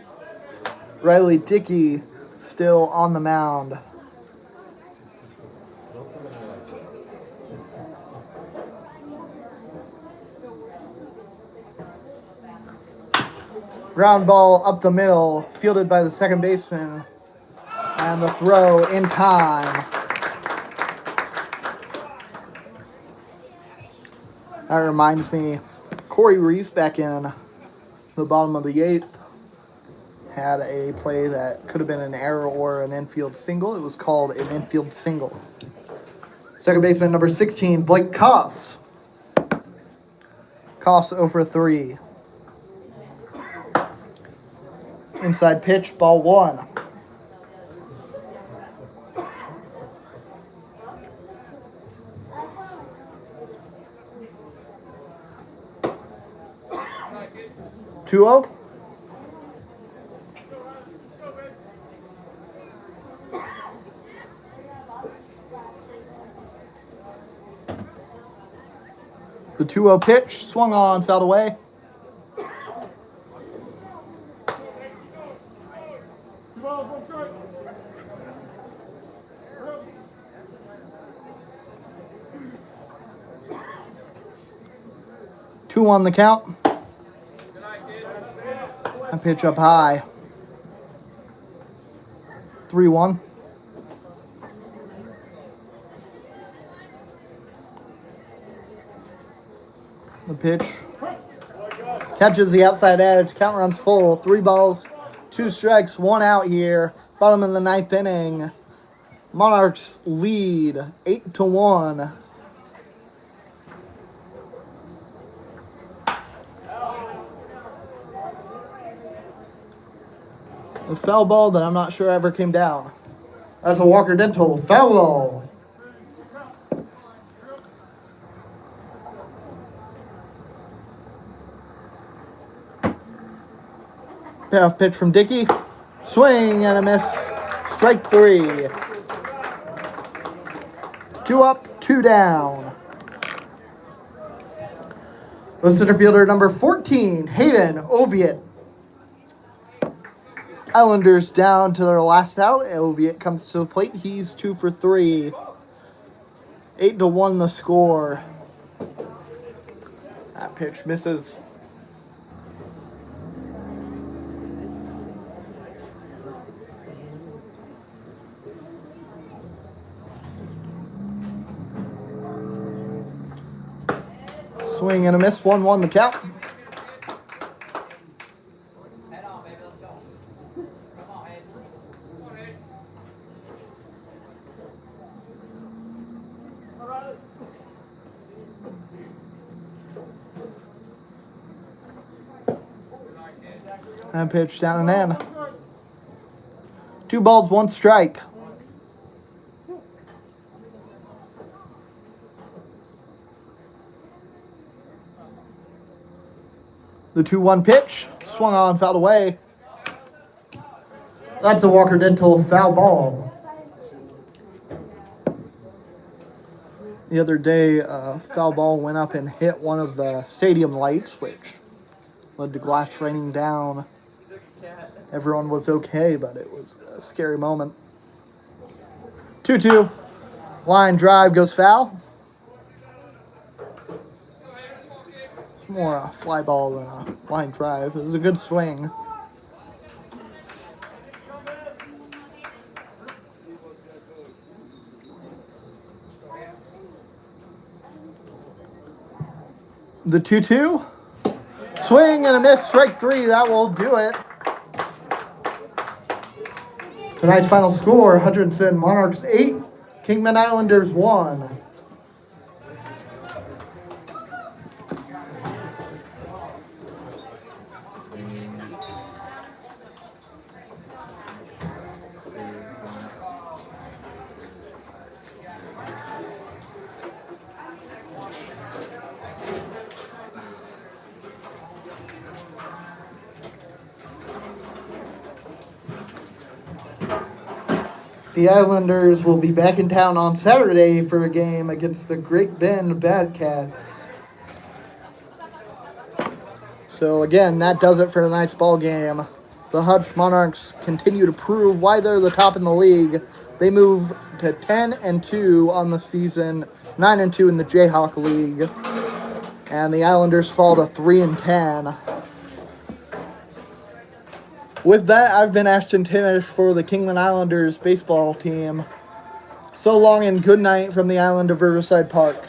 Riley Dickey still on the mound. Ground ball up the middle, fielded by the second baseman. And the throw in time. That reminds me, Corey Reese back in the bottom of the 8th had a play that could have been an error or an infield single. It was called an infield single. Second baseman number 16, Blake Koss. Koss 0 for 3. Inside pitch, ball 1. Two zero. The 2-0 pitch swung on, fouled away. Two on the count. I pitch up high. 3-1. The pitch catches the outside edge. Count runs full. 3 balls, 2 strikes, 1 out here. Bottom of the 9th inning. Monarchs lead 8-1. A foul ball that I'm not sure ever came down. That's a Walker Dental foul ball. Payoff pitch from Dickey. Swing and a miss. Strike 3. 2 up, 2 down. The center fielder number 14, Hayden Oviatt. Islanders down to their last out. Oviatt comes to the plate. He's 2 for 3. 8-1 the score. That pitch misses. Swing and a miss. 1-1 the count. And pitch down and in. 2 balls, 1 strike. The 2-1 pitch swung on, fouled away. That's a Walker Dental foul ball. The other day, a foul ball went up and hit one of the stadium lights, which led to glass raining down. Everyone was okay, but it was a scary moment. 2-2. Line drive goes foul. It's more a fly ball than a line drive. It was a good swing. The 2-2. Swing and a miss. Strike 3. That will do it. Tonight's final score, Hutchinson Monarchs 8, Kingman Islanders 1. The Islanders will be back in town on Saturday for a game against the Great Bend Badcats. So again, that does it for tonight's ball game. The Hutch Monarchs continue to prove why they're the top in the league. They move to 10-2 on the season, 9-2 in the Jayhawk League, and the Islanders fall to 3-10. With that, I've been Ashton Timish for the Kingman Islanders baseball team. So long and good night from the island of Riverside Park.